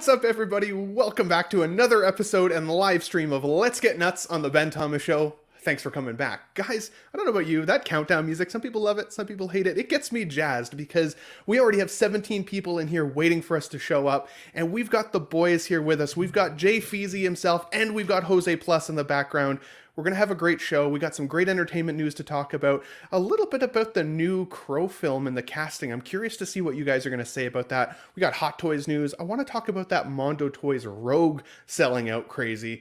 What's up, everybody? Welcome back to another episode and live stream of Let's Get Nuts on the Ben Thomas Show. Thanks for coming back. Guys, I don't know about you, that countdown music, some people love it, some people hate it. It gets me jazzed because we already have 17 people in here waiting for us to show up, and we've got the boys here with us. We've got Jay Feezy himself, and we've got Jose Plus in the background. We're going to have a great show. We got some great entertainment news to talk about. A little bit about the new Crow film and the casting. I'm curious to see what you guys are going to say about that. We got Hot Toys news. I want to talk about that Mondo Toys Rogue selling out crazy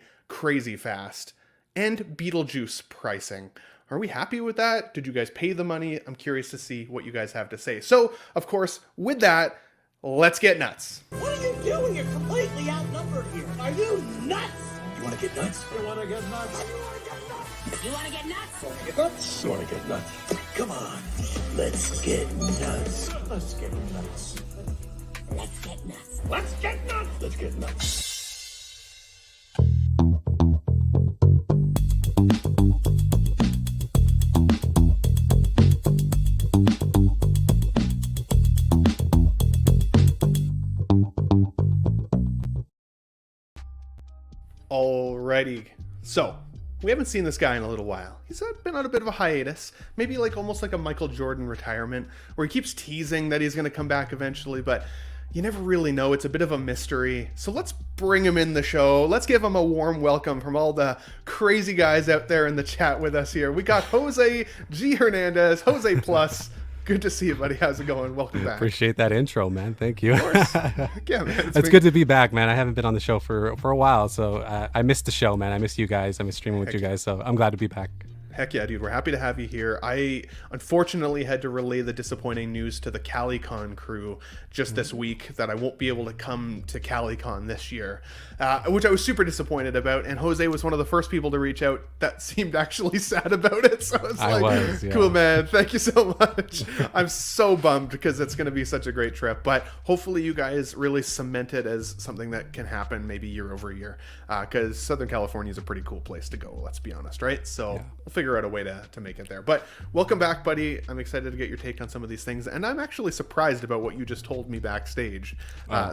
fast. And Beetlejuice pricing. Are we happy with that? Did you guys pay the money? I'm curious to see what you guys have to say. So, of course, with that, let's get nuts. What are you doing? You're completely outnumbered here. Are you nuts? You want to get nuts? You want to get nuts? You want to get nuts? Get nuts? You want to get nuts? Come on, let's get nuts. Let's get nuts. Let's get nuts. Let's get nuts. Let's get nuts. Alrighty, so we haven't seen this guy in a little while. He's been on a bit of a hiatus, maybe like almost like a Michael Jordan retirement, where he keeps teasing that he's going to come back eventually, but you never really know. It's a bit of a mystery. So let's bring him in the show. Let's give him a warm welcome from all the crazy guys out there in the chat with us here. We got Jose G. Hernandez, Jose Plus. Good to see you, buddy. How's it going? Welcome back. Appreciate that intro, man. Thank you. Of course. Yeah, man. It's good to be back, man. I haven't been on the show for a while, so I missed the show, man. I miss you guys. I miss streaming with you guys, so I'm glad to be back. Heck yeah, dude. We're happy to have you here. I unfortunately had to relay the disappointing news to the CaliCon crew just this week that I won't be able to come to CaliCon this year, which I was super disappointed about. And Jose was one of the first people to reach out that seemed actually sad about it. So I was like, cool, man. Thank you so much. I'm so bummed because it's going to be such a great trip. But hopefully you guys really cement it as something that can happen maybe year over year, because Southern California is a pretty cool place to go. Let's be honest, right? So we'll figure out a way to make it there. But welcome back, buddy. I'm excited to get your take on some of these things, and I'm actually surprised about what you just told me backstage.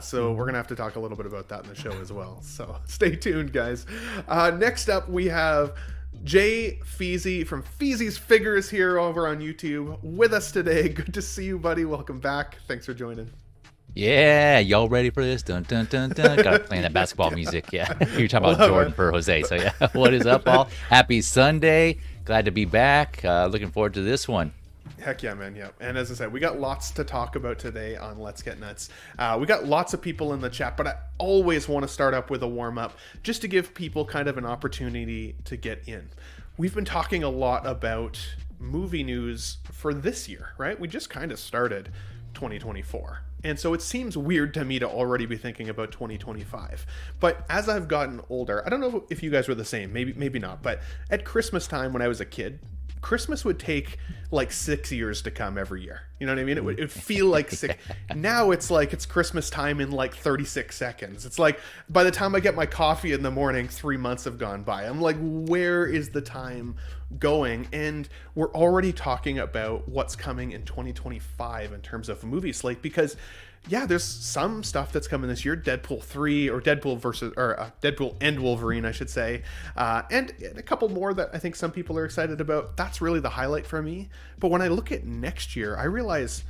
So we're gonna have to talk a little bit about that in the show as well. So stay tuned, guys. Next up, we have Jay Feezy from Feezy's Figures here over on YouTube with us today. Good to see you, buddy. Welcome back. Thanks for joining. Yeah, y'all ready for this? Dun dun dun dun. Got playing that basketball music. Yeah, you're talking about Jordan for Jose. So yeah, what is up, all? Happy Sunday. Glad to be back. Looking forward to this one. Heck yeah, man. Yeah. And as I said, we got lots to talk about today on Let's Get Nuts. We got lots of people in the chat, but I always want to start up with a warm up just to give people kind of an opportunity to get in. We've been talking a lot about movie news for this year, right? We just kind of started 2024. And so it seems weird to me to already be thinking about 2025. But as I've gotten older, I don't know if you guys were the same, maybe not, but at Christmas time when I was a kid, Christmas would take like 6 years to come every year. You know what I mean? It would feel like six. Now it's like it's Christmas time in like 36 seconds. It's like by the time I get my coffee in the morning, 3 months have gone by. I'm like, where is the time going? And we're already talking about what's coming in 2025 in terms of movie slate, because yeah, there's some stuff that's coming this year. Deadpool 3 or Deadpool and Wolverine, I should say. And a couple more that I think some people are excited about. That's really the highlight for me. But when I look at next year, I realize,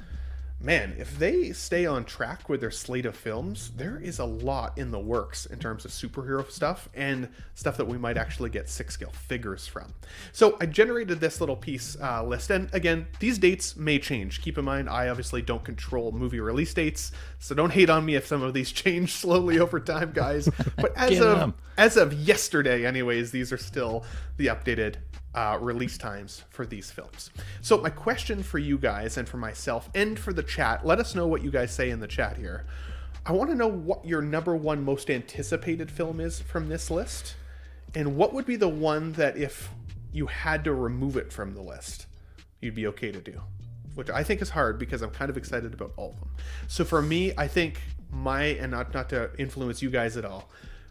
man, if they stay on track with their slate of films, there is a lot in the works in terms of superhero stuff and stuff that we might actually get 6-scale figures from. So I generated this little piece list, and again, these dates may change. Keep in mind, I obviously don't control movie release dates, so don't hate on me if some of these change slowly over time, guys. But as of yesterday, anyways, these are still the updated release times for these films. So my question for you guys and for myself and for the chat, let us know what you guys say in the chat here. I want to know what your number one most anticipated film is from this list, and what would be the one that if you had to remove it from the list, you'd be okay to do, which I think is hard because I'm kind of excited about all of them. So for me, I think and not to influence you guys at all,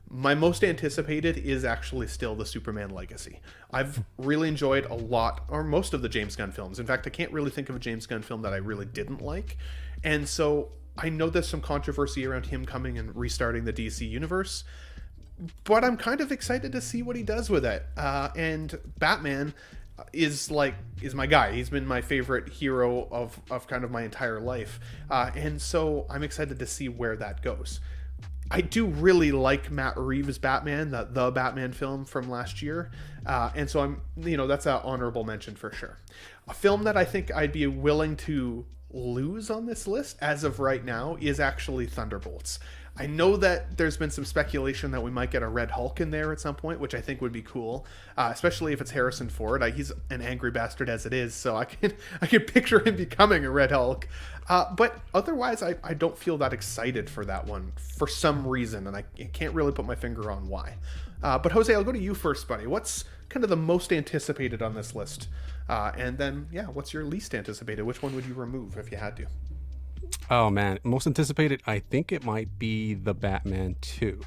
my most anticipated is actually still the Superman Legacy. I've really enjoyed a lot, or most of the James Gunn films. In fact, I can't really think of a James Gunn film that I really didn't like. And so I know there's some controversy around him coming and restarting the DC universe, but I'm kind of excited to see what he does with it. And Batman is my guy. He's been my favorite hero of kind of my entire life. And so I'm excited to see where that goes. I do really like Matt Reeves' Batman, the Batman film from last year. And so that's an honorable mention for sure. A film that I think I'd be willing to lose on this list as of right now is actually Thunderbolts. I know that there's been some speculation that we might get a Red Hulk in there at some point, which I think would be cool, especially if it's Harrison Ford. He's an angry bastard as it is, so I can picture him becoming a Red Hulk. But otherwise, I don't feel that excited for that one for some reason, and I can't really put my finger on why. But Jose, I'll go to you first, buddy. What's kind of the most anticipated on this list? And then, what's your least anticipated? Which one would you remove if you had to? Oh man, most anticipated, I think it might be the Batman 2.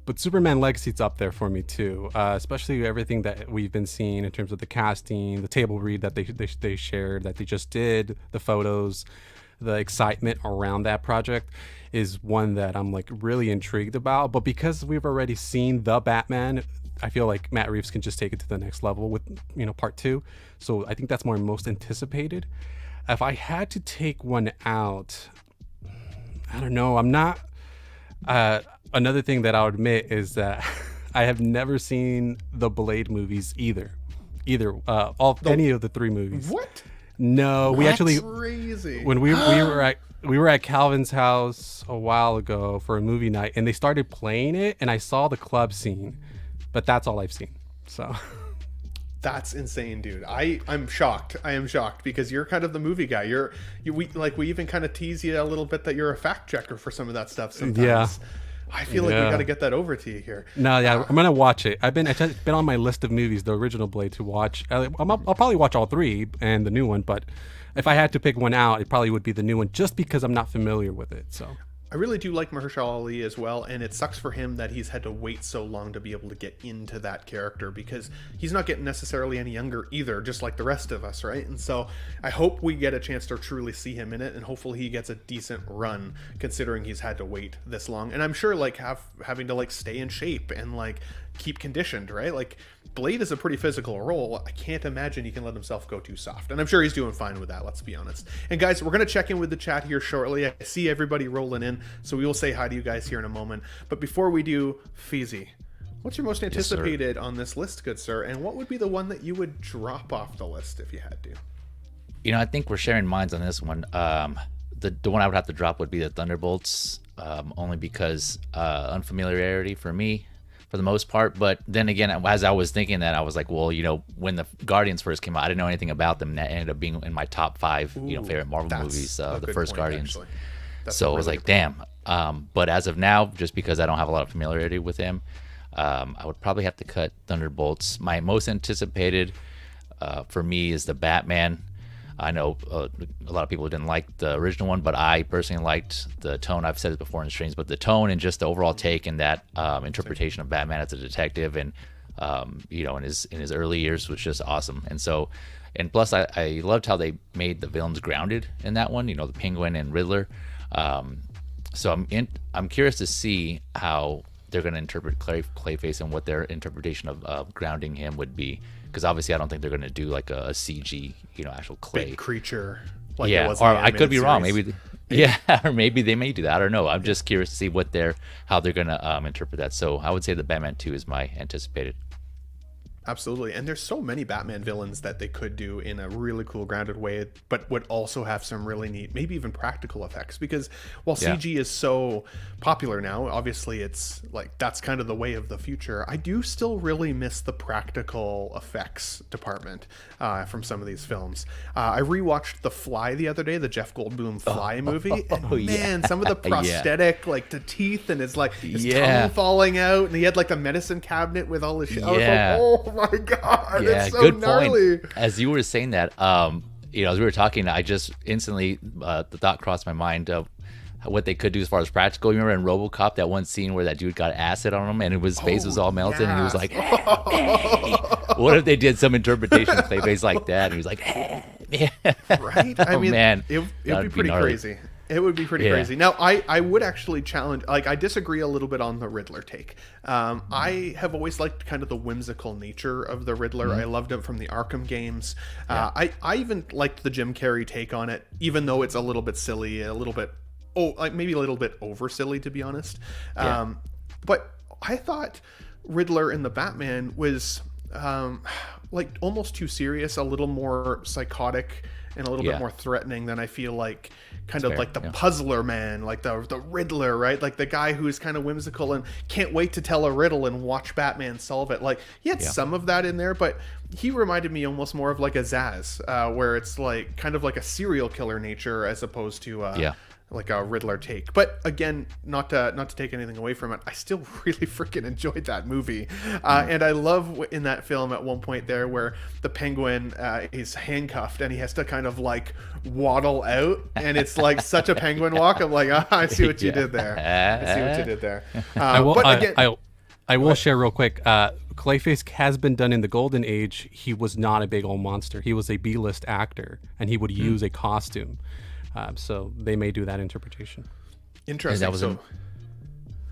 But Superman Legacy's up there for me too, especially everything that we've been seeing in terms of the casting, the table read that they shared, that they just did, the photos, the excitement around that project is one that I'm like really intrigued about. But because we've already seen the Batman, I feel like Matt Reeves can just take it to the next level with, part 2. So I think that's my most anticipated. If I had to take one out, I don't know. I'm not. Another thing that I'll admit is that I have never seen the Blade movies either. Any of the 3 movies. What? No, we actually crazy. When we were at Calvin's house a while ago for a movie night, and they started playing it, and I saw the club scene, but that's all I've seen. So. That's insane, dude. I'm shocked. I am shocked because you're kind of the movie guy. We even kind of tease you a little bit that you're a fact checker for some of that stuff sometimes. Yeah. I feel like we got to get that over to you here. No, yeah, I'm gonna watch it. It's been on my list of movies, the original Blade, to watch. I'll probably watch all 3 and the new one, but if I had to pick one out, it probably would be the new one, just because I'm not familiar with it. So. I really do like Mahershala Ali as well, and it sucks for him that he's had to wait so long to be able to get into that character because he's not getting necessarily any younger either, just like the rest of us, right? And so I hope we get a chance to truly see him in it, and hopefully he gets a decent run considering he's had to wait this long. And I'm sure having to stay in shape and keep conditioned, right? Blade is a pretty physical role. I can't imagine he can let himself go too soft. And I'm sure he's doing fine with that, let's be honest. And guys, we're going to check in with the chat here shortly. I see everybody rolling in, so we will say hi to you guys here in a moment. But before we do, Feezy, what's your most anticipated on this list, good sir? And what would be the one that you would drop off the list if you had to? I think we're sharing minds on this one. The one I would have to drop would be the Thunderbolts, only because unfamiliarity for me, for the most part. But then again, as I was thinking that, I was like, well, when the Guardians first came out, I didn't know anything about them, and that ended up being in my top 5 favorite Marvel movies, the first Guardians. So I was like, damn. But as of now, just because I don't have a lot of familiarity with him, I would probably have to cut Thunderbolts. My most anticipated for me is the Batman. I know a lot of people didn't like the original one, but I personally liked the tone. I've said it before in the streams, but the tone and just the overall take and that interpretation of Batman as a detective and in his early years was just awesome. And plus I loved how they made the villains grounded in that one. The Penguin and Riddler. So I'm curious to see how they're going to interpret Clayface and what their interpretation of grounding him would be. Because obviously, I don't think they're going to do a CG, actual clay big creature. Or I could be wrong. Maybe, or maybe they may do that. I don't know. I'm just curious to see how they're going to interpret that. So I would say the Batman 2 is my anticipated. Absolutely. And there's so many Batman villains that they could do in a really cool grounded way, but would also have some really neat, maybe even practical effects, because while CG is so popular now, obviously it's that's kind of the way of the future. I do still really miss the practical effects department from some of these films. I rewatched The Fly the other day, the Jeff Goldblum Fly movie, and man, some of the prosthetic, the teeth and his tongue falling out, and he had the medicine cabinet with all his shit. I was like, oh my god, it's so good gnarly. Point. As you were saying that, as we were talking, I just instantly the thought crossed my mind of what they could do as far as practical. You remember in RoboCop that one scene where that dude got acid on him and his face was all melted and he was like, hey. What if they did some interpretation of face like that and he was like, hey. Right? I mean, man, it would be pretty crazy. It would be pretty Yeah. crazy. Now, I would actually challenge, like, I disagree a little bit on the Riddler take. I have always liked kind of the whimsical nature of the Riddler. I loved him from the Arkham games. I even liked the Jim Carrey take on it, even though it's a little bit silly, a little bit, like maybe a little bit over silly, to be honest. But I thought Riddler in the Batman was like almost too serious, a little more psychotic and a little bit more threatening than I feel like kind of like the puzzler man, like the Riddler, right? Like the guy who's kind of whimsical and can't wait to tell a riddle and watch Batman solve it. Like he had some of that in there, but he reminded me almost more of like a Zaz, where it's like kind of like a serial killer nature as opposed to like a Riddler take. But again, not to take anything away from it, I still really freaking enjoyed that movie. And I love in that film at one point there where the Penguin is handcuffed and he has to kind of like waddle out, and it's like such a Penguin walk. I'm like, I see what you did there. I see what you did there. I will share real quick. Clayface has been done in the Golden Age. He was not a big old monster. He was a B-list actor, and he would use a costume. So they may do that interpretation. Interesting. I was going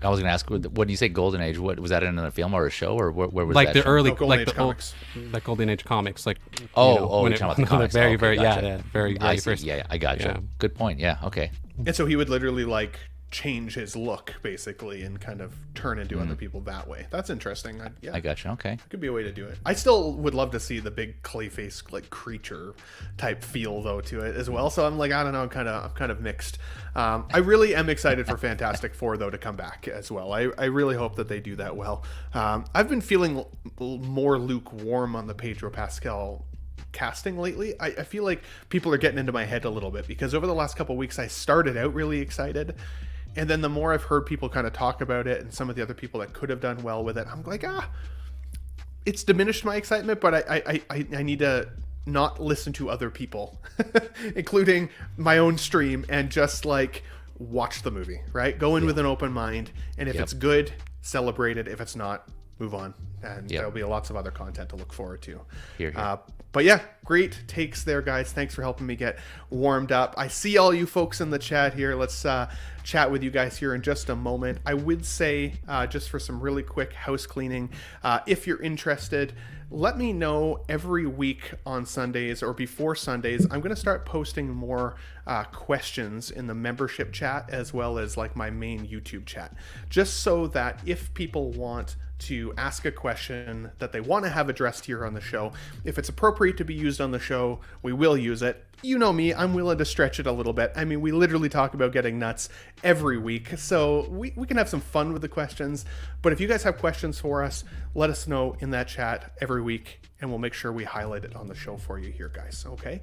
to ask, when you say Golden Age, what was that in a film or a show, or where was like that? The show? early, Golden like Age the comics. like Golden Age comics, like Oh, when you're talking about the comics. very, Okay, gotcha. very I see. first. Yeah, I got you. Yeah. Good point. Yeah, okay. And so he would literally like change his look basically and kind of turn into other people that way. That's interesting. I got you. Okay. Could be a way to do it. I still would love to see the big Clayface like creature type feel though to it as well. So I'm like, I don't know, I'm kind of mixed. I really am excited for Fantastic Four though to come back as well. I really hope that they do that well. I've been feeling more lukewarm on the Pedro Pascal casting lately. I feel like people are getting into my head a little bit because over the last couple of weeks I started out really excited. And then the more I've heard people kind of talk about it and some of the other people that could have done well with it, I'm like, it's diminished my excitement, but I need to not listen to other people, including my own stream, and just like watch the movie, right? Go in with an open mind. And if it's good, celebrate it. If it's not, move on. And there'll be lots of other content to look forward to. Here. But yeah, great takes there, guys. Thanks for helping me get warmed up. I see all you folks in the chat here. Let's chat with you guys here in just a moment. I would say, just for some really quick house cleaning, if you're interested, let me know every week on Sundays or before Sundays. I'm going to start posting more questions in the membership chat as well as like my main YouTube chat, just so that if people want to ask a question that they want to have addressed here on the show, if it's appropriate to be used on the show, we will use it. You know me, I'm willing to stretch it a little bit. I mean, we literally talk about getting nuts every week, so we can have some fun with the questions. But if you guys have questions for us, let us know in that chat every week, and we'll make sure we highlight it on the show for you here, guys, okay?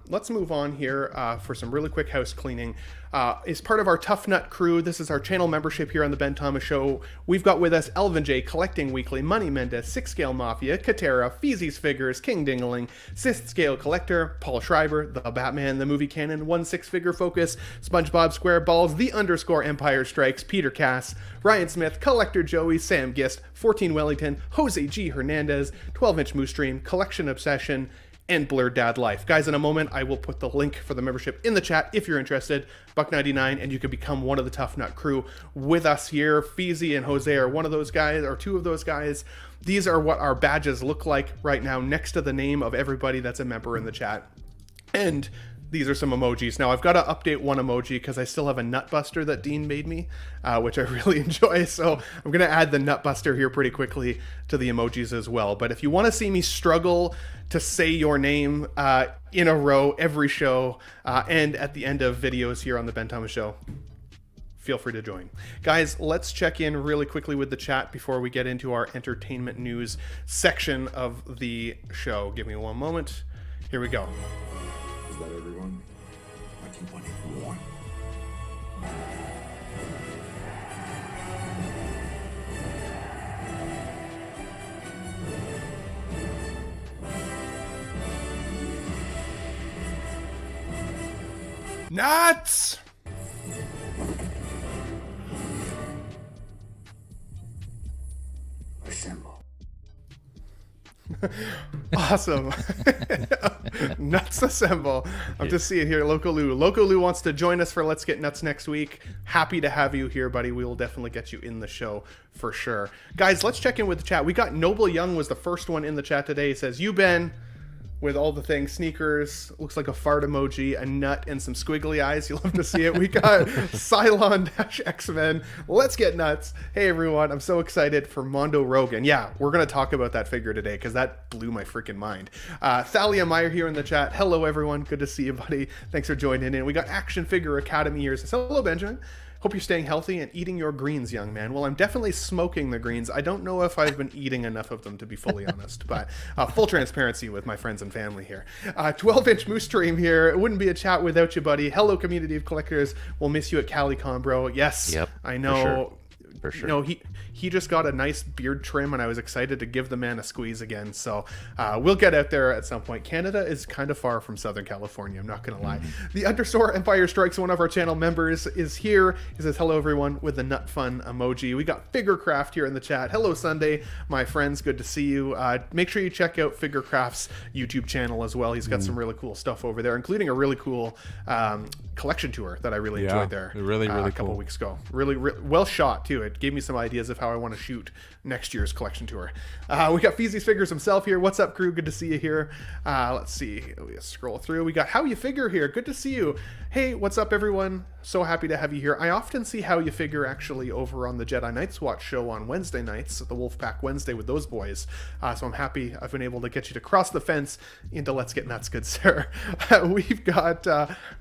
Let's move on here for some really quick house cleaning. As part of our Tough Nut crew, this is our channel membership here on the Ben Thomas Show. We've got with us Elvin J, Collecting Weekly, Money Mendez, Six Scale Mafia, Katera, Feezy's Figures, King Dingaling, Sixth Scale Collector, Paul Schreiber, The Batman, The Movie Canon, 1/6 Figure Focus, SpongeBob SquareBalls, The Empire Strikes, Peter Cass, Ryan Smith, Collector Joey, Sam Gist, 14 Wellington, Jose G. Hernandez, 12-inch Moose Stream, Collection Obsession, and Blurred Dad Life. Guys, in a moment, I will put the link for the membership in the chat if you're interested. $1.99, and you can become one of the Tough Nut crew with us here. Feezy and Jose are one of those guys, or two of those guys. These are what our badges look like right now next to the name of everybody that's a member in the chat. And these are some emojis. Now, I've got to update one emoji because I still have a Nutbuster that Dean made me, which I really enjoy. So I'm going to add the Nutbuster here pretty quickly to the emojis as well. But if you want to see me struggle to say your name in a row every show and at the end of videos here on the Ben Thomas Show, feel free to join. Guys, let's check in really quickly with the chat before we get into our entertainment news section of the show. Give me one moment. Here we go. Is that everyone? I keep wanting more. Nuts! Assemble. Awesome. Nuts assemble. I'm just seeing here, Loco Lou. Loco Lou wants to join us for Let's Get Nuts next week. Happy to have you here, buddy. We will definitely get you in the show for sure. Guys, let's check in with the chat. We got Noble Young was the first one in the chat today. He says, you, Ben, with all the things, sneakers, looks like a fart emoji, a nut, and some squiggly eyes. You'll love to see it. We got Cylon-X-Men. Let's get nuts. Hey, everyone. I'm so excited for Mondo Rogan. Yeah, we're going to talk about that figure today because that blew my freaking mind. Thalia Meyer here in the chat. Hello, everyone. Good to see you, buddy. Thanks for joining in. We got Action Figure Academy here. Says, hello, Benjamin. Hope you're staying healthy and eating your greens, young man. Well, I'm definitely smoking the greens. I don't know if I've been eating enough of them, to be fully honest, but full transparency with my friends and family here. 12-inch Moose Stream here. It wouldn't be a chat without you, buddy. Hello, community of collectors. We'll miss you at CaliCon, bro. Yes, yep, I know. For sure. You know, he just got a nice beard trim, and I was excited to give the man a squeeze again. So we'll get out there at some point. Canada is kind of far from Southern California, I'm not going to lie. The Understore Empire Strikes, one of our channel members, is here. He says, hello, everyone, with the nut fun emoji. We got Figurecraft here in the chat. Hello, Sunday, my friends. Good to see you. Make sure you check out Figurecraft's YouTube channel as well. He's got some really cool stuff over there, including a really cool collection tour that I really enjoyed there. Really a couple cool. weeks ago. Really well shot, too. It gave me some ideas of how I want to shoot next year's collection tour. We got Feezy's Figures himself here. What's up, crew? Good to see you here. Let's see. We scroll through. We got How You Figure here. Good to see you. Hey, what's up, everyone? So happy to have you here. I often see How You Figure actually over on the Jedi Knights Watch show on Wednesday nights, the Wolfpack Wednesday with those boys. So I'm happy I've been able to get you to cross the fence into Let's Get Nuts, good sir. We've got,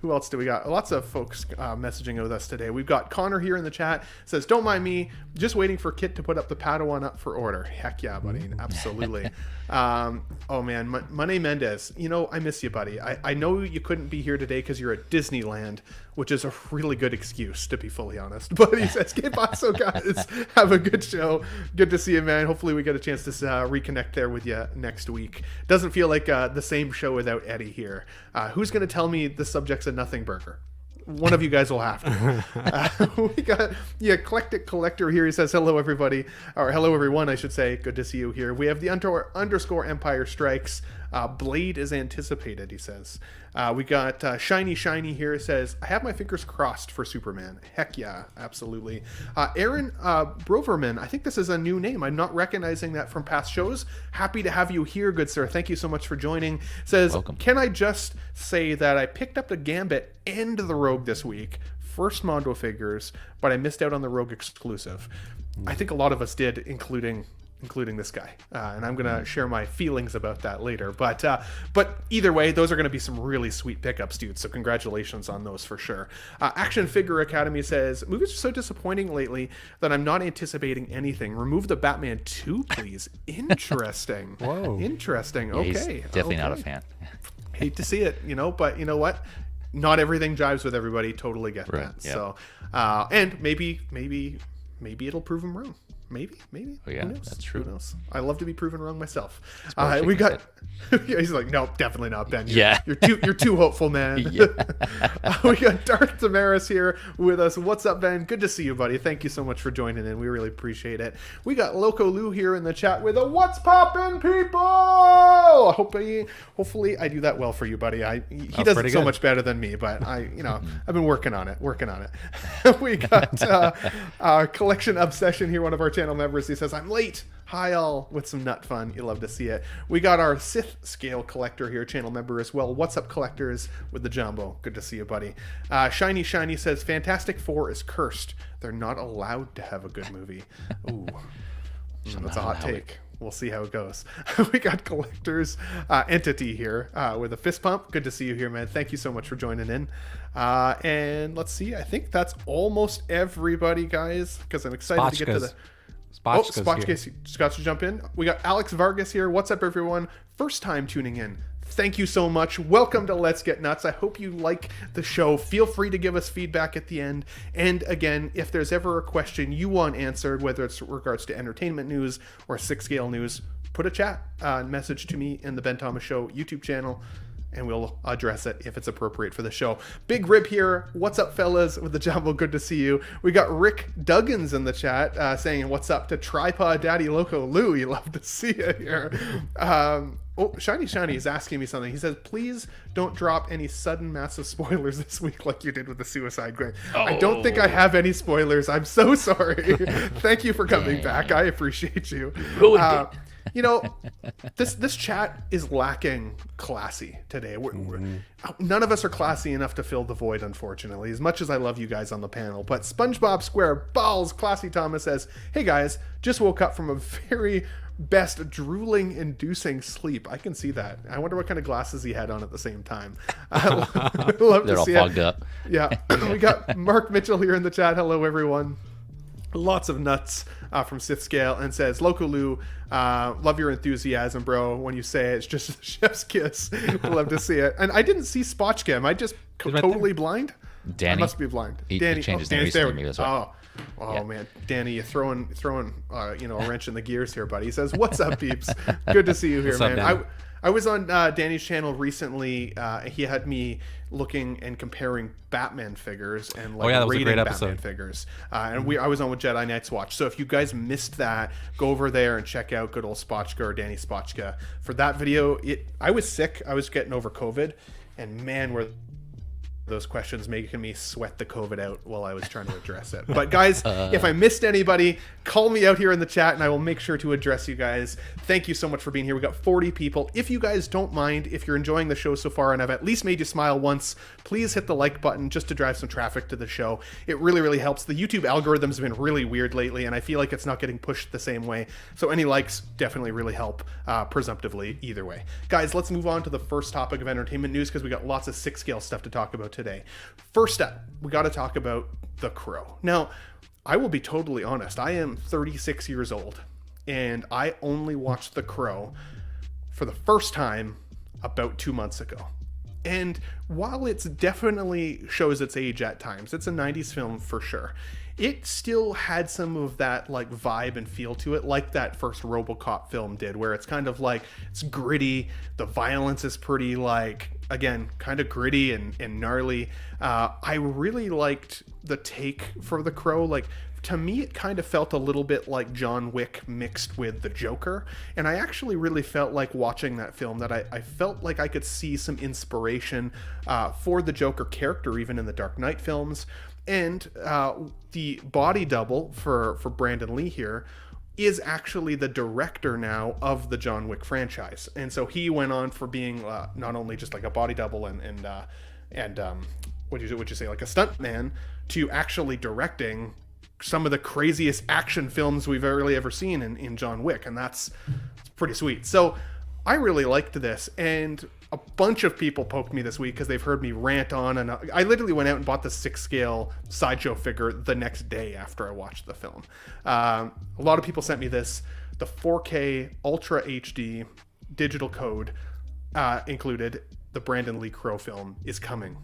who else do we got? Lots of folks messaging with us today. We've got Connor here in the chat. Says, don't mind me, just waiting for Kit to put up the Padawan up for order. Heck yeah, buddy. Absolutely. Oh man, Money Mendez, you know, I miss you, buddy. I know you couldn't be here today because you're at Disneyland, which is a really good excuse, to be fully honest. But he says, "Get by, so guys, have a good show. Good to see you, man. Hopefully we get a chance to reconnect there with you next week. Doesn't feel like the same show without Eddie here. Who's going to tell me the subject's a nothing burger? One of you guys will have to. We got the Eclectic Collector here. He says, hello, everybody. Or hello, everyone, I should say. Good to see you here. We have the underscore Empire Strikes. Blade is anticipated, he says. We got Shiny here. Says, I have my fingers crossed for Superman. Heck yeah, absolutely. Aaron Broverman, I think this is a new name. I'm not recognizing that from past shows. Happy to have you here, good sir. Thank you so much for joining. Says, welcome. Can I just say that I picked up the Gambit and the Rogue this week. First Mondo figures, but I missed out on the Rogue exclusive. I think a lot of us did, including this guy, and I'm gonna share my feelings about that later. But either way, those are gonna be some really sweet pickups, dude. So congratulations on those for sure. Action Figure Academy says, movies are so disappointing lately that I'm not anticipating anything. Remove the Batman 2, please. Interesting. Whoa. Interesting. Yeah, Okay. he's definitely not a fan. Hate to see it, but you know what? Not everything jives with everybody. Totally get that. Yeah. So, and maybe it'll prove him wrong. Maybe. Oh, yeah, Who knows? that's true. Who knows? I love to be proven wrong myself. That's We got. He's like, no, definitely not, Ben. Yeah. You're too hopeful, man. Yeah. We got Darth Damaris here with us. What's up, Ben? Good to see you, buddy. Thank you so much for joining in. We really appreciate it. We got Loco Lou here in the chat with a what's poppin', people. Hopefully I do that well for you, buddy. He does it so much better than me, but I've been working on it. We got Collection Obsession here, one of our channel members. He says, I'm late. Hi all, with some nut fun. You love to see it. We got our Sith Scale Collector here, channel member as well. What's up, collectors, with the Jumbo? Good to see you, buddy. Shiny says, Fantastic Four is cursed. They're not allowed to have a good movie. Ooh, that's a hot take. We'll see how it goes. We got Collectors Entity here with a fist pump. Good to see you here, man. Thank you so much for joining in. And let's see. I think that's almost everybody, guys, because I'm excited to get to the... Spotchcase got to jump in. We got Alex Vargas here. What's up, everyone? First time tuning in. Thank you so much. Welcome to Let's Get Nuts. I hope you like the show. Feel free to give us feedback at the end. And again, if there's ever a question you want answered, whether it's regards to entertainment news or 6 scale news, put a chat message to me in the Ben Thomas Show YouTube channel. and we'll address it if it's appropriate for the show. Big Rib here. What's up, fellas? With the Jumbo, good to see you. We got Rick Duggins in the chat saying, what's up to Tripod Daddy Loco Lou? You love to see you here. Shiny is asking me something. He says, please don't drop any sudden massive spoilers this week like you did with the Suicide Grave. I don't think I have any spoilers. I'm so sorry. Thank you for coming back. I appreciate you. You know, this chat is lacking classy today. None of us are classy enough to fill the void, unfortunately, as much as I love you guys on the panel. But SpongeBob SquareBalls Classy Thomas says, hey guys, just woke up from a very best drooling inducing sleep. I can see that. I wonder what kind of glasses he had on at the same time. They're all fogged up. Yeah. We got Mark Mitchell here in the chat. Hello, everyone. Lots of nuts from Sith Scale, and says, Loco Lou, love your enthusiasm, bro. When you say it's just a chef's kiss. Love to see it. And I didn't see Spotchka. Am I just totally blind? Danny? I must be blind. He Danny changed his name recently, maybe that's why. Oh man, Danny, you're throwing a wrench in the gears here, buddy. He says, what's up, peeps? Good to see you here, man. I was on Danny's channel recently. He had me looking and comparing Batman figures and rating Batman figures. And I was on with Jedi Knights Watch. So if you guys missed that, go over there and check out good old Spotchka or Danny Spotchka. For that video, I was sick. I was getting over COVID. And man, were those questions making me sweat the COVID out while I was trying to address it. But guys, if I missed anybody, call me out here in the chat and I will make sure to address you guys. Thank you so much for being here. We got 40 people. If you guys don't mind, if you're enjoying the show so far and I've at least made you smile once, please hit the like button just to drive some traffic to the show. It really, really helps. The YouTube algorithms have been really weird lately and I feel like it's not getting pushed the same way. So any likes definitely really help, presumptively, either way. Guys, let's move on to the first topic of entertainment news because we got lots of 6 scale stuff to talk about today. First up, we got to talk about The Crow. Now, I will be totally honest. I am 36 years old, and I only watched The Crow for the first time about 2 months ago. And while it's definitely shows its age at times, it's a 90s film for sure. It still had some of that vibe and feel to it, like that first RoboCop film did, where it's kind of it's gritty. The violence is pretty again, kind of gritty and gnarly. I really liked the take for The Crow. To me, it kind of felt a little bit like John Wick mixed with the Joker. And I actually really felt like watching that film that I felt like I could see some inspiration for the Joker character, even in the Dark Knight films. And the body double for Brandon Lee here is actually the director now of the John Wick franchise. And so he went on for being not only just a body double and what'd you say, a stunt man, to actually directing some of the craziest action films we've really ever seen in John Wick. And it's pretty sweet. So I really liked this, and a bunch of people poked me this week because they've heard me rant on, and I literally went out and bought the 6 scale Sideshow figure the next day after I watched the film. A lot of people sent me this. The 4K Ultra HD digital code included. The Brandon Lee Crow film is coming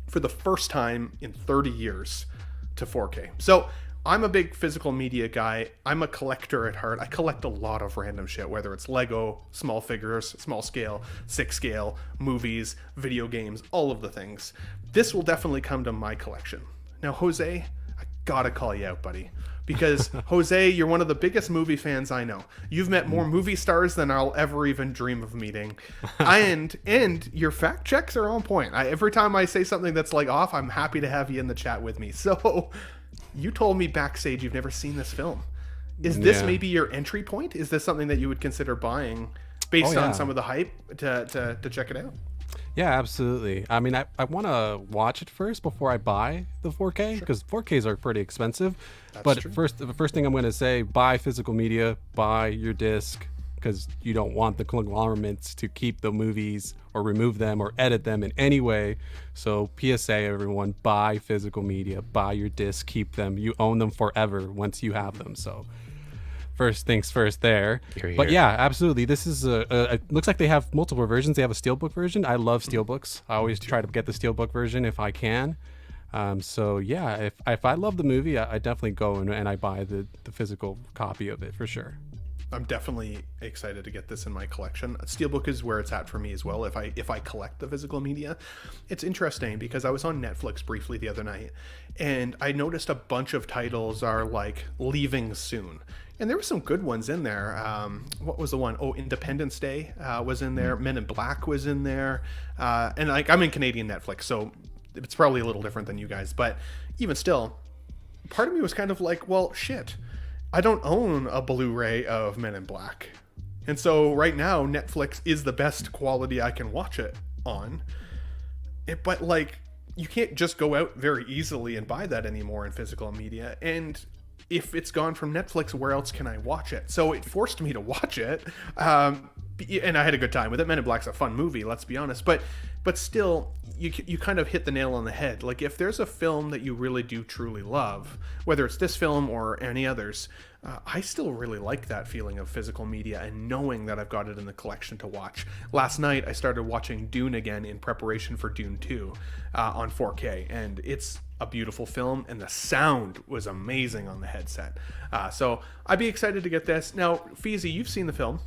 for the first time in 30 years to 4K. So I'm a big physical media guy. I'm a collector at heart. I collect a lot of random shit, whether it's Lego, small figures, small scale, 6 scale, movies, video games, all of the things. This will definitely come to my collection. Now, Jose, I gotta call you out, buddy. Because, Jose, you're one of the biggest movie fans I know. You've met more movie stars than I'll ever even dream of meeting. And your fact checks are on point. Every time I say something that's off, I'm happy to have you in the chat with me. So, you told me backstage you've never seen this film. Is this maybe your entry point? Is this something that you would consider buying based on some of the hype to check it out? Yeah, absolutely. I mean, I want to watch it first before I buy the 4K, because 4Ks are pretty expensive. That's true. The first thing I'm going to say, buy physical media, buy your disc, because you don't want the conglomerates to keep the movies or remove them or edit them in any way. So PSA, everyone, buy physical media, buy your disc, keep them. You own them forever once you have them. So first things first there. But yeah, absolutely. This is it looks like they have multiple versions. They have a steelbook version. I love steelbooks. I always try to get the steelbook version if I can. So yeah, if I love the movie, I definitely go and I buy the physical copy of it for sure. I'm definitely excited to get this in my collection. Steelbook is where it's at for me as well. If I collect the physical media, it's interesting because I was on Netflix briefly the other night, and I noticed a bunch of titles are like leaving soon, and there were some good ones in there. What was the one? Oh, Independence Day was in there. Men in Black was in there, and like I'm in Canadian Netflix, so it's probably a little different than you guys, but even still, part of me was kind of like, well, shit. I don't own a Blu-ray of Men in Black. And so right now, Netflix is the best quality I can watch it on. But like, you can't just go out very easily and buy that anymore in physical media. And if it's gone from Netflix, where else can I watch it? So it forced me to watch it. And I had a good time with it. Men in Black's a fun movie, let's be honest. But still, you kind of hit the nail on the head. Like, if there's a film that you really do truly love, whether it's this film or any others, I still really like that feeling of physical media and knowing that I've got it in the collection to watch. Last night, I started watching Dune again in preparation for Dune 2 on 4K, and it's a beautiful film, and the sound was amazing on the headset. So I'd be excited to get this. Now, Feezy, you've seen the film.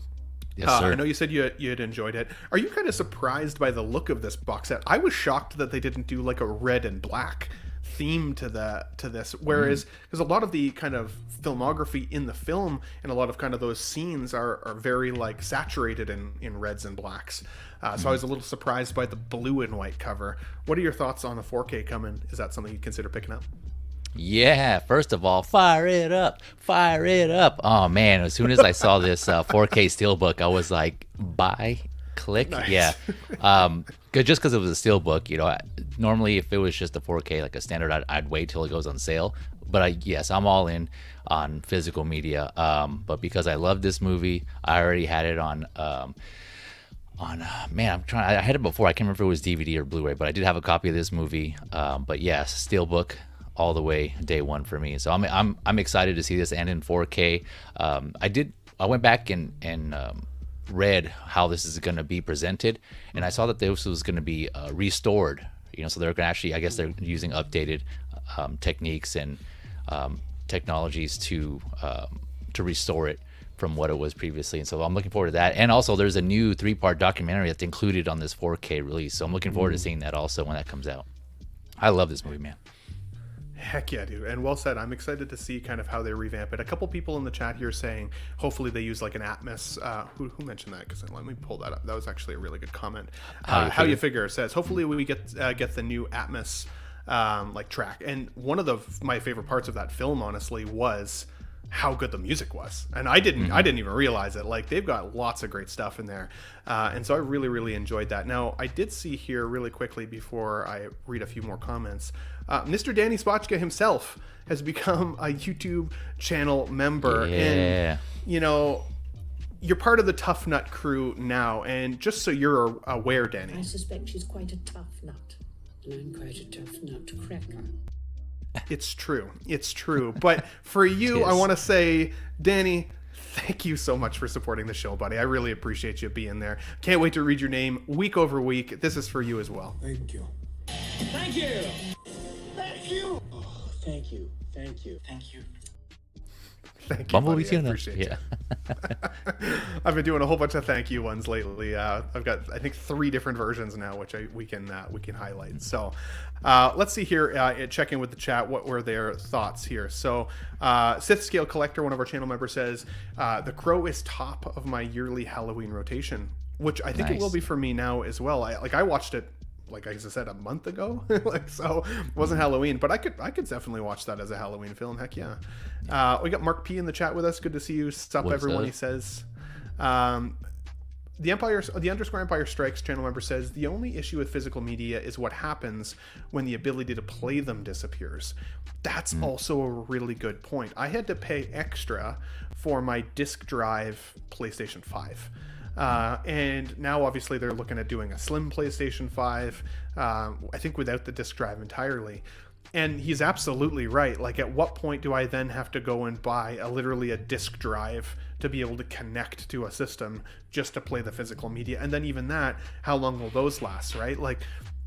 Yes, sir. I know you said you had enjoyed it. Are you kind of surprised by the look of this box set? I was shocked that they didn't do like a red and black theme to this, whereas because a lot of the kind of filmography in the film and a lot of kind of those scenes are very like saturated in reds and blacks. So I was a little surprised by the blue and white cover. What are your thoughts on the 4K coming? Is that something you consider picking up? Yeah, first of all, fire it up. Oh man, as soon as I saw this 4K steelbook, I was like, buy, click. Nice. Yeah. Just because it was a steelbook, you know, normally if it was just a 4K like a standard, I'd wait till it goes on sale. But yes, I'm all in on physical media. But because I love this movie, I already had it on man, I had it before. I can't remember if it was DVD or Blu-ray, but I did have a copy of this movie. But yes, steelbook all the way, day one for me. So I'm excited to see this and in 4K. I went back and read how this is going to be presented, and I saw that this was going to be restored. You know, so they're going to actually, I guess they're using updated techniques and technologies to restore it from what it was previously. And so I'm looking forward to that. And also there's a new 3-part documentary that's included on this 4K release. So I'm looking forward to seeing that also when that comes out. I love this movie, man. Heck yeah, dude. And well said. I'm excited to see kind of how they revamp it. A couple people in the chat here saying hopefully they use like an Atmos. Who mentioned that? Because let me pull that up. That was actually a really good comment. How you figure says hopefully we get the new Atmos like track. And one of my favorite parts of that film, honestly, was how good the music was. And I didn't even realize it. Like, they've got lots of great stuff in there. And so I really enjoyed that. Now, I did see here really quickly before I read a few more comments, Mr. Danny Spotchka himself has become a YouTube channel member. Yeah. And, you know, you're part of the Tough Nut crew now. And just so you're aware, Danny. I suspect she's quite a tough nut. And I'm quite a tough nut to crack. It's true. But for you, I want to say, Danny, thank you so much for supporting the show, buddy. I really appreciate you being there. Can't wait to read your name week over week. This is for you as well. Thank you. Thank you! Thank you. Oh, thank you. Thank you. Thank you. Thank you, Bumblebee buddy. I tuna. appreciate Yeah. you. I've been doing a whole bunch of thank you ones lately. I've got, I think, 3 different versions now, which we can highlight. So let's see here. Check in with the chat. What were their thoughts here? So Sith Scale Collector, one of our channel members, says The Crow is top of my yearly Halloween rotation, which I think it will be for me now as well. I watched it, like I said, a month ago. So it wasn't Halloween, but I could definitely watch that as a Halloween film. Heck yeah. We got Mark P in the chat with us. Good to see you. Sup, everyone, up? he says. The underscore Empire Strikes channel member says the only issue with physical media is what happens when the ability to play them disappears. That's also a really good point. I had to pay extra for my disc drive PlayStation 5. And now obviously they're looking at doing a slim PlayStation 5, I think without the disc drive entirely. And he's absolutely right. Like, at what point do I then have to go and buy literally a disc drive to be able to connect to a system just to play the physical media? And then even that, how long will those last, right? Like,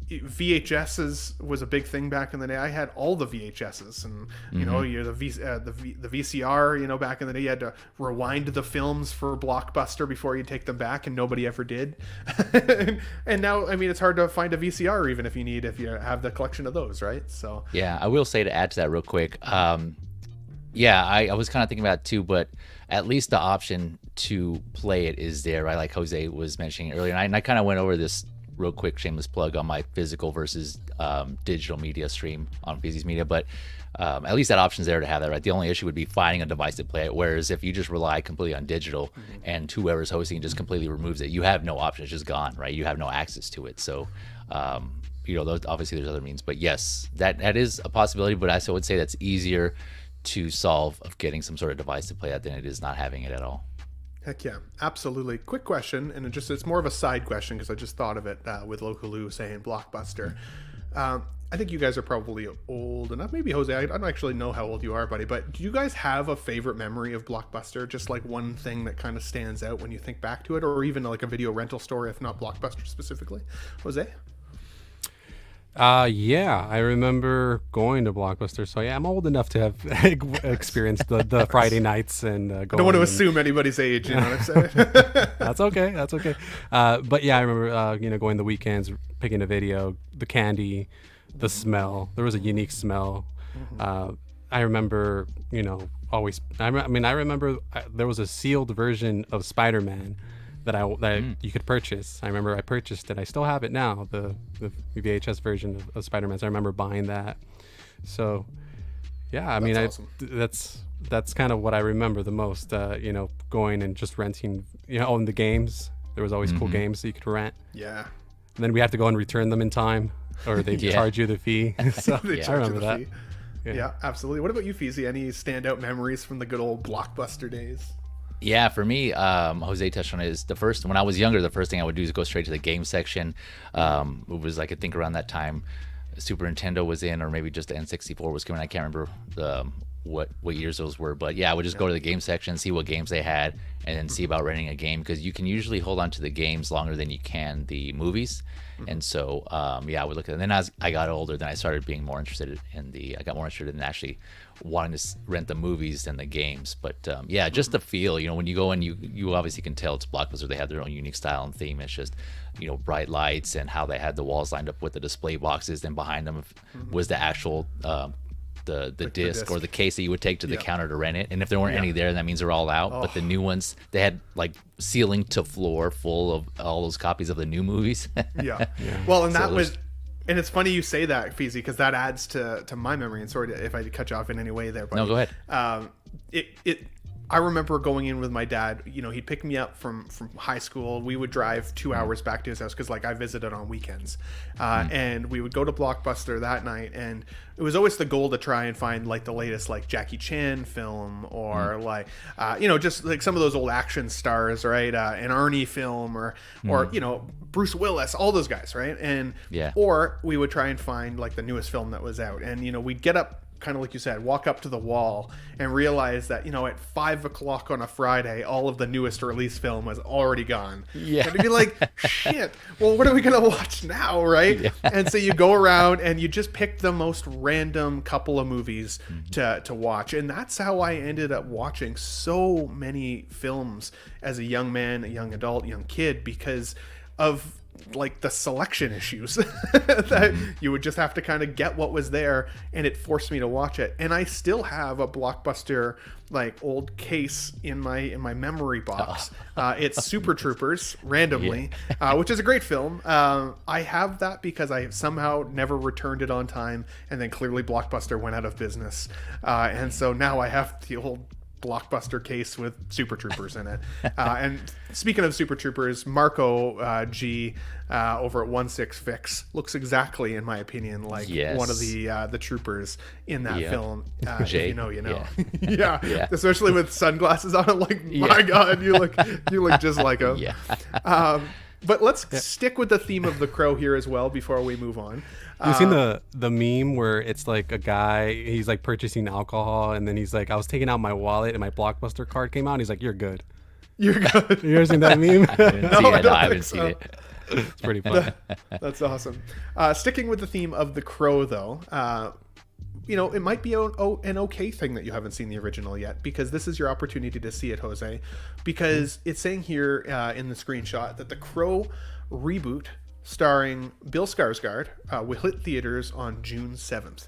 VHSs was a big thing back in the day. I had all the VHSs, and you know, you're the VCR. You know, back in the day, you had to rewind the films for Blockbuster before you take them back, and nobody ever did. And now, I mean, it's hard to find a VCR even if you have the collection of those, right? So yeah, I will say, to add to that real quick. Yeah, I was kind of thinking about it too, but at least the option to play it is there, right? Like Jose was mentioning earlier, and I kind of went over this real quick, shameless plug on my physical versus digital media stream on Feezy's Media, but at least that option's there to have that, right? The only issue would be finding a device to play it, whereas if you just rely completely on digital and whoever's hosting just completely removes it, you have no option. It's just gone, right? You have no access to it. So you know, obviously there's other means, but yes, that is a possibility, but I still would say that's easier to solve of getting some sort of device to play that than it is not having it at all. Heck yeah, absolutely. Quick question, and it's more of a side question because I just thought of it with Lokaloo saying Blockbuster. I think you guys are probably old enough. Maybe Jose, I don't actually know how old you are, buddy, but do you guys have a favorite memory of Blockbuster? Just like one thing that kind of stands out when you think back to it, or even like a video rental store, if not Blockbuster specifically? Jose? Yeah, I remember going to Blockbuster. So yeah, I'm old enough to have experienced the Friday nights and going. I don't want to assume anybody's age, you know what I'm saying? That's okay. That's okay. But yeah, I remember, you know, going the weekends, picking a video, the candy, the smell. There was a unique smell. I remember, you know, always. I remember there was a sealed version of Spider-Man that you could purchase. I remember I purchased it. I still have it now, the VHS version of Spider-Man. So I remember buying that. So yeah, I mean, awesome. That's kind of what I remember the most. You know, going and just renting. You know, the games. There was always cool games that you could rent. Yeah. And then we have to go and return them in time, or they charge you the fee. So I remember that. Fee. Yeah, absolutely. What about you, Feezy? Any standout memories from the good old Blockbuster days? Yeah, for me, Jose touched on it. Is when I was younger, the first thing I would do is go straight to the game section. It was like, I think around that time, Super Nintendo was in, or maybe just the N64 was coming. I can't remember what years those were, but yeah, I would just go to the game section, see what games they had, and then see about renting a game, because you can usually hold on to the games longer than you can the movies. And so yeah, I would look at it. And then as I got older, then I started being more interested I got more interested in actually wanting to rent the movies than the games. But yeah, just the feel, you know, when you go in, you obviously can tell it's Blockbuster. They have their own unique style and theme. It's just, you know, bright lights and how they had the walls lined up with the display boxes, and behind them was the actual the disc or the case that you would take to the counter to rent it. And if there weren't any there, that means they're all out. But the new ones, they had like ceiling to floor full of all those copies of the new movies. Yeah. Well, and that was, and it's funny you say that, Feezy, because that adds to my memory. And sorry if I cut you off in any way there, but no, go ahead. I remember going in with my dad. You know, he'd pick me up from high school. We would drive 2 hours back to his house because, like, I visited on weekends, and we would go to Blockbuster that night. And it was always the goal to try and find like the latest like Jackie Chan film, or like you know, just like some of those old action stars, right? An Arnie film, or you know, Bruce Willis, all those guys, right? And or we would try and find like the newest film that was out, and you know, we'd get up, kind of like you said, walk up to the wall and realize that, you know, at 5 o'clock on a Friday, all of the newest release film was already gone. Yeah. And to be like, shit, well, what are we going to watch now, right? Yeah. And so you go around and you just pick the most random couple of movies to watch. And that's how I ended up watching so many films as a young man, a young adult, young kid, because of like the selection issues that you would just have to kind of get what was there, and it forced me to watch it. And I still have a Blockbuster like old case in my memory box. It's Super Troopers randomly, which is a great film. I have that because I somehow never returned it on time, and then clearly Blockbuster went out of business, and so now I have the old Blockbuster case with Super Troopers in it. And speaking of Super Troopers, Marco G over at 16 Fix looks exactly, in my opinion, like one of the troopers in that film. Jay. You know. Yeah. Especially with sunglasses on. I'm like, my God, you look just like him. But let's stick with the theme of the Crow here as well before we move on. You've seen the meme where it's like a guy, he's like purchasing alcohol, and then he's like, I was taking out my wallet and my Blockbuster card came out, and he's like, you're good. You're good. You ever seen that meme? I haven't seen it. It's pretty fun. That's awesome. Sticking with the theme of The Crow, though, it might be an okay thing that you haven't seen the original yet, because this is your opportunity to see it, Jose. Because it's saying here in the screenshot that The Crow reboot starring Bill Skarsgård will hit theaters on June 7th.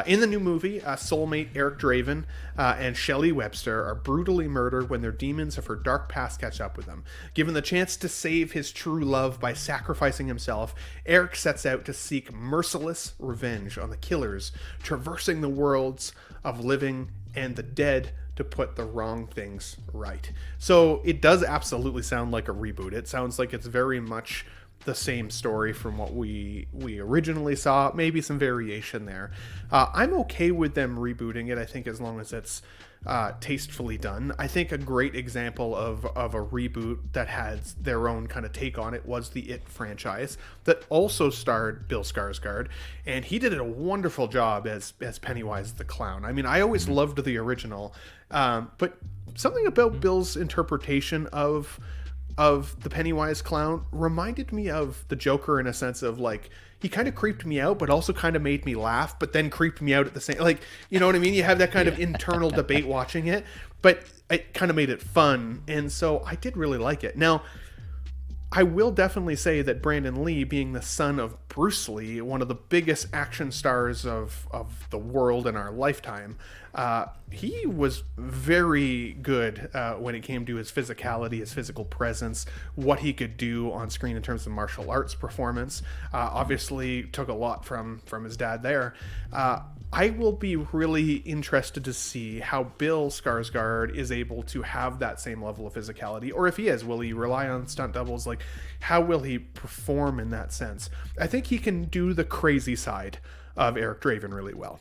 In the new movie, soulmate Eric Draven and Shelley Webster are brutally murdered when their demons of her dark past catch up with them. Given the chance to save his true love by sacrificing himself, Eric sets out to seek merciless revenge on the killers, traversing the worlds of living and the dead to put the wrong things right. So it does absolutely sound like a reboot. It sounds like it's very much the same story from what we originally saw, maybe some variation there. I'm okay with them rebooting it, I think, as long as it's tastefully done. I think a great example of a reboot that has their own kind of take on it was the It franchise that also starred Bill Skarsgård, and he did a wonderful job as Pennywise the Clown. I mean, I always loved the original, but something about Bill's interpretation of the Pennywise clown reminded me of the Joker in a sense of, like, he kind of creeped me out, but also kind of made me laugh, but then creeped me out at the same, like, you know what I mean? You have that kind of internal debate watching it, but it kind of made it fun. And so I did really like it. Now, I will definitely say that Brandon Lee, being the son of Bruce Lee, one of the biggest action stars of the world in our lifetime, he was very good when it came to his physicality, his physical presence, what he could do on screen in terms of martial arts performance. Obviously took a lot from his dad there. I will be really interested to see how Bill Skarsgård is able to have that same level of physicality, or if he is, will he rely on stunt doubles? Like, how will he perform in that sense? I think he can do the crazy side of Eric Draven really well.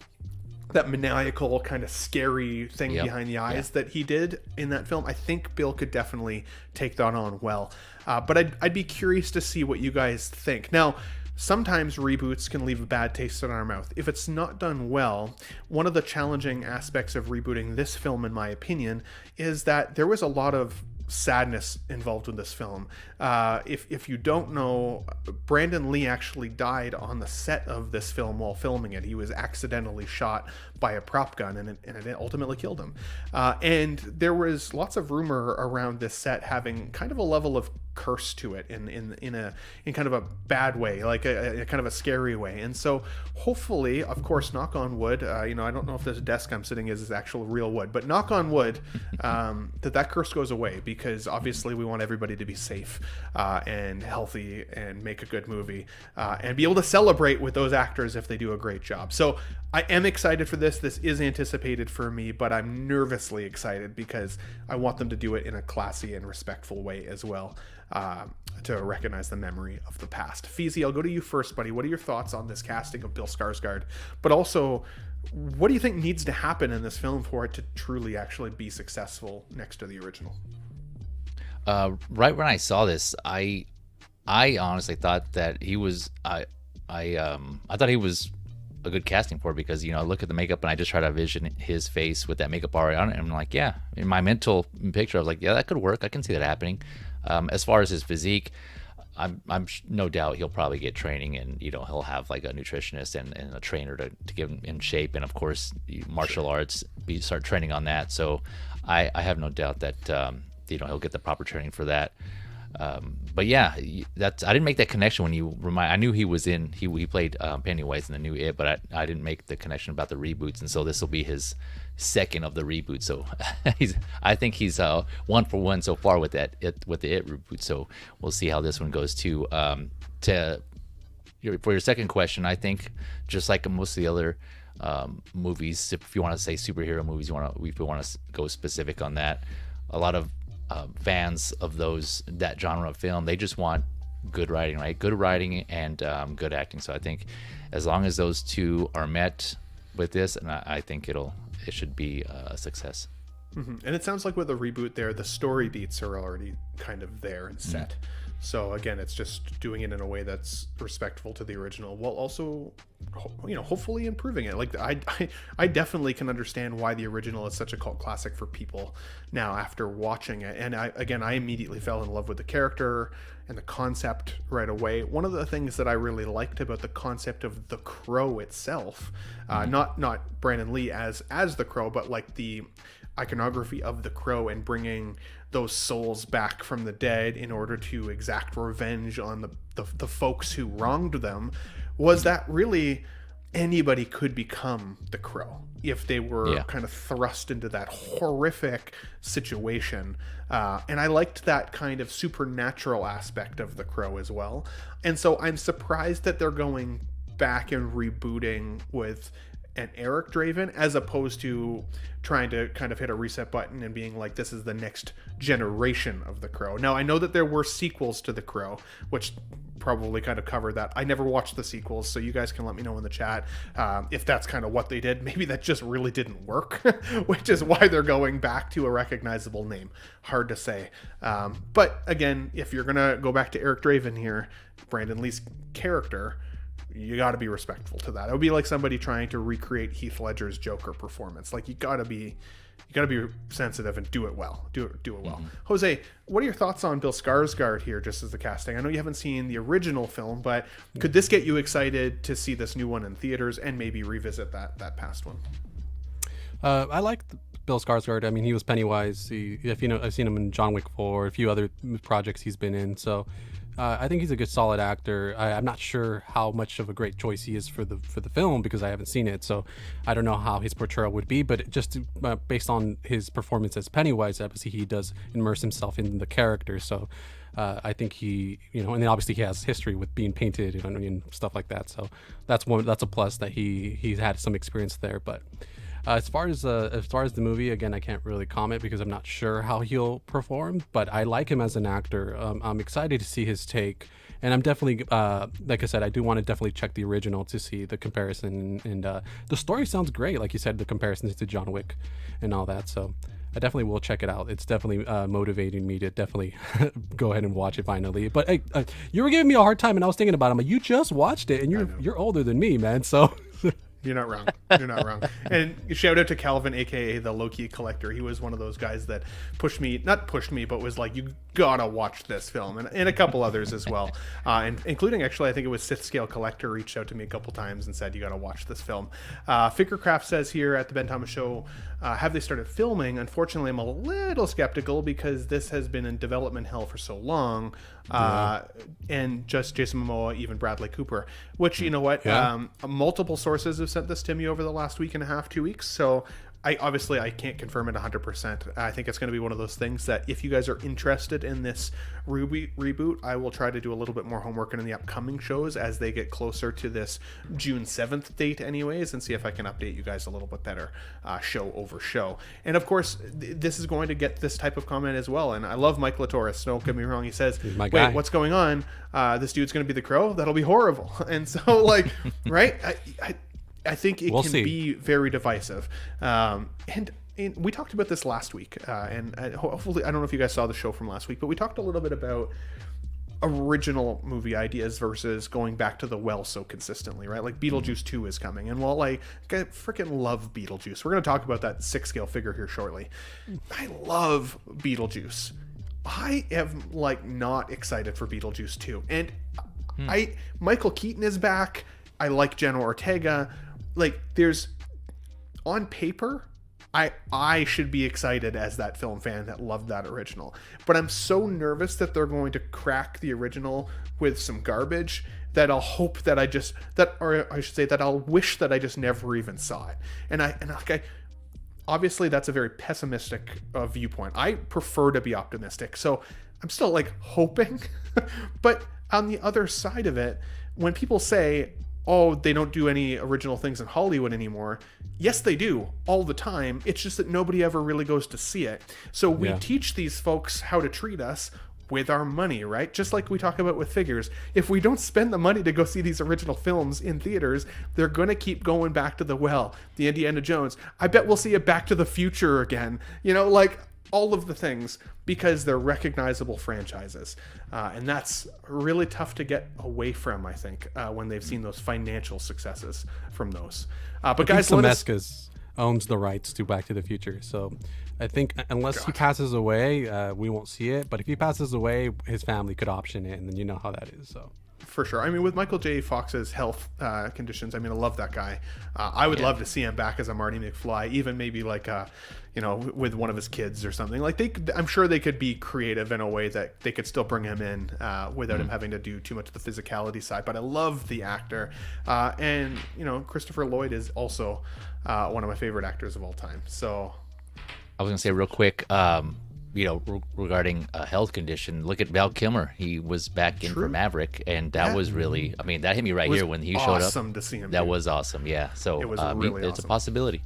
That maniacal kind of scary thing behind the eyes that he did in that film, I think Bill could definitely take that on well. But I'd be curious to see what you guys think. Now, sometimes reboots can leave a bad taste in our mouth. If it's not done well, one of the challenging aspects of rebooting this film, in my opinion, is that there was a lot of sadness involved with this film. If you don't know, Brandon Lee actually died on the set of this film while filming it. He was accidentally shot by a prop gun, and it ultimately killed him. And there was lots of rumor around this set having kind of a level of curse to it in kind of a bad way, like a kind of a scary way. And so hopefully, of course, knock on wood, I don't know if this desk I'm sitting is actual real wood, but knock on wood, that curse goes away, because obviously we want everybody to be safe and healthy and make a good movie and be able to celebrate with those actors if they do a great job. So I am excited for this. This is anticipated for me, but I'm nervously excited because I want them to do it in a classy and respectful way as well, to recognize the memory of the past. Feezy, I'll go to you first, buddy. What are your thoughts on this casting of Bill Skarsgård? But also, what do you think needs to happen in this film for it to truly actually be successful next to the original? Right when I saw this, I honestly thought that he was I thought he was a good casting for it, because I look at the makeup and I just try to vision his face with that makeup already on it, and I'm like, yeah, in my mental picture I was like, yeah, that could work. I can see that happening. As far as his physique, I'm no doubt he'll probably get training, and he'll have like a nutritionist and a trainer to get him in shape, and of course martial arts, start training on that. So I have no doubt that he'll get the proper training for that. But yeah, I didn't make that connection when you I knew he was he played Pennywise in the new It, but I didn't make the connection about the reboots, and so this will be his second of the reboot. So I think he's 1 for 1 so far with the It reboot. So we'll see how this one goes too. For your second question, I think just like most of the other movies, if you want to say superhero movies, if you want to go specific on that, a lot of fans of that genre of film, they just want good writing, right? Good writing and good acting. So I think as long as those two are met with this, and I think it should be a success. And it sounds like with the reboot there, the story beats are already kind of there and set. So again, it's just doing it in a way that's respectful to the original, while also, hopefully improving it. Like I definitely can understand why the original is such a cult classic for people now after watching it. And I immediately fell in love with the character and the concept right away. One of the things that I really liked about the concept of the Crow itself, not Brandon Lee as the Crow, but like the iconography of the Crow and bringing those souls back from the dead in order to exact revenge on the folks who wronged them, was that really anybody could become the Crow if they were kind of thrust into that horrific situation. And I liked that kind of supernatural aspect of the Crow as well. And so I'm surprised that they're going back and rebooting with an Eric Draven, as opposed to trying to kind of hit a reset button and being like, this is the next generation of the Crow. Now, I know that there were sequels to the Crow, which probably kind of covered that. I never watched the sequels, so you guys can let me know in the chat if that's kind of what they did. Maybe that just really didn't work, which is why they're going back to a recognizable name. Hard to say. But again, if you're going to go back to Eric Draven here, Brandon Lee's character, you got to be respectful to that. It would be like somebody trying to recreate Heath Ledger's Joker performance. Like you got to be sensitive and do it well. Do it well. Jose, what are your thoughts on Bill Skarsgård here, just as the casting? I know you haven't seen the original film, but could this get you excited to see this new one in theaters and maybe revisit that past one? I like Bill Skarsgård. I mean, he was Pennywise. I've seen him in John Wick 4, a few other projects he's been in. So I think he's a good, solid actor. I'm not sure how much of a great choice he is for the film because I haven't seen it. So I don't know how his portrayal would be. But just based on his performance as Pennywise, obviously he does immerse himself in the character. So I think he, and then obviously he has history with being painted and stuff like that. So that's a plus that he's had some experience there. But as far as the movie, again, I can't really comment because I'm not sure how he'll perform, but I like him as an actor. I'm excited to see his take, and I'm definitely, like I said, I do want to definitely check the original to see the comparison, and the story sounds great, like you said, the comparisons to John Wick and all that, so I definitely will check it out. It's definitely motivating me to definitely go ahead and watch it finally. But hey, you were giving me a hard time, and I was thinking about it. I'm like, you just watched it, and you're older than me, man, so... You're not wrong. You're not wrong. And shout out to Calvin, aka the Loki Collector. He was one of those guys that not pushed me, but was like, you gotta watch this film, and a couple others as well, and including actually, I think it was Sith Scale Collector reached out to me a couple times and said, you gotta watch this film. Figurecraft says here at the Ben Thomas Show, have they started filming? Unfortunately, I'm a little skeptical because this has been in development hell for so long. And just Jason Momoa, even Bradley Cooper, which, you know what, multiple sources have sent this to me over the last week and a half, 2 weeks. So I can't confirm it 100%. I think it's going to be one of those things that if you guys are interested in this reboot, I will try to do a little bit more homework in the upcoming shows as they get closer to this June 7th date anyways, and see if I can update you guys a little bit better show over show. And of course, this is going to get this type of comment as well. And I love Mike Latoris. Don't get me wrong. He says, wait, what's going on? This dude's going to be the Crow? That'll be horrible. And so right? I think it can be very divisive. And we talked about this last week, and hopefully, I don't know if you guys saw the show from last week, but we talked a little bit about original movie ideas versus going back to the well so consistently, right? Like Beetlejuice 2 is coming, and while I freaking love Beetlejuice, we're going to talk about that 6-scale figure here shortly. I love Beetlejuice. I am not excited for Beetlejuice 2, and Michael Keaton is back. I like Jenna Ortega. There's on paper, I should be excited as that film fan that loved that original, but I'm so nervous that they're going to crack the original with some garbage that I'll hope that I'll wish that I just never even saw it. And obviously that's a very pessimistic viewpoint. I prefer to be optimistic, so I'm still hoping. But on the other side of it, when people say, oh, they don't do any original things in Hollywood anymore. Yes, they do all the time. It's just that nobody ever really goes to see it. So we teach these folks how to treat us. with our money, right? Just like we talk about with figures. If we don't spend the money to go see these original films in theaters, they're going to keep going back to the well. The Indiana Jones. I bet we'll see a Back to the Future again. You know, like all of the things, because they're recognizable franchises. And that's really tough to get away from, I think, when they've seen those financial successes from those. But guys, MEZCO owns the rights to Back to the Future, so I think unless he passes away, we won't see it. But if he passes away, his family could option it, and then you know how that is. So for sure. I mean, with Michael J. Fox's health conditions, I mean, I love that guy. I would love to see him back as a Marty McFly, even maybe like you know, with one of his kids or something. Like I'm sure they could be creative in a way that they could still bring him in without him having to do too much of the physicality side. But I love the actor, and you know, Christopher Lloyd is also one of my favorite actors of all time. So I was gonna say real quick, you know, regarding a health condition, look at Val Kilmer. He was back in for Maverick, and that was really, I mean, that hit me right here when he showed up. Awesome to see him. That was awesome, yeah. So it was really it's awesome. a possibility.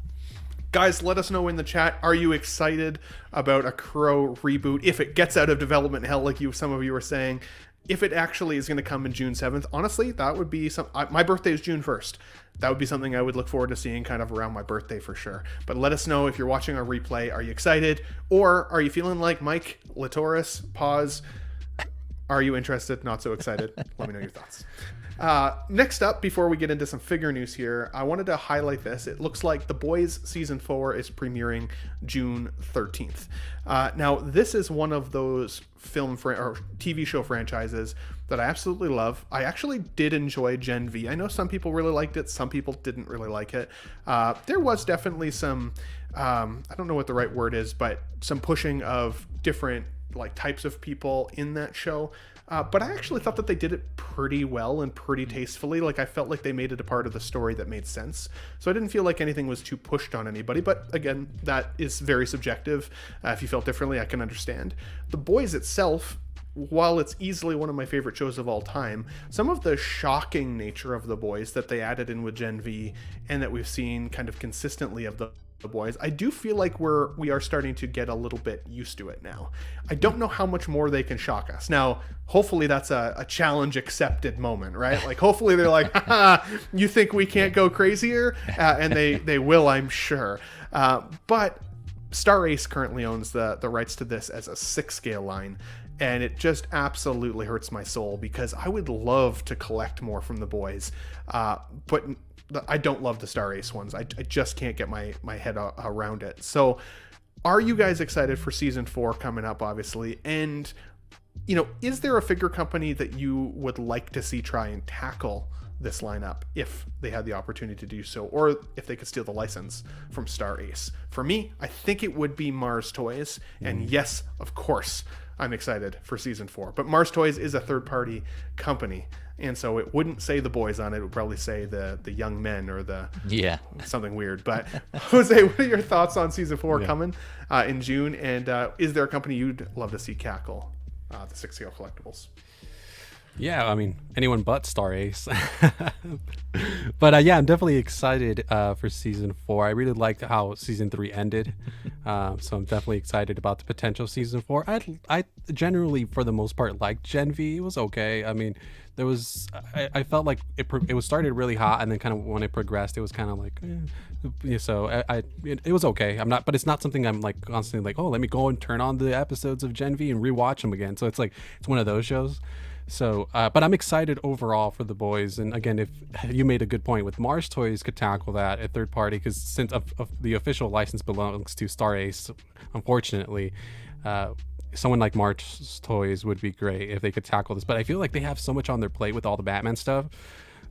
Guys, let us know in the chat. Are you excited about a Crow reboot if it gets out of development hell, like some of you were saying? If it actually is going to come in June 7th, honestly, that would be my birthday is June 1st. That would be something I would look forward to seeing kind of around my birthday for sure. But let us know if you're watching a replay. Are you excited? Or are you feeling like Mike Latoris? Pause. Are you interested? Not so excited? Let me know your thoughts. Next up, before we get into some figure news here, I wanted to highlight this. It looks like The Boys Season 4 is premiering June 13th. Now, this is one of those or TV show franchises that I absolutely love. I actually did enjoy Gen V. I know some people really liked it. Some people didn't really like it. There was definitely some, I don't know what the right word is, but some pushing of different like types of people in that show. But I actually thought that they did it pretty well and pretty tastefully. Like, I felt like they made it a part of the story that made sense. So I didn't feel like anything was too pushed on anybody. But again, that is very subjective. If you felt differently, I can understand. The Boys itself, while it's easily one of my favorite shows of all time, some of the shocking nature of The Boys that they added in with Gen V and that we've seen kind of consistently of the Boys, I do feel like we are starting to get a little bit used to it now. I don't know how much more they can shock us. Now, hopefully that's a challenge accepted moment, right? Like, hopefully they're like, you think we can't go crazier? And they will, I'm sure. But Star Ace currently owns the rights to this as a 6-scale line. And it just absolutely hurts my soul because I would love to collect more from the Boys. But I don't love the Star Ace ones. I just can't get my head around it. So are you guys excited for season 4 coming up, obviously? And, you know, is there a figure company that you would like to see try and tackle this lineup if they had the opportunity to do so, or if they could steal the license from Star Ace? For me, I think it would be Mars Toys. And yes, of course, I'm excited for season 4. But Mars Toys is a third-party company. And so it wouldn't say the Boys on it. It would probably say the young men or something weird. But Jose, what are your thoughts on season 4 coming in June? And is there a company you'd love to see tackle the 6-scale collectibles? Yeah, I mean, anyone but Star Ace. But yeah, I'm definitely excited for season 4. I really liked how season 3 ended. So I'm definitely excited about the potential season 4. I generally, for the most part, liked Gen V. It was okay. I mean, there was, I felt like it was started really hot, and then kind of when it progressed, it was kind of like, yeah, so it was okay. But it's not something I'm like constantly like, oh, let me go and turn on the episodes of Gen V and rewatch them again. So it's like, it's one of those shows. So, but I'm excited overall for the Boys. And again, if you made a good point with Mars Toys could tackle that at third party, because since the official license belongs to Star Ace, unfortunately, someone like Mars Toys would be great if they could tackle this. But I feel like they have so much on their plate with all the Batman stuff.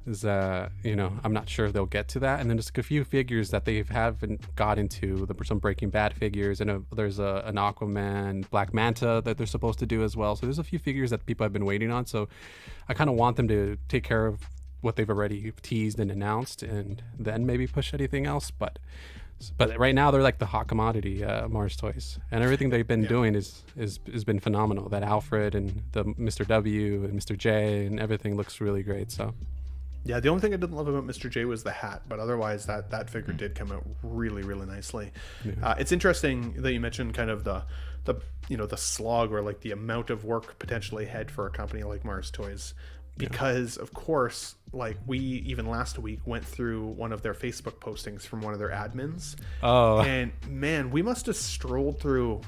You know, I'm not sure if they'll get to that. And then just a few figures that they haven't got into, some Breaking Bad figures, and there's an Aquaman, Black Manta that they're supposed to do as well. So there's a few figures that people have been waiting on. So I kind of want them to take care of what they've already teased and announced, and then maybe push anything else. But right now they're like the hot commodity, Mars Toys, and everything they've been doing has been phenomenal. That Alfred and the Mr. W and Mr. J and everything looks really great. So. Yeah, the only thing I didn't love about Mr. J was the hat, but otherwise that figure did come out really, really nicely. Yeah. It's interesting that you mentioned kind of the the slog, or like the amount of work potentially ahead for a company like Mars Toys, because of course, like we even last week went through one of their Facebook postings from one of their admins. And man, we must have strolled through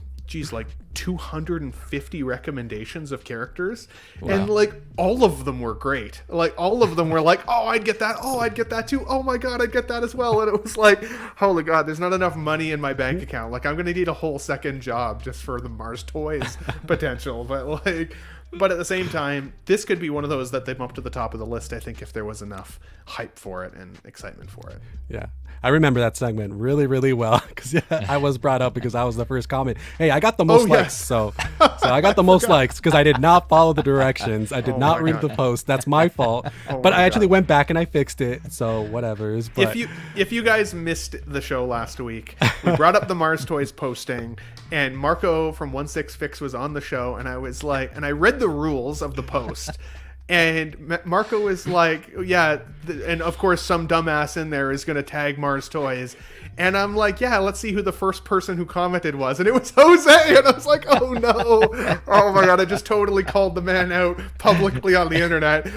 like 250 recommendations of characters. Wow. And like all of them were great. Like all of them were like, oh, I'd get that. Oh, I'd get that too. Oh my God, I'd get that as well. And it was like, holy God, there's not enough money in my bank account. Like I'm going to need a whole second job just for the Mars Toys potential. But at the same time, this could be one of those that they bump to the top of the list, I think, if there was enough hype for it and excitement for it. Yeah. I remember that segment really, really well because I was brought up because I was the first comment. Hey, I got the most likes. So I got the most likes because I did not follow the directions. I did not read the post. That's my fault. But I actually went back and I fixed it. So whatever. But if you guys missed the show last week, we brought up the Mars Toys posting, and Marco from 16Fix was on the show, and I was like, and I read the rules of the post. And Marco was like, yeah, and of course some dumbass in there is going to tag Mars Toys. And I'm like, yeah, let's see who the first person who commented was. And it was Jose. And I was like, oh no. Oh my God, I just totally called the man out publicly on the internet,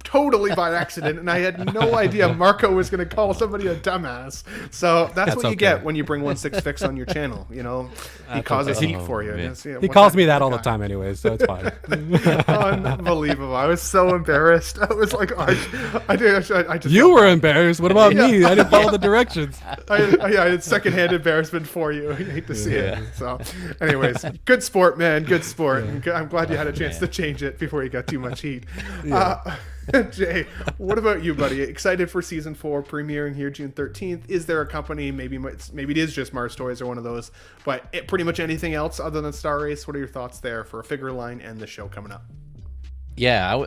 totally by accident. And I had no idea Marco was going to call somebody a dumbass. So that's what you get when you bring 16Fix on your channel. You know, he causes heat for you. He calls me that all the time anyway, so it's fine. Unbelievable. I was so embarrassed. I was like, I just you were embarrassed. What about me? I didn't follow the directions. I had secondhand embarrassment for you. I hate to see it. So, anyways, good sport, man. Good sport. I'm glad you had a chance to change it before you got too much heat. Jay, what about you, buddy? Excited for season 4 premiering here June 13th? Is there a company, maybe it is just Mars Toys or one of those, but pretty much anything else other than Star Race? What are your thoughts there for a figure line and the show coming up? Yeah,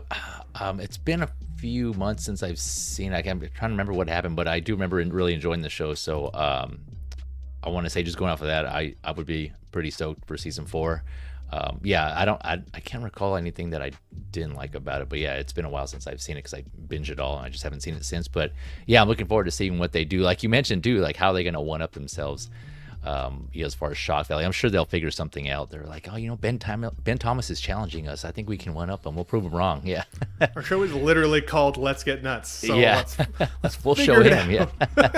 it's been a few months since I've seen it. I'm trying to remember what happened, but I do remember really enjoying the show. So I want to say, just going off of that, I would be pretty stoked for season 4. I can't recall anything that I didn't like about it, but yeah, it's been a while since I've seen it because I binged it all and I just haven't seen it since. But yeah, I'm looking forward to seeing what they do. Like you mentioned too, like how they're going to one up themselves. As far as shock value, I'm sure they'll figure something out. They're like, oh, Ben Thomas is challenging us. I think we can one up him. We'll prove him wrong. Yeah. Our show is literally called Let's Get Nuts. So yeah. We'll show him. Yeah.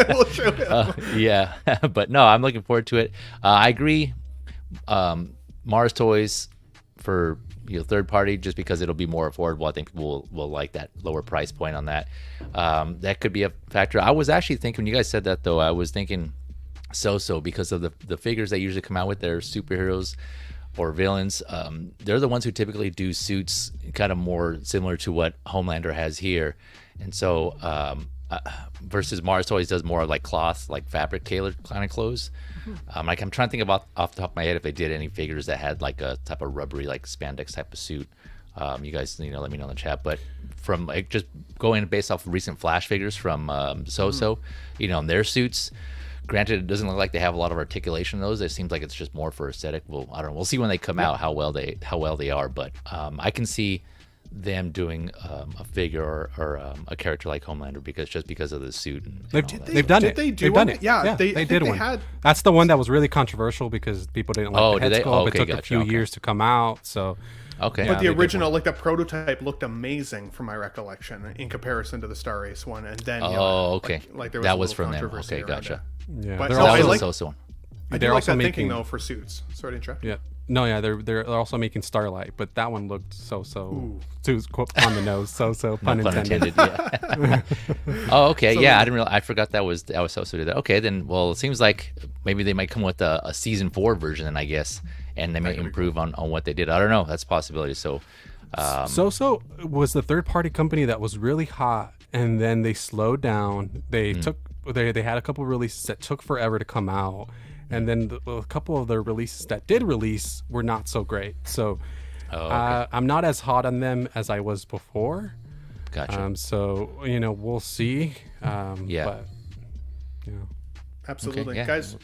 We'll show him. Yeah. But no, I'm looking forward to it. I agree. Mars Toys for third party, just because it'll be more affordable. I think we'll like that lower price point on that. That could be a factor. I was actually thinking, when you guys said that though, I was thinking so because of the figures they usually come out with, their superheroes or villains. They're the ones who typically do suits kind of more similar to what Homelander has here. And so versus Mars Toys does more like cloth, like fabric tailored kind of clothes. Like I'm trying to think about off the top of my head if they did any figures that had like a type of rubbery, like spandex type of suit. You guys, let me know in the chat. But from like just going based off of recent Flash figures from So, in their suits, granted, it doesn't look like they have a lot of articulation in those. It seems like it's just more for aesthetic. Well, I don't know. We'll see when they come out how well they are. But I can see them doing a figure or a character like Homelander because of the suit. They've done it. They've done it. Yeah, they did one. That's the one that was really controversial because people didn't like the head sculpt. It took a few years to come out. So. Okay. But the original, like the prototype, looked amazing from my recollection in comparison to the Star Race one, and then like there was that was from them. Okay, gotcha. Yeah, but that was also one. I do like that thinking though for suits. Sorry to interrupt. Yeah. No, yeah, they're also making Starlight, but that one looked so too on the nose, so pun intended. Yeah. Oh, okay, yeah, I forgot that was so did that. Okay, then it seems like maybe they might come with a season 4 version, then I guess, and they may improve on what they did. I don't know. That's a possibility. So, So was the third party company that was really hot, and then they slowed down. They they had a couple releases that took forever to come out. And then a couple of the releases that did release were not so great. So I'm not as hot on them as I was before. Gotcha. So, we'll see. Yeah. But, Absolutely. Okay, yeah, Guys,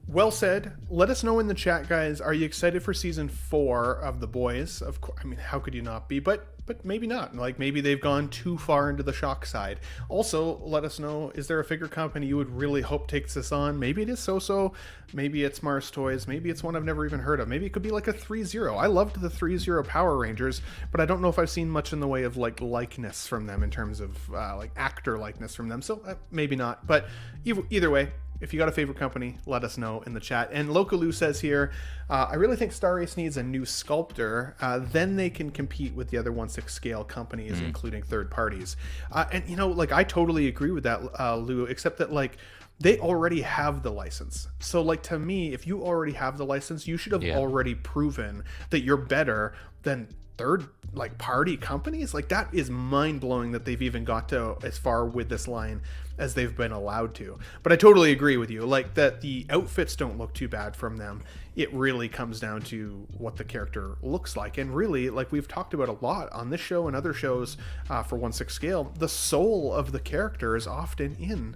Well said. Let us know in the chat, guys. Are you excited for season 4 of The Boys? Of course. I mean, how could you not be? But maybe not. Like, maybe they've gone too far into the shock side. Also, let us know, is there a figure company you would really hope takes this on? Maybe it is So-So. Maybe it's Mars Toys. Maybe it's one I've never even heard of. Maybe it could be like a 3-0. I loved the 3-0 Power Rangers, but I don't know if I've seen much in the way of like likeness from them in terms of like actor likeness from them. So maybe not. But either way, if you got a favorite company, let us know in the chat. And Lokaloo says here, I really think Star Ace needs a new sculptor. Then they can compete with the other 1/6 scale companies, including third parties. And, you know, like, I totally agree with that, Lou, except that, like, they already have the license. So, like, to me, if you already have the license, you should have already proven that you're better than third like party companies. Like, that is mind-blowing that they've even got to as far with this line as they've been allowed to. But I totally agree with you, like, that the outfits don't look too bad from them. It really comes down to what the character looks like. And really, like we've talked about a lot on this show and other shows for 1/6 scale, the soul of the character is often in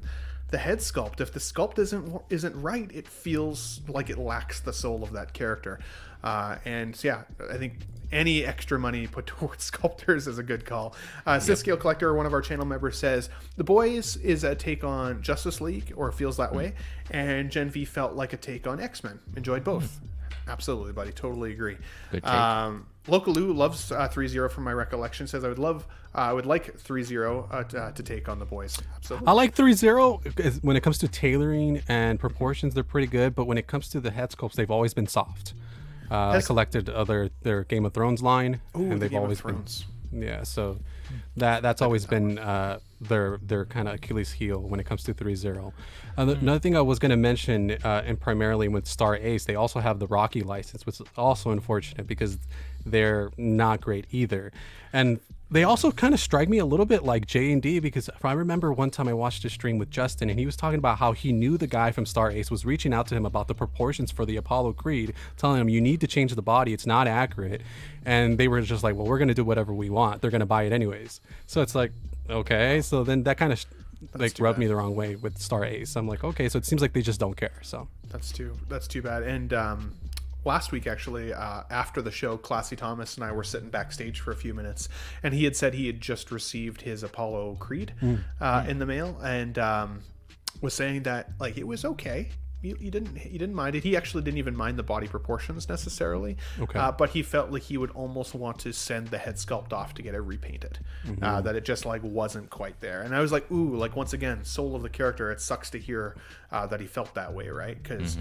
the head sculpt. If the sculpt isn't right, it feels like it lacks the soul of that character. And so, yeah, I think any extra money put towards sculptors is a good call. Scale Collector, one of our channel members, says The Boys is a take on Justice League, or feels that way, and Gen V felt like a take on X-Men. Enjoyed both. Absolutely, buddy. Totally agree. Good take. Lokaloo loves 3-0 from my recollection. Says I would like 3-0 to take on The Boys. Absolutely. I like 3-0 when it comes to tailoring and proportions. They're pretty good, but when it comes to the head sculpts, they've always been soft. I collected their Game of Thrones line, and they've always been. Yeah, so that's always been their kind of Achilles heel when it comes to 3-0. Another thing I was going to mention, and primarily with Star Ace, they also have the Rocky license, which is also unfortunate because they're not great either. And they also kind of strike me a little bit like J&D, because if I remember one time I watched a stream with Justin, and he was talking about how he knew the guy from Star Ace was reaching out to him about the proportions for the Apollo Creed, telling him, you need to change the body, it's not accurate. And they were just like, well, we're going to do whatever we want. They're going to buy it anyways. So it's like, okay. So then that kind of like rubbed me the wrong way with Star Ace. I'm like, okay, so it seems like they just don't care. So that's too bad. And last week, actually, after the show, Classy Thomas and I were sitting backstage for a few minutes, and he had said he had just received his Apollo Creed in the mail, and was saying that, like, it was okay. He didn't mind it. He actually didn't even mind the body proportions necessarily. Okay. But he felt like he would almost want to send the head sculpt off to get it repainted. That it just like wasn't quite there. And I was like, ooh, like once again, soul of the character. It sucks to hear that he felt that way, right? Because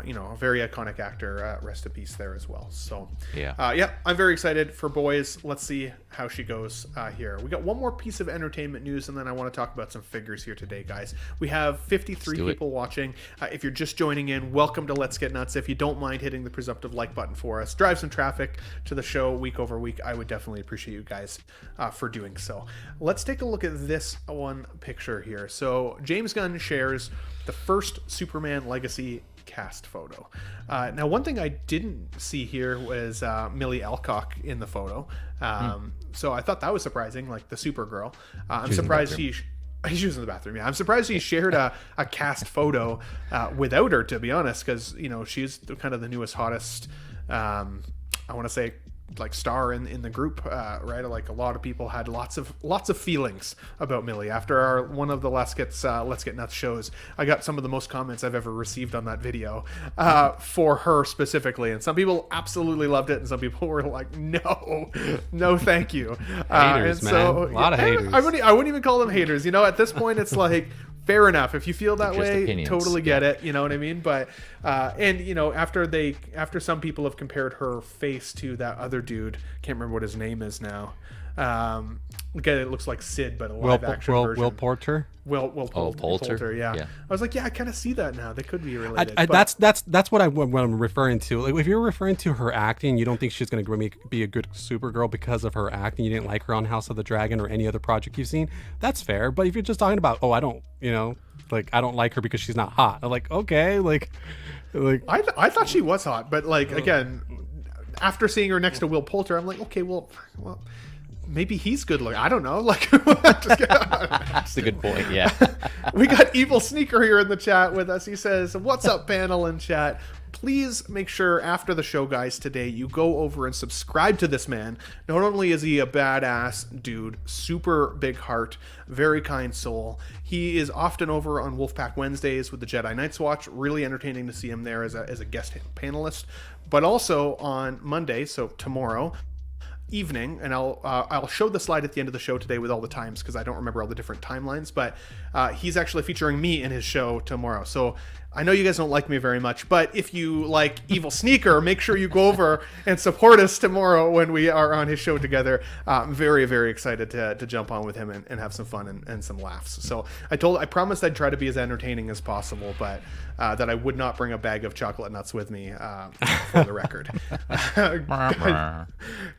you know, a very iconic actor. Rest in peace there as well. So yeah, I'm very excited for Boys. Let's see how she goes here. We got one more piece of entertainment news, and then I want to talk about some figures here today, guys. We have 53 people watching. If you're just joining in, welcome to Let's Get Nuts. If you don't mind hitting the presumptive like button for us, drive some traffic to the show week over week. I would definitely appreciate you guys for doing so. Let's take a look at this one picture here. So James Gunn shares the first Superman Legacy cast photo. Now, one thing I didn't see here was Millie Alcock in the photo. So I thought that was surprising, like the Supergirl. I'm surprised she was in the bathroom. Yeah, I'm surprised he shared a cast photo without her, to be honest, because, you know, she's kind of the newest, hottest, I want to say, like, star in the group, right? Like, a lot of people had lots of feelings about Millie after one of the Let's Get Nuts shows. I got some of the most comments I've ever received on that video for her specifically, and some people absolutely loved it, and some people were like, no, thank you. Haters, and so, man. A lot of haters. I wouldn't even call them haters. You know, at this point, it's like, fair enough. If you feel that way, opinions. Totally get it. You know what I mean? But and you know, after some people have compared her face to that other dude, can't remember what his name is now. Again, it looks like Sid, but a live action version. Will Porter. Will Poulter. Yeah. I was like, yeah, I kind of see that now. They could be related. That's what I'm referring to. Like, if you're referring to her acting, you don't think she's going to be a good Supergirl because of her acting. You didn't like her on House of the Dragon or any other project you've seen. That's fair. But if you're just talking about, I don't like her because she's not hot. I'm like, okay, like I thought she was hot, but like again, after seeing her next to Will Poulter, I'm like, okay, well. maybe he's good looking. I don't know. Like, That's a good point. Yeah. we got Evil Sneaker here in the chat with us. He says, "What's up, panel and chat? Please make sure after the show, guys, today you go over and subscribe to this man. Not only is he a badass dude, super big heart, very kind soul, he is often over on Wolfpack Wednesdays with the Jedi Knights Watch. Really entertaining to see him there as a guest panelist. But also on Monday, so tomorrow evening, and I'll show the slide at the end of the show today with all the times because I don't remember all the different timelines, but he's actually featuring me in his show tomorrow. So I know you guys don't like me very much, but if you like Evil Sneaker, make sure you go over and support us tomorrow when we are on his show together. I'm very, very excited to jump on with him and have some fun and some laughs. So I promised I'd try to be as entertaining as possible, but that I would not bring a bag of chocolate nuts with me for the record.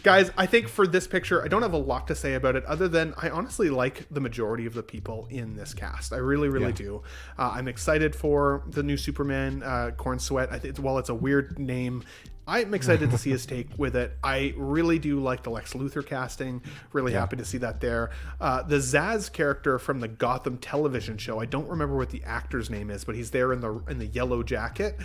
Guys, I think for this picture, I don't have a lot to say about it other than I honestly like the majority of the people in this cast. I really, really do. I'm excited for the new Superman, Corn Sweat. I think while it's a weird name, I'm excited to see his take with it. I really do like the Lex Luthor casting. Really happy to see that there. The Zaz character from the Gotham television show, I don't remember what the actor's name is, but he's there in the yellow jacket.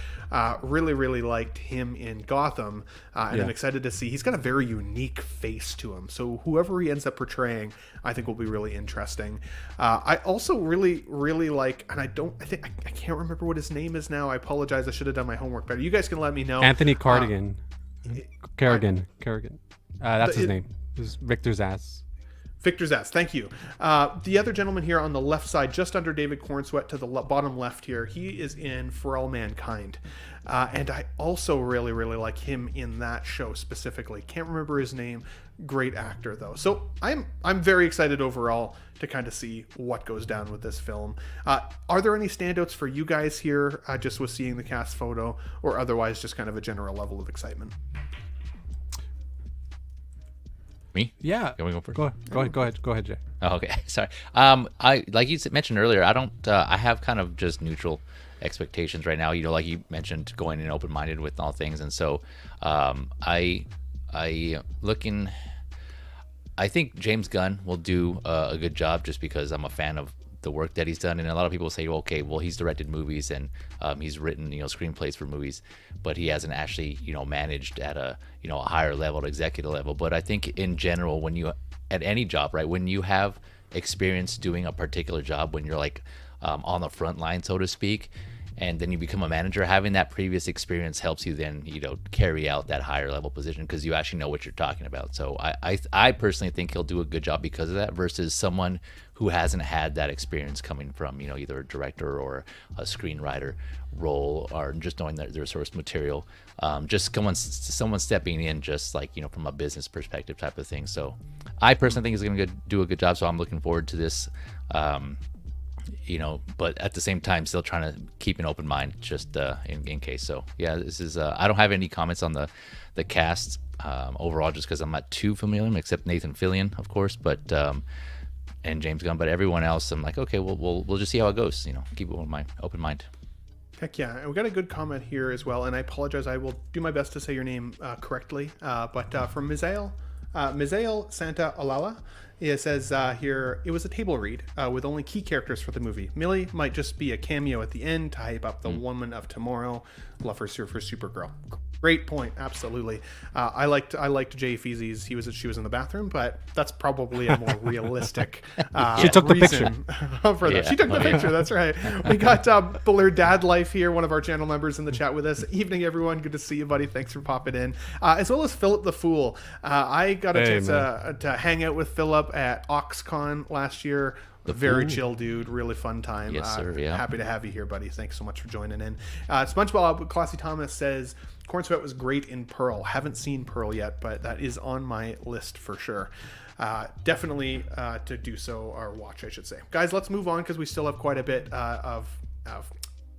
Really, really liked him in Gotham. And I'm excited to see. He's got a very unique face to him. So whoever he ends up portraying, I think will be really interesting. I also really, really like, and I can't remember what his name is now. I apologize. I should have done my homework better. You guys can let me know. Anthony Cardigan. Kerrigan. That's his name. This is Victor Zsasz. Victor Zsasz, thank you. The other gentleman here on the left side, just under David Cornsweat to the bottom left here, he is in For All Mankind. And I also really, really like him in that show specifically. Can't remember his name. Great actor, though. So I'm very excited overall to kind of see what goes down with this film. Are there any standouts for you guys here, just with seeing the cast photo, or otherwise just kind of a general level of excitement? Me? Yeah. Can we go first? Go ahead, Jay. Oh, okay. Sorry. I like you mentioned earlier, I have kind of just neutral expectations right now. You know, like you mentioned, going in open-minded with all things, and so I think James Gunn will do a good job just because I'm a fan of the work that he's done. And a lot of people say, okay, well, he's directed movies and he's written, screenplays for movies, but he hasn't actually, managed at a higher level, executive level. But I think in general, when you, at any job, right, when you have experience doing a particular job, when you're like on the front line, so to speak, and then you become a manager, having that previous experience helps you then, carry out that higher level position because you actually know what you're talking about. So I personally think he'll do a good job because of that versus someone who hasn't had that experience coming from, either a director or a screenwriter role or just knowing their source material. Just someone stepping in just like, from a business perspective type of thing. So I personally think he's going to do a good job. So I'm looking forward to this. But at the same time, still trying to keep an open mind just in case. So yeah, this is I don't have any comments on the cast overall, just because I'm not too familiar, except Nathan Fillion, of course, but and James Gunn. But everyone else, I'm like, okay, we'll just see how it goes. Keep it with my open mind. Heck yeah, and we got a good comment here as well. And I apologize, I will do my best to say your name correctly. But from Mizael Santa Olala. It says here, it was a table read with only key characters for the movie. Millie might just be a cameo at the end to hype up the woman of tomorrow. Love her for Supergirl. Great point, absolutely. I liked Jay Feezy's. She was in the bathroom, but that's probably a more realistic. She took the picture. For that. She took the picture. That's right. We got Buller Dad Life here, one of our channel members in the chat with us. Evening, everyone. Good to see you, buddy. Thanks for popping in. As well as Philip the Fool. I got a chance to hang out with Philip at OxCon last year. Very chill dude, really fun time. Yes, sir. Yeah. Happy to have you here, buddy. Thanks so much for joining in. SpongeBob Classy Thomas says Cornsweat was great in Pearl. Haven't seen Pearl yet, but that is on my list for sure. Definitely to do so or watch, I should say. Guys, let's move on because we still have quite a bit of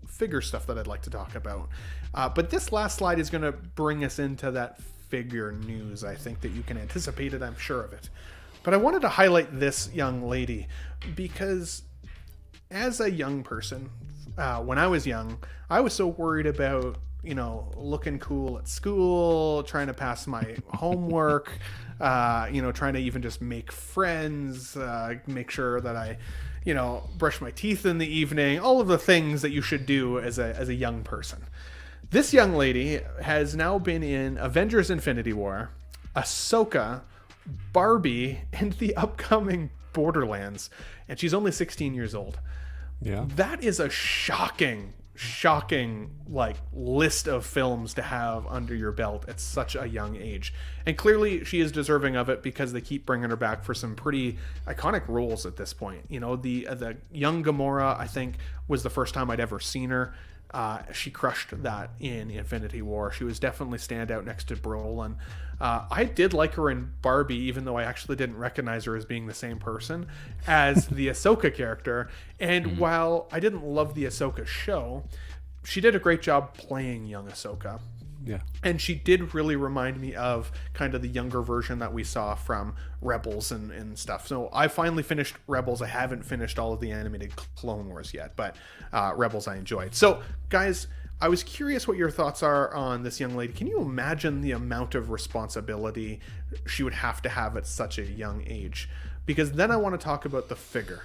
figure stuff that I'd like to talk about. But this last slide is going to bring us into that figure news. I think that you can anticipate it. I'm sure of it. But I wanted to highlight this young lady because as a young person, when I was young, I was so worried about looking cool at school, trying to pass my homework, trying to even just make friends, make sure that I, brush my teeth in the evening, all of the things that you should do as a young person. This young lady has now been in Avengers Infinity War, Ahsoka, Barbie, and the upcoming Borderlands, and she's only 16 years old. Yeah. That is a shocking list of films to have under your belt at such a young age. And clearly she is deserving of it because they keep bringing her back for some pretty iconic roles at this point. The young Gamora, I think, was the first time I'd ever seen her. She crushed that in Infinity War. She was definitely standout next to Brolin. I did like her in Barbie, even though I actually didn't recognize her as being the same person as the Ahsoka character. And while I didn't love the Ahsoka show, she did a great job playing young Ahsoka. Yeah. And she did really remind me of kind of the younger version that we saw from Rebels and stuff. So I finally finished Rebels. I haven't finished all of the animated Clone Wars yet, but Rebels I enjoyed. So, guys, I was curious what your thoughts are on this young lady. Can you imagine the amount of responsibility she would have to have at such a young age? Because then I want to talk about the figure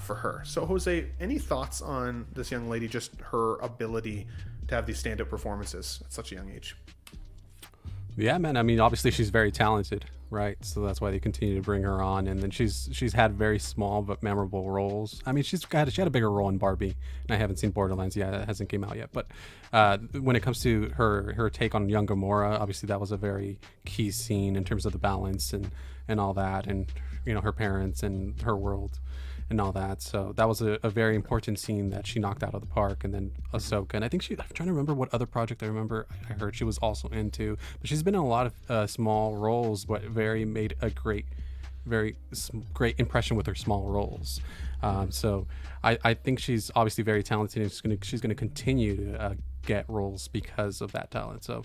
for her. So, Jose, any thoughts on this young lady, just her ability to have these stand-up performances at such a young age? Yeah, man. I mean, obviously she's very talented, right? So that's why they continue to bring her on. And then she's had very small but memorable roles. I mean, she had a bigger role in Barbie, and I haven't seen Borderlands yet. It hasn't came out yet. But when it comes to her take on young Gamora, obviously that was a very key scene in terms of the balance and all that, and her parents and her world and all that. So that was a very important scene that she knocked out of the park. And then Ahsoka, and I think I'm trying to remember what other project I heard she was also into, but she's been in a lot of small roles, but made a very great impression with her small roles. So I think she's obviously very talented, and she's gonna continue to get roles because of that talent. So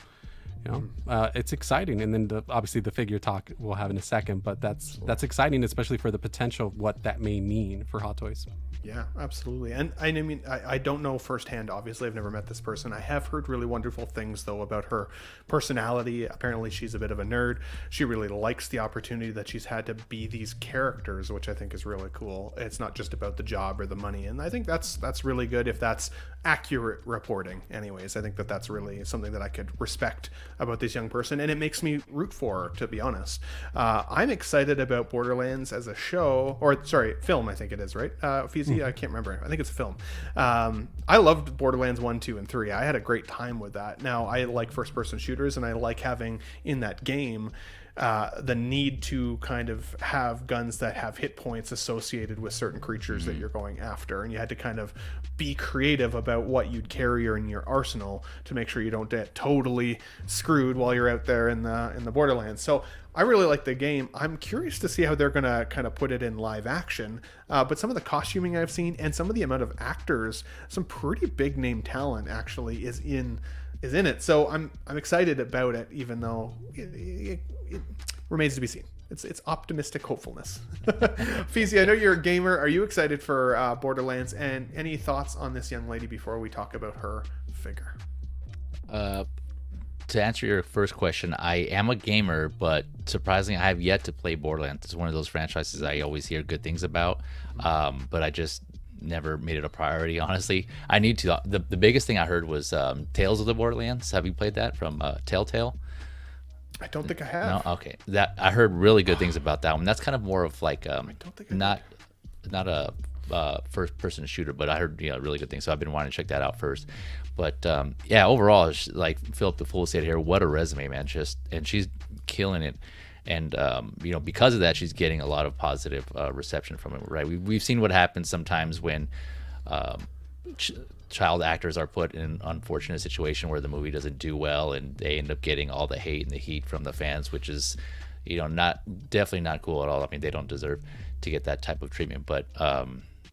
it's exciting. And then obviously the figure talk we'll have in a second, but that's exciting, especially for the potential of what that may mean for Hot Toys. Yeah, absolutely. And I mean, I don't know firsthand, obviously. I've never met this person. I have heard really wonderful things, though, about her personality. Apparently, she's a bit of a nerd. She really likes the opportunity that she's had to be these characters, which I think is really cool. It's not just about the job or the money. And I think that's really good if that's accurate reporting. Anyways, I think that's really something that I could respect about this young person. And it makes me root for her, to be honest. I'm excited about Borderlands as a show, or sorry, film, I think it is, right? Feezy? I can't remember. I think it's a film. I loved Borderlands 1, 2, and 3. I had a great time with that. Now, I like first-person shooters, and I like having in that game the need to kind of have guns that have hit points associated with certain creatures that you're going after, and you had to kind of be creative about what you'd carry in your arsenal to make sure you don't get totally screwed while you're out there in the Borderlands. So I really like the game. I'm curious to see how they're going to kind of put it in live action. But some of the costuming I've seen and some of the amount of actors, some pretty big name talent actually is in it. So I'm excited about it, even though it remains to be seen. It's optimistic hopefulness. Feezy, I know you're a gamer. Are you excited for Borderlands? And any thoughts on this young lady before we talk about her figure? To answer your first question, I am a gamer, but surprisingly, I have yet to play Borderlands. It's one of those franchises I always hear good things about, but I just never made it a priority, honestly. I need to. The biggest thing I heard was Tales of the Borderlands. Have you played that from Telltale? I don't think I have. No? Okay. That I heard really good things about that one. That's kind of more of like not a first-person shooter, but I heard really good things, so I've been wanting to check that out first. But yeah, overall, it's like Philip the Fool said here, what a resume, man! And she's killing it, and because of that, she's getting a lot of positive reception from it. Right? We've seen what happens sometimes when child actors are put in an unfortunate situation where the movie doesn't do well, and they end up getting all the hate and the heat from the fans, which is definitely not cool at all. I mean, they don't deserve to get that type of treatment, but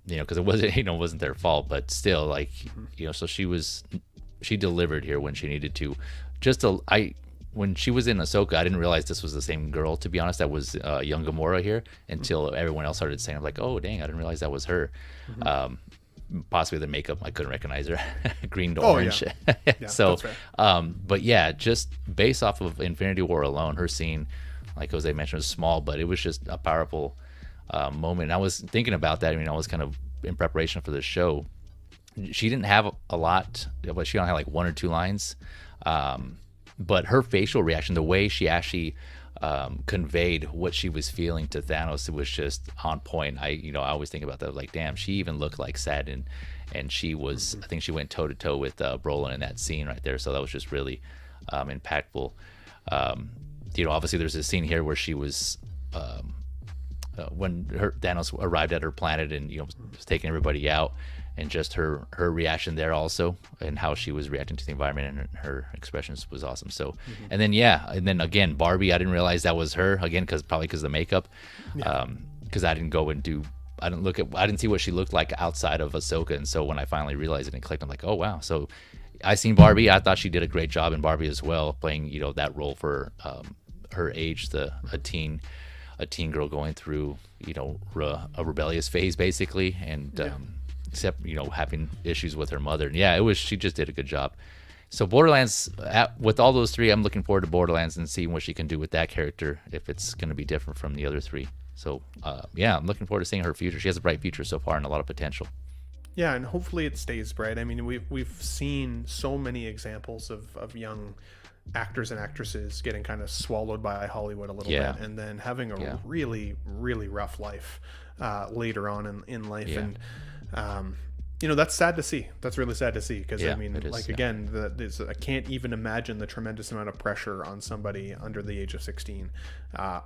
because it wasn't their fault, but still, like, so she delivered here when she needed to. When she was in Ahsoka, I didn't realize this was the same girl, to be honest. That was young Gamora here until everyone else started saying, I'm like, oh dang, I didn't realize that was her. possibly the makeup, I couldn't recognize her. Green to Oh, orange. Yeah, So, that's fair. but yeah, just based off of Infinity War alone, her scene, like Jose mentioned, was small, but it was just a powerful moment. And I was thinking about that. I mean, I was kind of in preparation for the show. She didn't have a lot, but she only had like 1 or 2 lines. But her facial reaction, the way she actually conveyed what she was feeling to Thanos, it was just on point. I always think about that. Like, damn, she even looked like sad, and she was. I think she went toe to toe with Brolin in that scene right there. So that was just really impactful. Obviously there's this scene here where she was when Thanos arrived at her planet and was taking everybody out, and just her reaction there also, and how she was reacting to the environment, and her expressions was awesome. So and then again Barbie, I didn't realize that was her again, probably because of the makeup, because I didn't see what she looked like outside of Ahsoka, and so when I finally realized it and clicked, I'm like, oh wow. So I seen Barbie. I thought she did a great job in Barbie as well, playing that role for her age, a teen girl going through a rebellious phase basically, and except having issues with her mother. And she just did a good job. So Borderlands, with all those 3, I'm looking forward to Borderlands and seeing what she can do with that character, if it's going to be different from the other 3. So I'm looking forward to seeing her future. She has a bright future so far and a lot of potential. Yeah, and hopefully it stays bright. I mean, we've seen so many examples of young actors and actresses getting kind of swallowed by Hollywood a little bit, and then having a really, really rough life later on in life. Yeah. And that's sad to see. That's really sad to see, because I mean, it is, like, again, I can't even imagine the tremendous amount of pressure on somebody under the age of 16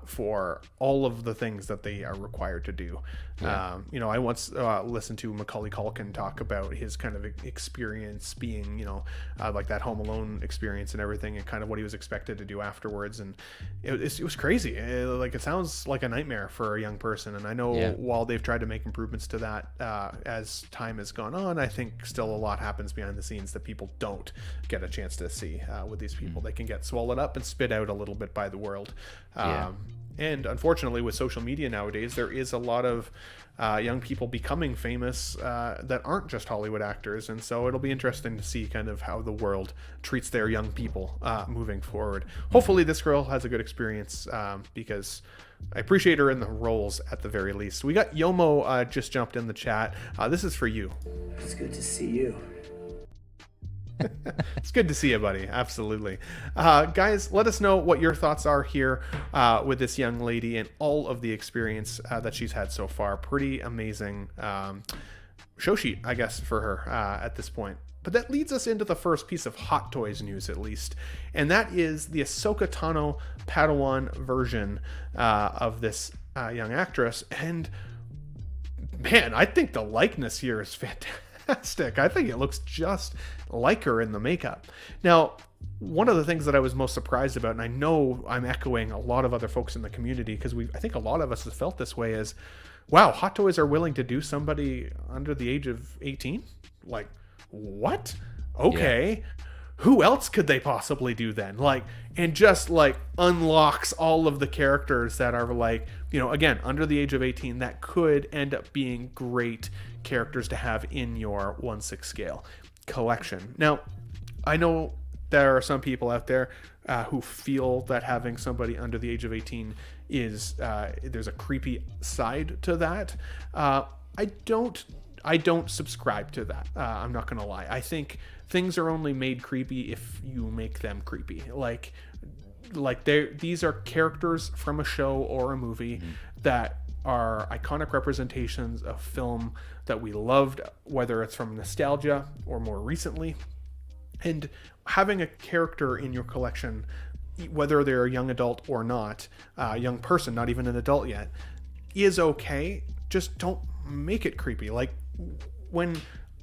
for all of the things that they are required to do. I once listened to Macaulay Culkin talk about his kind of experience being, like that Home Alone experience and everything, and kind of what he was expected to do afterwards. And it was crazy. It sounds like a nightmare for a young person. And I know while they've tried to make improvements to that as time has gone on, I think still a lot happens behind the scenes that people don't get a chance to see with these people. They can get swallowed up and spit out a little bit by the world. And unfortunately, with social media nowadays, there is a lot of young people becoming famous that aren't just Hollywood actors. And so it'll be interesting to see kind of how the world treats their young people moving forward. Hopefully this girl has a good experience, because I appreciate her in the roles at the very least. We got Yomo just jumped in the chat. This is for you. It's good to see you. It's good to see you, buddy. Absolutely. Guys, let us know what your thoughts are here with this young lady and all of the experience that she's had so far. Pretty amazing show sheet, I guess, for her at this point. But that leads us into the first piece of Hot Toys news, at least. And that is the Ahsoka Tano Padawan version of this young actress. And man, I think the likeness here is fantastic. I think it looks just like her in the makeup. Now, one of the things that I was most surprised about, and I know I'm echoing a lot of other folks in the community, because I think a lot of us have felt this way, is, wow, Hot Toys are willing to do somebody under the age of 18? Like, what? Okay. Yeah. Who else could they possibly do then? And just unlocks all of the characters that are again, under the age of 18, that could end up being great characters to have in your 1/6 scale collection. Now, I know there are some people out there who feel that having somebody under the age of 18 is there's a creepy side to that. I don't subscribe to that. I'm not gonna lie. I think things are only made creepy if you make them creepy. These are characters from a show or a movie that are iconic representations of film that we loved, whether it's from nostalgia or more recently. And having a character in your collection, whether they're a young adult or not, a young person, not even an adult yet, is okay. Just don't make it creepy. When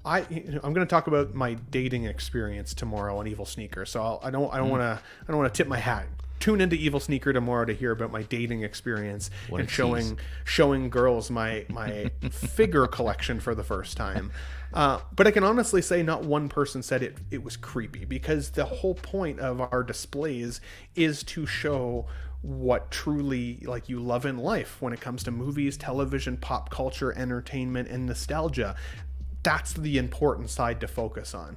I'm going to talk about my dating experience tomorrow on Evil Sneaker, so I don't want to tip my hat. Tune into Evil Sneaker tomorrow to hear about my dating experience and showing girls my figure collection for the first time. But I can honestly say not one person said it was creepy, because the whole point of our displays is to show what truly you love in life when it comes to movies, television, pop culture, entertainment, and nostalgia. that's the important side to focus on.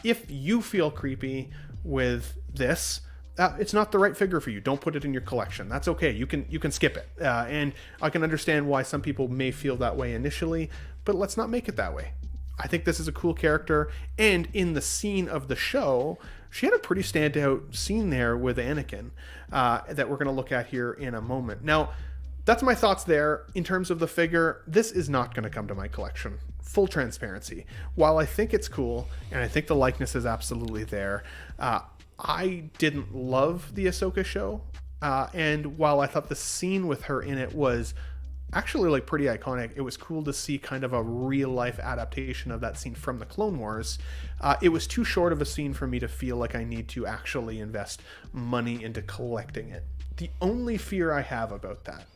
If you feel creepy with this, it's not the right figure for you. Don't put it in your collection. That's okay. You can skip it. And I can understand why some people may feel that way initially, but let's not make it that way. I think this is a cool character, and in the scene of the show, she had a pretty standout scene there with Anakin that we're going to look at here in a moment. Now, that's my thoughts there. In terms of the figure, this is not going to come to my collection. Full transparency. While I think it's cool, and I think the likeness is absolutely there, I didn't love the Ahsoka show. And while I thought the scene with her in it was actually like pretty iconic, it was cool to see kind of a real life adaptation of that scene from the Clone Wars. It was too short of a scene for me to feel like I need to actually invest money into collecting it. The only fear I have about that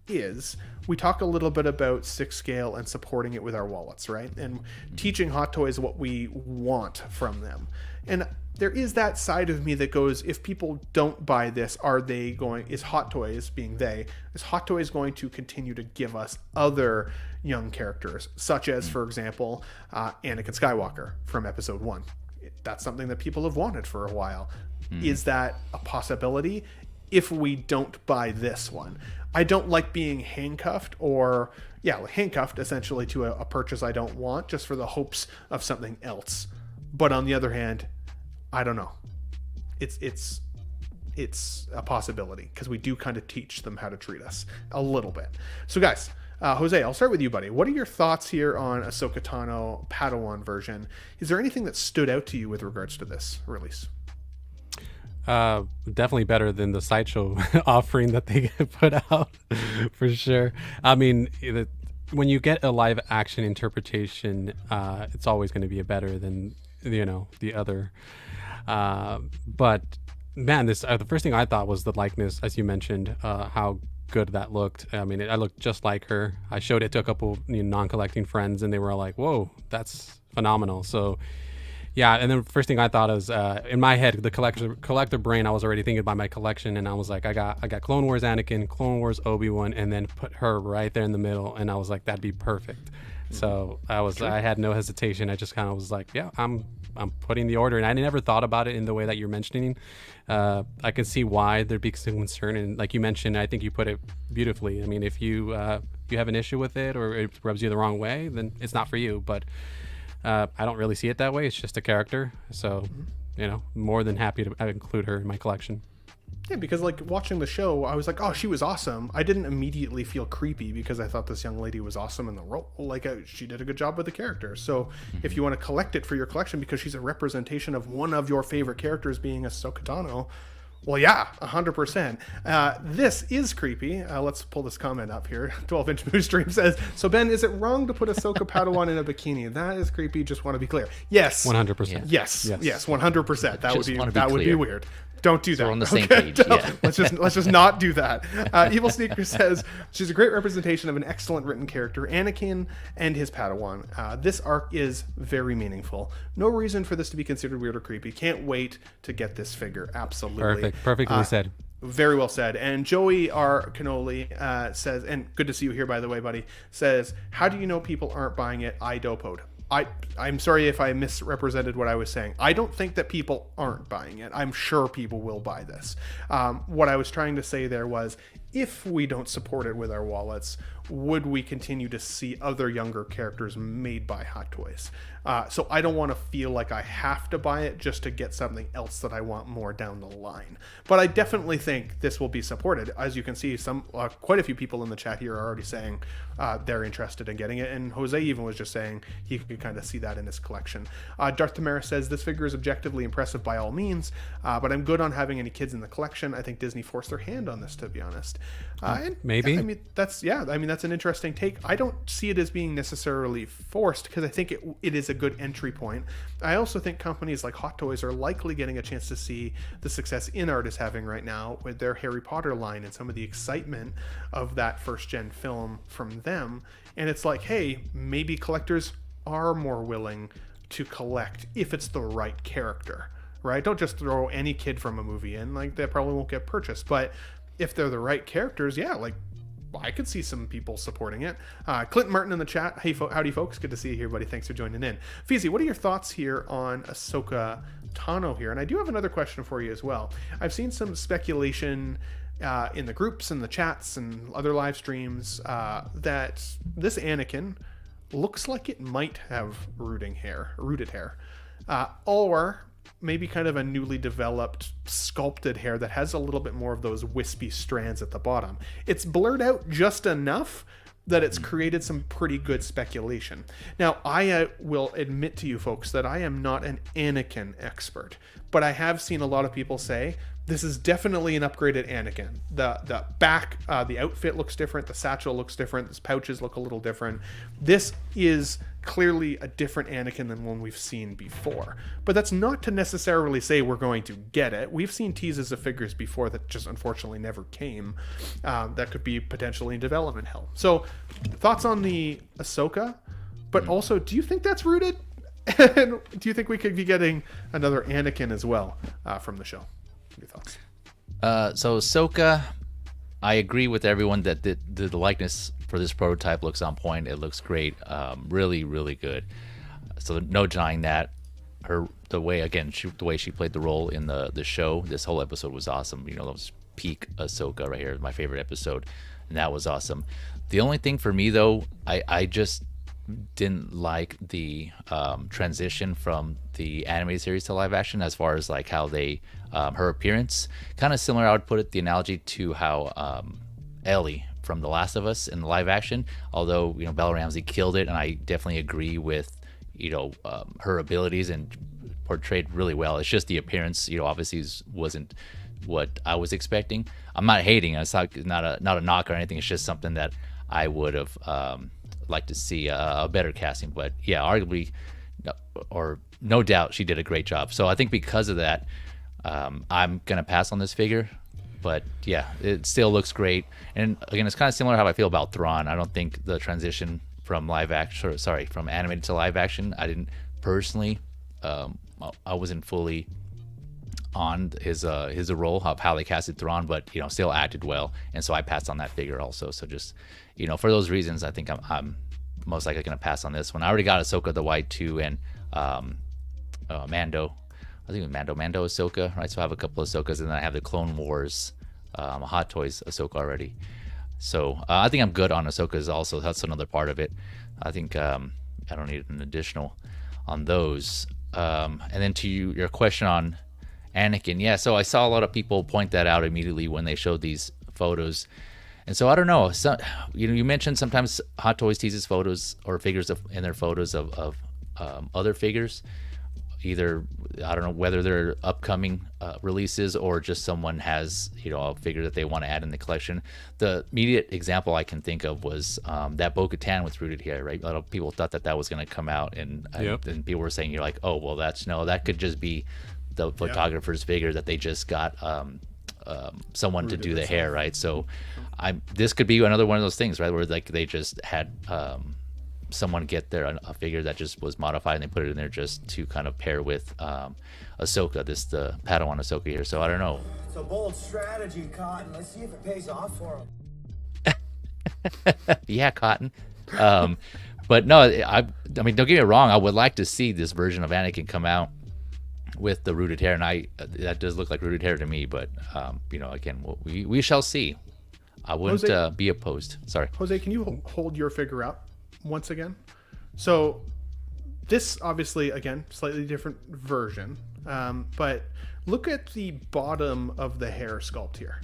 is we talk a little bit about 6 scale and supporting it with our wallets, right? And teaching Hot Toys what we want from them. And there is that side of me that goes, if people don't buy this, is Hot Toys, being they, is Hot Toys going to continue to give us other young characters, such as, for example, Anakin Skywalker from episode 1? That's something that people have wanted for a while. Is that a possibility if we don't buy this one? I don't like being handcuffed handcuffed essentially to a purchase I don't want just for the hopes of something else. But on the other hand, I don't know. It's a possibility because we do kind of teach them how to treat us a little bit. So guys, Jose, I'll start with you, buddy. What are your thoughts here on Ahsoka Tano Padawan version? Is there anything that stood out to you with regards to this release? Definitely better than the sideshow offering that they put out, for sure. I mean, when you get a live action interpretation, it's always going to be better than the other. But man, the first thing I thought was the likeness, as you mentioned, how good that looked. I mean, I looked just like her. I showed it to a couple non-collecting friends, and they were all like, "Whoa, that's phenomenal!" So. Yeah, and then the first thing I thought is, in my head, the collector brain, I was already thinking about my collection, and I was like, I got Clone Wars Anakin, Clone Wars Obi-Wan, and then put her right there in the middle, and I was like, that'd be perfect. So I had no hesitation. I just kind of was like, yeah, I'm putting the order, and I never thought about it in the way that you're mentioning. I can see why there'd be some concern, and like you mentioned, I think you put it beautifully. I mean, if you have an issue with it or it rubs you the wrong way, then it's not for you. But I don't really see it that way. It's just a character. So, more than happy to include her in my collection. Yeah, because like watching the show, I was like, oh, she was awesome. I didn't immediately feel creepy because I thought this young lady was awesome in the role. Like she did a good job with the character. So if you want to collect it for your collection because she's a representation of one of your favorite characters being Ahsoka Tano, well, yeah, 100%. This is creepy. Let's pull this comment up here. 12-inch Moose Dream says, so Ben, is it wrong to put Ahsoka Padawan in a bikini? That is creepy. Just want to be clear. Yes. 100%. Yes. 100%. That would be weird. Don't do that. So we're on the same page. Yeah. Let's just not do that. Evil Sneaker says she's a great representation of an excellent written character, Anakin and his Padawan. This arc is very meaningful. No reason for this to be considered weird or creepy. Can't wait to get this figure. Absolutely. Perfectly said. Very well said. And Joey R. Canoli says, and good to see you here, by the way, buddy, says, how do you know people aren't buying it? I dopoed. I'm sorry if I misrepresented what I was saying. I don't think that people aren't buying it. I'm sure people will buy this. What I was trying to say there was, if we don't support it with our wallets, would we continue to see other younger characters made by Hot Toys? So I don't want to feel like I have to buy it just to get something else that I want more down the line. But I definitely think this will be supported. As you can see, quite a few people in the chat here are already saying they're interested in getting it. And Jose even was just saying he could kind of see that in his collection. Darth Tamara says, this figure is objectively impressive by all means, but I'm good on having any kids in the collection. I think Disney forced their hand on this, to be honest. Maybe. I mean, that's an interesting take. I don't see it as being necessarily forced because I think it is a good entry point. I also think companies like Hot Toys are likely getting a chance to see the success InArt is having right now with their Harry Potter line and some of the excitement of that first gen film from them. And it's like, hey, maybe collectors are more willing to collect if it's the right character, right? Don't just throw any kid from a movie in, like they probably won't get purchased. But if they're the right characters, yeah, like I could see some people supporting it. Clint Martin in the chat. Hey, howdy, folks. Good to see you here, buddy. Thanks for joining in. Feezy, what are your thoughts here on Ahsoka Tano here? And I do have another question for you as well. I've seen some speculation in the groups and the chats and other live streams that this Anakin looks like it might have rooted hair, or maybe kind of a newly developed sculpted hair that has a little bit more of those wispy strands at the bottom. It's blurred out just enough that it's created some pretty good speculation. Now, I will admit to you folks that I am not an Anakin expert, but I have seen a lot of people say this is definitely an upgraded Anakin. The back, the outfit looks different, the satchel looks different, his pouches look a little different. This is clearly a different Anakin than one we've seen before. But that's not to necessarily say we're going to get it. We've seen teases of figures before that just unfortunately never came. That could be potentially in development hell. So, thoughts on the Ahsoka? But also, do you think that's rooted? And do you think we could be getting another Anakin as well from the show? Your thoughts? So Ahsoka, I agree with everyone that the likeness for this prototype looks on point. It looks great, really, really good. So no denying that. The way she played the role in the show, this whole episode was awesome. You know, that was peak Ahsoka right here, my favorite episode, and that was awesome. The only thing for me though, I just didn't like the transition from the animated series to live action, as far as like how they her appearance, kind of similar, I would put it, the analogy to how Ellie from The Last of Us in the live action, although, you know, Bella Ramsey killed it, and I definitely agree with, you know, her abilities and portrayed really well. It's just the appearance, you know, obviously wasn't what I was expecting. I'm not hating, it's not a knock or anything, it's just something that I would have like to see a better casting. But yeah, arguably, or no doubt, she did a great job. So I think because of that, I'm gonna pass on this figure. But yeah, it still looks great. And again, it's kind of similar to how I feel about Thrawn. I don't think the transition from from animated to live action, I didn't personally, I wasn't fully on his role of how they casted Thrawn, but, you know, still acted well, and so I passed on that figure also. So just, you know, for those reasons, I think I'm most likely going to pass on this one. I already got Ahsoka the White 2 and Mando. I think it was Mando Ahsoka, right? So I have a couple of Ahsokas, and then I have the Clone Wars Hot Toys Ahsoka already. So I think I'm good on Ahsoka's also. That's another part of it. I think I don't need an additional on those. And then to your question on Anakin, yeah, so I saw a lot of people point that out immediately when they showed these photos. And so I don't know, you know, you mentioned sometimes Hot Toys teases photos or figures in their photos of other figures. Either, I don't know whether they're upcoming releases or just someone has, you know, a figure that they want to add in the collection. The immediate example I can think of was that Bo-Katan with rooted hair, right? A lot of people thought that was going to come out, and people were saying, you're like, oh, well, that could just be the photographer's figure that they just got someone to do the hair, right? So this could be another one of those things, right, where like they just had someone get a figure that just was modified and they put it in there just to kind of pair with Ahsoka, the Padawan Ahsoka here. So I don't know. It's a bold strategy, Cotton. Let's see if it pays off for him. Yeah, Cotton. But no, I mean, don't get me wrong, I would like to see this version of Anakin come out with the rooted hair, and that does look like rooted hair to me, but you know, again, we shall see. I wouldn't be opposed. Sorry, Jose, can you hold your figure up once again? So this obviously, again, slightly different version, but look at the bottom of the hair sculpt here.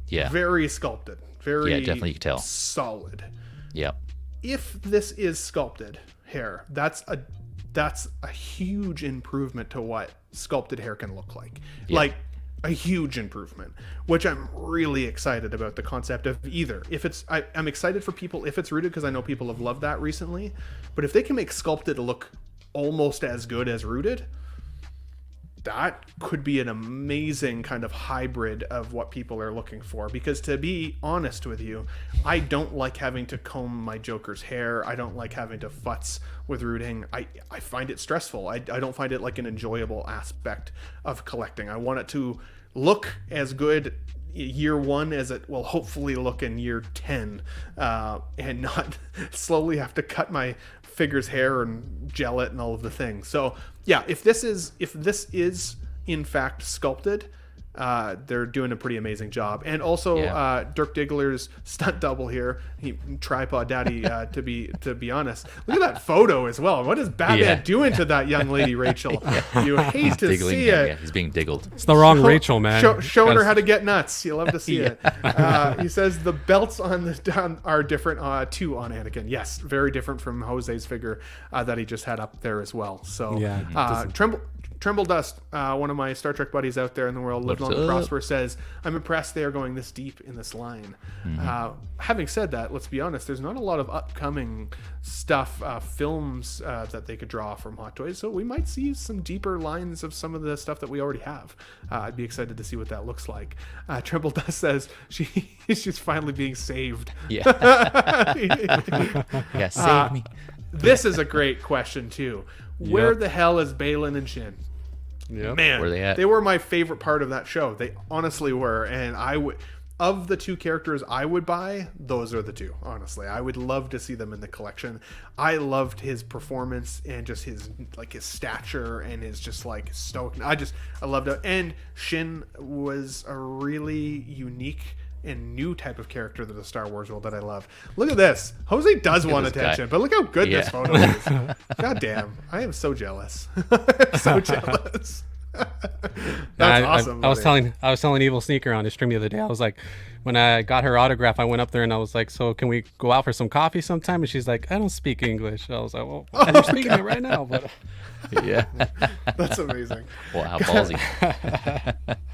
Yeah, very sculpted, very definitely you can tell. Solid. Yep. If this is sculpted hair, that's a huge improvement to what sculpted hair can look like. Yeah. Like a huge improvement, which I'm really excited about the concept of either. If it's, I'm excited for people if it's rooted, because I know people have loved that recently, but if they can make sculpted look almost as good as rooted, that could be an amazing kind of hybrid of what people are looking for. Because to be honest with you, I don't like having to comb my Joker's hair. I don't like having to futz with rooting. I find it stressful. I don't find it like an enjoyable aspect of collecting. I want it to look as good year one as it will hopefully look in year 10, and not slowly have to cut my figure's hair and gel it and all of the things. So yeah, if this is in fact sculpted, they're doing a pretty amazing job. And also Dirk Diggler's stunt double here, tripod daddy, to be honest, look at that photo as well. What is Batman doing to that young lady, Rachel? You hate to see it. Yeah, he's being diggled. It's the wrong Rachel, man. Showing her how to get nuts. You love to see it. He says the belts are different too on Anakin. Yes, very different from Jose's figure that he just had up there as well. So Tremble Dust, one of my Star Trek buddies out there in the world, live long and prosper, says, I'm impressed they are going this deep in this line. Having said that, let's be honest, there's not a lot of upcoming stuff, films that they could draw from Hot Toys, so we might see some deeper lines of some of the stuff that we already have. I'd be excited to see what that looks like. Tremble Dust says she's finally being saved. Yeah. Yeah, save me. This is a great question, too. Where the hell is Balin and Shin? Yep. Man, Where they at? They were my favorite part of that show. They honestly were. And I would, of the two characters I would buy, those are the two, honestly. I would love to see them in the collection. I loved his performance and just his stature and his just like stoic. I loved it. And Shin was a really unique and new type of character to the Star Wars world that I love. Look at this. Jose does want attention, but look how good this photo is. God damn. I am so jealous. I'm so jealous. That's awesome. I was telling Evil Sneaker on his stream the other day. I was like, when I got her autograph, I went up there and I was like, so can we go out for some coffee sometime? And she's like, I don't speak English. I was like, well, you're speaking it right now. But Yeah. That's amazing. Well, how ballsy.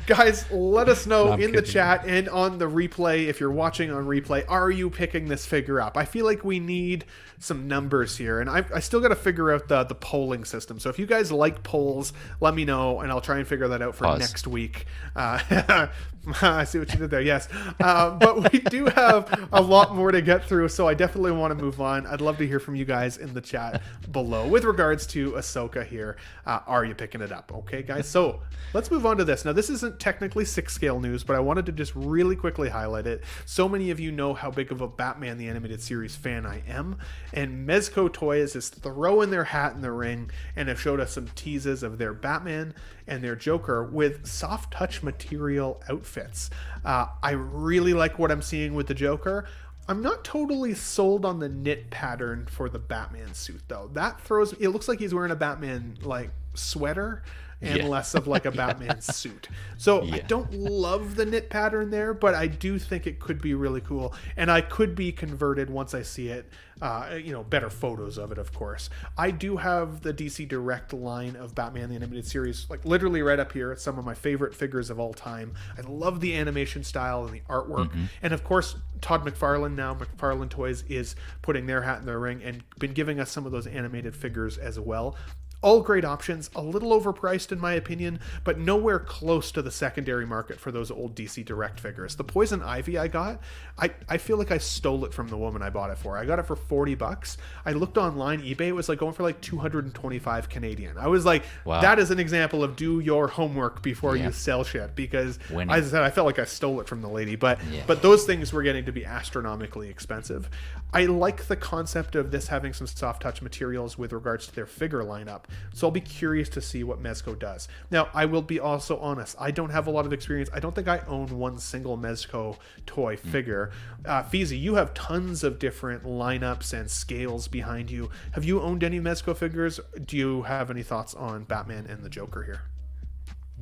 Guys, let us know I'm in the kidding. chat and on the replay, if you're watching on replay, are you picking this figure up? I feel like we need some numbers here, and I still got to figure out the polling system. So if you guys like polls, let me know, and I'll try and figure that out for next week. I see what you did there. Yes. But we do have a lot more to get through, so I definitely want to move on. I'd love to hear from you guys in the chat below with regards to Ahsoka here. Are you picking it up? Okay, guys. So let's move on to this. Now, this isn't technically 6-scale news, but I wanted to just really quickly highlight it. So many of you know how big of a Batman the Animated Series fan I am, and MEZCO Toys is throwing their hat in the ring and have showed us some teases of their Batman and their Joker with soft touch material outfits. I really like what I'm seeing with the Joker. I'm not totally sold on the knit pattern for the Batman suit though. It looks like he's wearing a Batman like sweater and less of like a Batman suit. So I don't love the knit pattern there, but I do think it could be really cool. And I could be converted once I see it, better photos of it, of course. I do have the DC Direct line of Batman the Animated Series, like literally right up here. It's some of my favorite figures of all time. I love the animation style and the artwork. And of course, Todd McFarlane, now McFarlane Toys, is putting their hat in the ring and been giving us some of those animated figures as well. All great options, a little overpriced in my opinion, but nowhere close to the secondary market for those old DC Direct figures. The Poison Ivy I got, I feel like I stole it from the woman I bought it for. I got it for $40. I looked online, eBay, it was like going for like 225 Canadian. I was like, that is an example of do your homework before you sell shit, because as I said, I felt like I stole it from the lady, but those things were getting to be astronomically expensive. I like the concept of this having some soft touch materials with regards to their figure lineup. So I'll be curious to see what MEZCO does. Now, I will be also honest. I don't have a lot of experience. I don't think I own one single MEZCO toy figure. Feezy, you have tons of different lineups and scales behind you. Have you owned any MEZCO figures? Do you have any thoughts on Batman and the Joker here?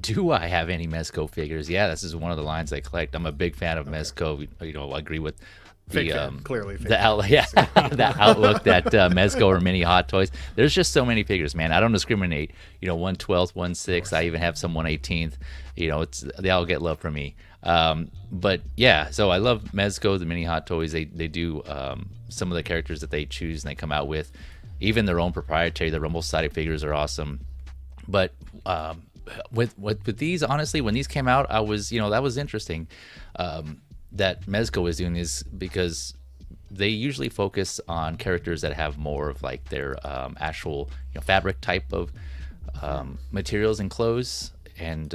Do I have any MEZCO figures? Yeah, this is one of the lines I collect. I'm a big fan of MEZCO. I agree with clearly the outlook that MEZCO or mini Hot Toys. There's just so many figures, man. I don't discriminate. 1/12th, 1/6. I even have some 1/18th. They all get love from me. But yeah, so I love MEZCO, the mini Hot Toys. They do some of the characters that they choose and they come out with, even their own proprietary. The rumble-sided figures are awesome. But with these, honestly, when these came out, I was that was interesting. That MEZCO is doing is because they usually focus on characters that have more of like their actual fabric type of materials and clothes, and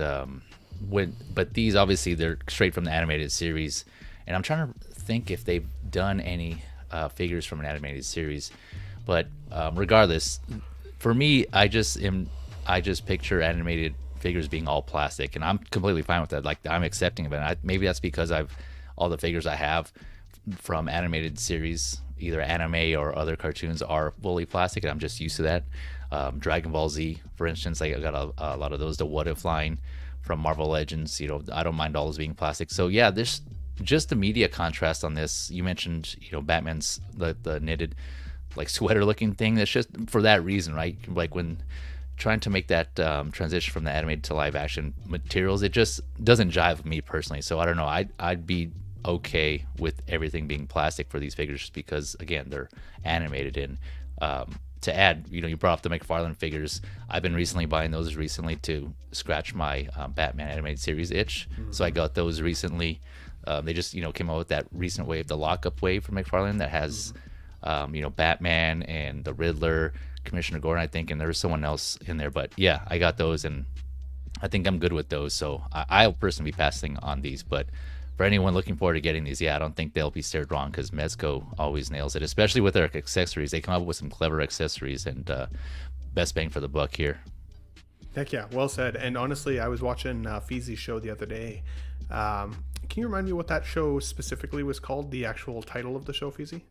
but these obviously they're straight from the animated series, and I'm trying to think if they've done any figures from an animated series. But regardless, for me, I just picture animated figures being all plastic, and I'm completely fine with that. Like, I'm accepting of it. Maybe that's because all the figures I have from animated series, either anime or other cartoons, are fully plastic, and I'm just used to that. Dragon Ball Z, for instance, I got a lot of those. The What If line from Marvel Legends, I don't mind all those being plastic. So yeah, there's just the media contrast on this. You mentioned, Batman's the knitted like sweater looking thing. That's just for that reason, right? Like when trying to make that transition from the animated to live action materials, it just doesn't jive with me personally. So I don't know. I'd be okay with everything being plastic for these figures, just because again they're animated. And to add, you brought up the McFarlane figures. I've been recently buying those to scratch my Batman animated series itch. So I got those recently. They just came out with that recent wave, the lockup wave from McFarlane, that has Batman and the Riddler, Commissioner Gordon, I think, and there's someone else in there. But yeah, I got those, and I think I'm good with those. So I'll personally be passing on these. But for anyone looking forward to getting these, I don't think they'll be steered wrong, because MEZCO always nails it, especially with their accessories. They come up with some clever accessories, and best bang for the buck here. Heck yeah, well said. And honestly, I was watching Feezy's show the other day. Can you remind me what that show specifically was called? The actual title of the show, Feezy?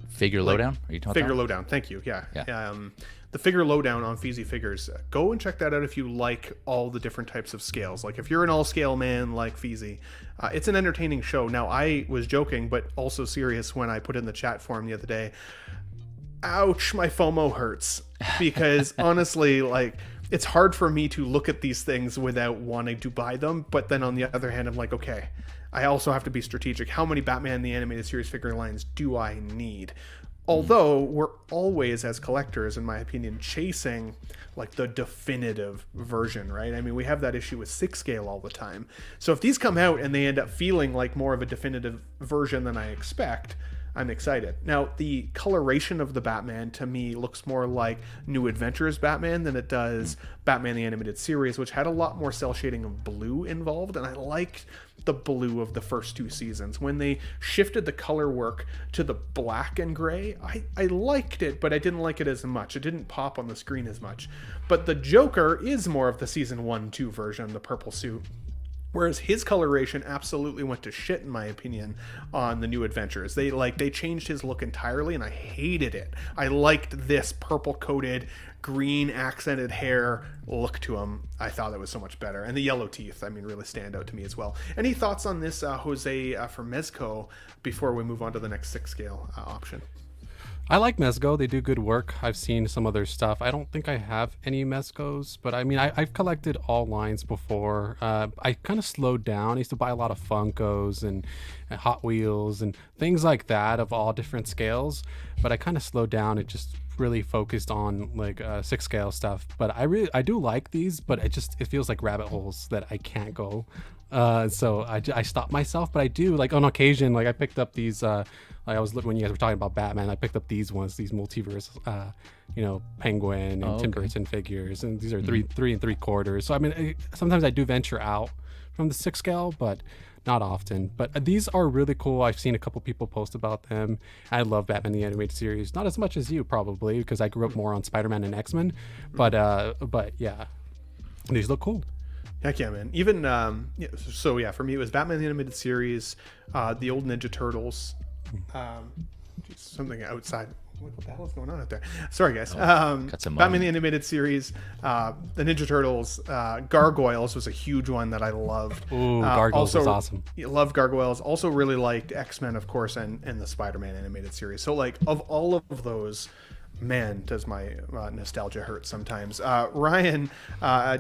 Figure Lowdown? Are you talking Figure about? Lowdown. Thank you. Yeah. Yeah. The Figure Lowdown on Feezy Figures. Go and check that out if you like all the different types of scales. Like if you're an all-scale man like Feezy, it's an entertaining show. Now, I was joking, but also serious when I put in the chat for him the other day. Ouch, my FOMO hurts. Because honestly, like, it's hard for me to look at these things without wanting to buy them. But then on the other hand, I'm like, okay, I also have to be strategic. How many Batman the Animated Series figure lines do I need? Although we're always, as collectors, in my opinion, chasing like the definitive version, right? I mean, we have that issue with 6 scale all the time. So if these come out and they end up feeling like more of a definitive version than I expect, I'm excited. Now, the coloration of the Batman to me looks more like New Adventures Batman than it does Batman the Animated Series, which had a lot more cell shading of blue involved, and I liked the blue of the first 2 seasons. When they shifted the color work to the black and gray, I liked it, but I didn't like it as much. It didn't pop on the screen as much. But the Joker is more of the season 1-2 version, the purple suit. Whereas his coloration absolutely went to shit, in my opinion, on the New Adventures. They changed his look entirely, and I hated it. I liked this purple-coated, green accented hair look to him. I thought that was so much better. And the yellow teeth, I mean, really stand out to me as well. Any thoughts on this, Jose, for MEZCO, before we move on to the next 6 scale option? I like MEZCO. They do good work. I've seen some of their stuff. I don't think I have any MEZCOs, but I mean, I've collected all lines before. I kind of slowed down. I used to buy a lot of Funkos and Hot Wheels and things like that of all different scales, but I kind of slowed down. It just really focused on like 6 scale stuff. But I do like these, but it feels like rabbit holes that I can't go. So I stopped myself, but I do, like, on occasion, like I picked up these, like I was looking when you guys were talking about Batman, I picked up these multiverse, Penguin and Tim Burton figures, and these are 3 3/4. So I mean, sometimes I do venture out from the 6 scale, but not often. But these are really cool. I've seen a couple people post about them. I love Batman the Animated Series, not as much as you probably, because I grew up more on Spider-Man and X-Men. But yeah, these look cool. Heck yeah, man. Even, so yeah, for me, it was Batman the Animated Series, the old Ninja Turtles, something outside. What the hell is going on out there? Sorry, guys. Batman the Animated Series, the Ninja Turtles, Gargoyles was a huge one that I loved. Ooh, Gargoyles was awesome. Love Gargoyles. Also really liked X-Men, of course, and the Spider-Man Animated Series. So, like, of all of those, man, does my nostalgia hurt sometimes. Ryan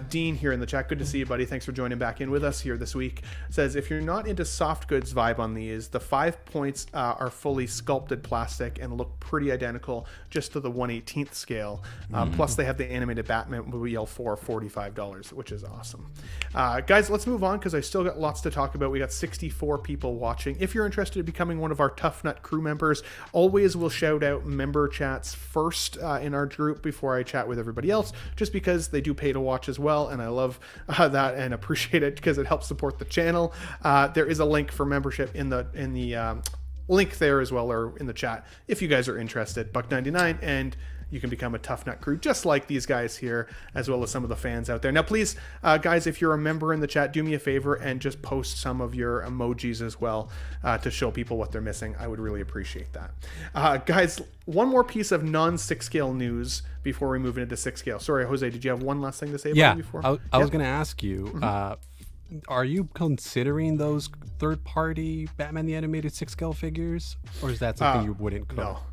Dean here in the chat, good to see you, buddy. Thanks for joining back in with us here this week. Says, if you're not into soft goods vibe on these, the 5 points are fully sculpted plastic and look pretty identical just to the 1/18th scale. Plus they have the animated Batmobile for $45, which is awesome. Guys, let's move on, because I still got lots to talk about. We got 64 people watching. If you're interested in becoming one of our Tough Nut crew members, always will shout out member chats first first in our group before I chat with everybody else, just because they do pay to watch as well, and I love that and appreciate it because it helps support the channel. There is a link for membership in the link there as well, or in the chat if you guys are interested. $1.99, and you can become a Tough Nut crew just like these guys here, as well as some of the fans out there. Now please, guys, if you're a member in the chat, do me a favor and just post some of your emojis as well to show people what they're missing. I would really appreciate that. Guys, one more piece of non-6 scale news before we move into 6 scale. Sorry, Jose, did you have one last thing to say about it before? I was going to ask you, are you considering those third-party Batman the Animated 6 scale figures, or is that something you wouldn't call?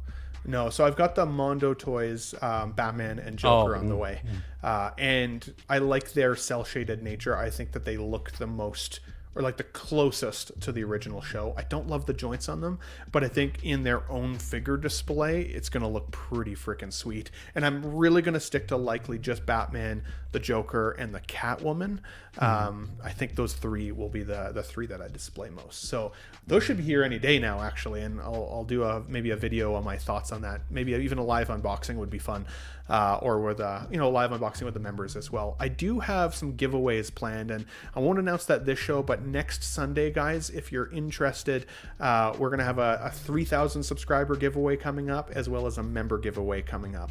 No, so I've got the Mondo Toys Batman and Joker on the way. And I like their cel-shaded nature. I think that they look the most, or like the closest to the original show. I don't love the joints on them, but I think in their own figure display, it's going to look pretty freaking sweet. And I'm really going to stick to likely just Batman, the Joker, and the Catwoman. I think those three will be the three that I display most. So those should be here any day now, actually, and I'll do maybe a video on my thoughts on that. Maybe even a live unboxing would be fun, or with a live unboxing with the members as well. I do have some giveaways planned, and I won't announce that this show, but next Sunday, guys, if you're interested, we're gonna have a 3,000 subscriber giveaway coming up, as well as a member giveaway coming up.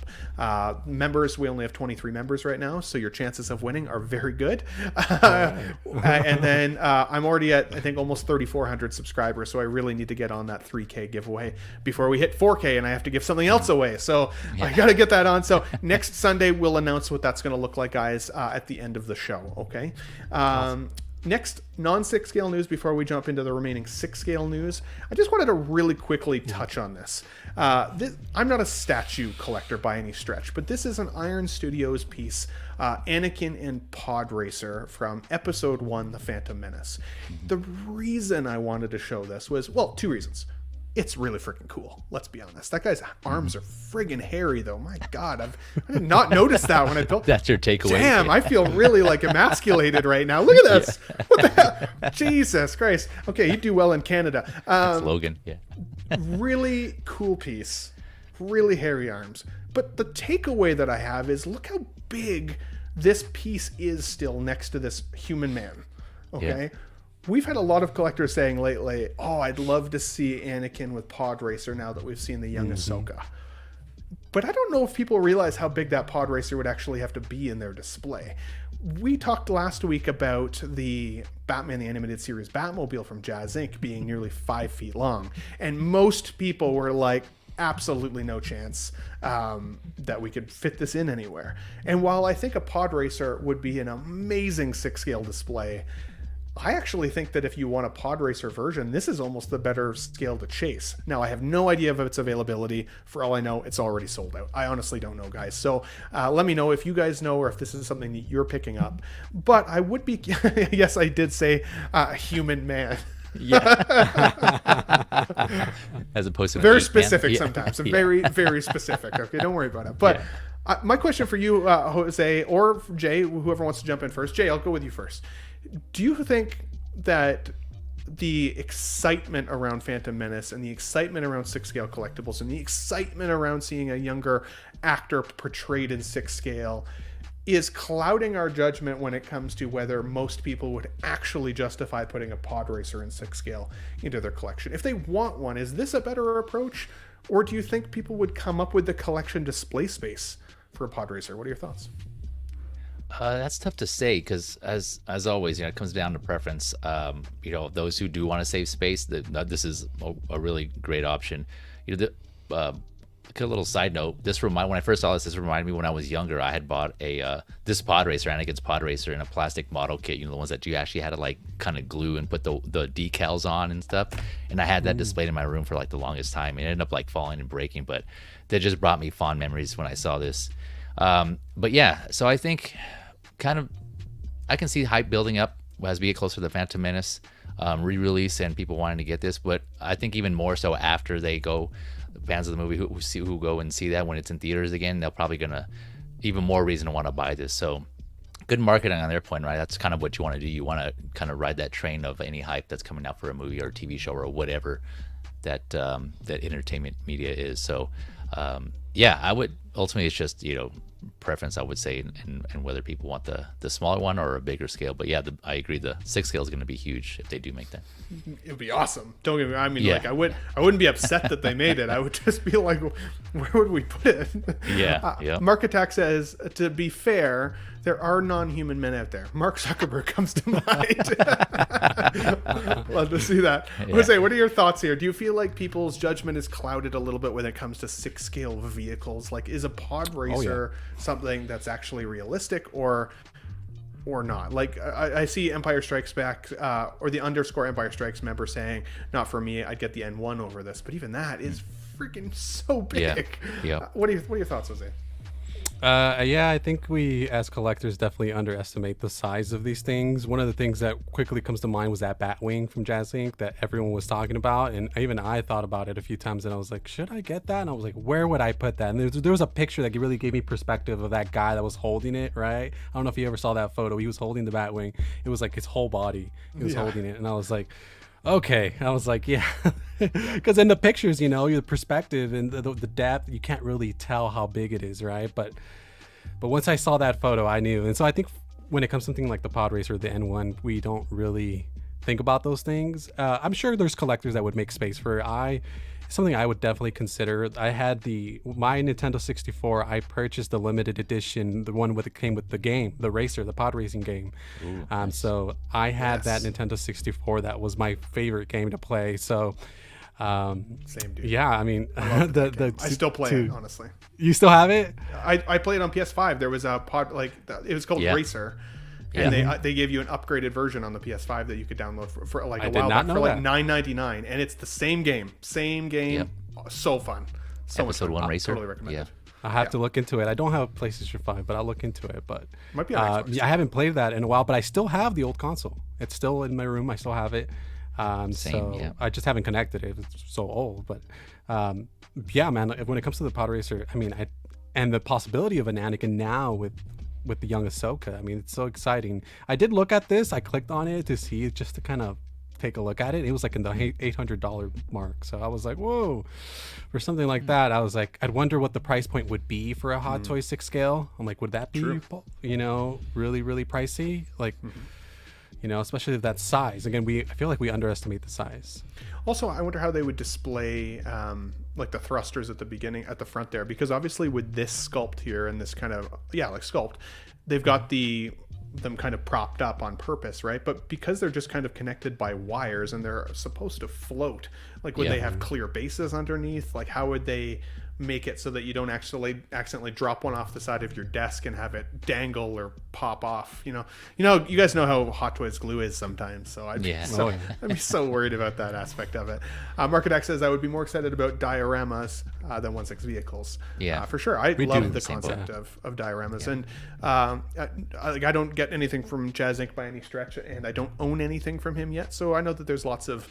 Members, we only have 23 members right now, so your chances of winning are very good. And then I'm already at, I think, almost 3,400 subscribers, so I really need to get on that 3K giveaway before we hit 4K, and I have to give something else away. So I got to get that on. So next Sunday, we'll announce what that's going to look like, guys, at the end of the show, okay? Awesome. Next, non-6 scale news before we jump into the remaining 6 scale news. I just wanted to really quickly touch on this. I'm not a statue collector by any stretch, but this is an Iron Studios piece, Anakin and Pod Racer from Episode 1, The Phantom Menace. The reason I wanted to show this was, well, two reasons. It's really freaking cool. Let's be honest. That guy's arms are friggin' hairy, though. My God, I did not notice that when I built. That's your takeaway. Damn, I feel really like emasculated right now. Look at this. Yeah. What the hell? Jesus Christ. Okay, you do well in Canada. That's Logan. Yeah. Really cool piece. Really hairy arms. But the takeaway that I have is look how big this piece is still next to this human man. Okay. Yeah. We've had a lot of collectors saying lately, oh, I'd love to see Anakin with Pod Racer now that we've seen the young Ahsoka. But I don't know if people realize how big that Pod Racer would actually have to be in their display. We talked last week about the Batman the Animated Series Batmobile from Jazz Inc. being nearly 5 feet long. And most people were like, absolutely no chance that we could fit this in anywhere. And while I think a Pod Racer would be an amazing 6-scale display, I actually think that if you want a Pod Racer version, this is almost the better scale to chase. Now, I have no idea of its availability. For all I know, it's already sold out. I honestly don't know, guys. So let me know if you guys know or if this is something that you're picking up. But I would be, yes, I did say human man. Yeah. As opposed to very specific sometimes. Yeah. Very, very specific. Okay, don't worry about it. But my question for you, Jose, or Jay, whoever wants to jump in first. Jay, I'll go with you first. Do you think that the excitement around Phantom Menace and the excitement around 6-scale collectibles and the excitement around seeing a younger actor portrayed in 6-scale is clouding our judgment when it comes to whether most people would actually justify putting a Pod Racer in 6-scale into their collection? If they want one, is this a better approach? Or do you think people would come up with the collection display space for a Pod Racer? What are your thoughts? That's tough to say because, as always, it comes down to preference. Those who do want to save space, this is a really great option. A little side note: when I first saw this reminded me when I was younger. I had bought this Pod Racer, Anakin's Pod Racer, in a plastic model kit. The ones that you actually had to like kind of glue and put the decals on and stuff. And I had that displayed in my room for like the longest time. It ended up like falling and breaking, but that just brought me fond memories when I saw this. But yeah, so I think. I can see hype building up as we get closer to the Phantom Menace re-release and people wanting to get this, but I think even more so after they go, fans of the movie who go and see that when it's in theaters again, they're probably gonna even more reason to want to buy this. So good marketing on their point, right? That's kind of what you want to do. You want to kind of ride that train of any hype that's coming out for a movie or a TV show or whatever that entertainment media is. So Yeah, I would ultimately, it's just, preference, I would say, and whether people want the smaller one or a bigger scale. But yeah, I agree, the 6 scale is going to be huge if they do make that. It would be awesome. Don't get me. I mean, like I wouldn't be upset that they made it. I would just be like, where would we put it? Yeah. Mark Attack says, to be fair, there are non-human men out there. Mark Zuckerberg comes to mind. Love to see that. Yeah. Jose, what are your thoughts here? Do you feel like people's judgment is clouded a little bit when it comes to 6 scale vehicles? Like, is a pod racer something that's actually realistic or not? Like, I see Empire Strikes Back or the _Empire Strikes member saying, not for me, I'd get the N1 over this. But even that is freaking so big. Yeah. What are your thoughts, Jose? I think we as collectors definitely underestimate the size of these things. One of the things that quickly comes to mind was that Batwing from Jazz Inc. that everyone was talking about, and even I thought about it a few times, and I was like, should I get that? And I was like, where would I put that? And there was a picture that really gave me perspective of that guy that was holding it, right? I don't know if you ever saw that photo. He was holding the Batwing. It was like his whole body. He was holding it, and I was like, okay. I was like, yeah, because in the pictures, the perspective and the depth, you can't really tell how big it is, right? But once I saw that photo, I knew. And so I think when it comes to something like the Pod Racer, the N1, we don't really think about those things. I'm sure there's collectors that would make space for it. Something I would definitely consider. I had my Nintendo 64. I purchased the limited edition, the one came with the game, the racer, the pod racing game. Ooh, nice. So I had that Nintendo 64. That was my favorite game to play. So Same dude. yeah, I mean, I still play it, honestly. You still have it? I played it on PS5. There was a pod, it was called Racer. And they gave you an upgraded version on the PS5 that you could download for like a while back for like $9.99, and it's the same game. Yep. So fun. So Episode much fun. 1 Racer. Totally recommend it. I have to look into it. I don't have a PlayStation 5, but I'll look into it. But Might be on Xbox. I haven't played that in a while, but I still have the old console. It's still in my room. I still have it. I just haven't connected it. It's so old. But yeah, man, when it comes to the pod racer, I mean, and the possibility of an Anakin now with the young Ahsoka, I mean, it's so exciting. I did look at this. I clicked on it to see, just to kind of take a look at it. It was like in the $800 mark. So I was like, whoa, for something like that. I was like, I'd wonder what the price point would be for a Hot Toys 6 scale. I'm like, would that be, really, really pricey? Like, especially that size. Again, I feel like we underestimate the size. Also, I wonder how they would display like the thrusters at the front there, because obviously with this sculpt here and this kind of sculpt, they've got them kind of propped up on purpose, right? But because they're just kind of connected by wires and they're supposed to float, like would they have clear bases underneath? Like how would they make it so that you don't accidentally drop one off the side of your desk and have it dangle or pop off? You guys know how Hot Toys glue is sometimes, so I'd be so worried about that aspect of it. Market X says I would be more excited about dioramas than 1/6 vehicles. For sure. I love the concept of dioramas, and I don't get anything from Jazz Inc. by any stretch, and I don't own anything from him yet, so I know that there's lots of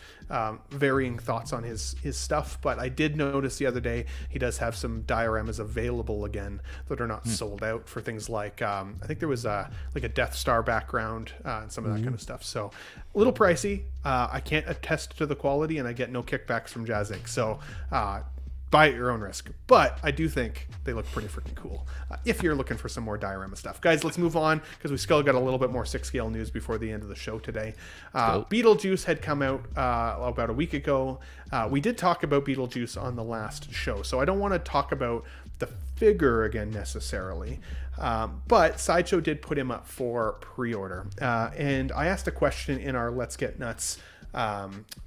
varying thoughts on his stuff. But I did notice the other day he does have some dioramas available again that are not sold out, for things like I think there was like a Death Star background and some of that kind of stuff. So a little pricey. I can't attest to the quality, and I get no kickbacks from Jazz Inc. So buy at your own risk. But I do think they look pretty freaking cool if you're looking for some more diorama stuff. Guys, let's move on, because we still got a little bit more 6 scale news before the end of the show today. Beetlejuice had come out about a week ago. We did talk about Beetlejuice on the last show, so I don't want to talk about the figure again necessarily. But Sideshow did put him up for pre-order. And I asked a question in our Let's Get Nuts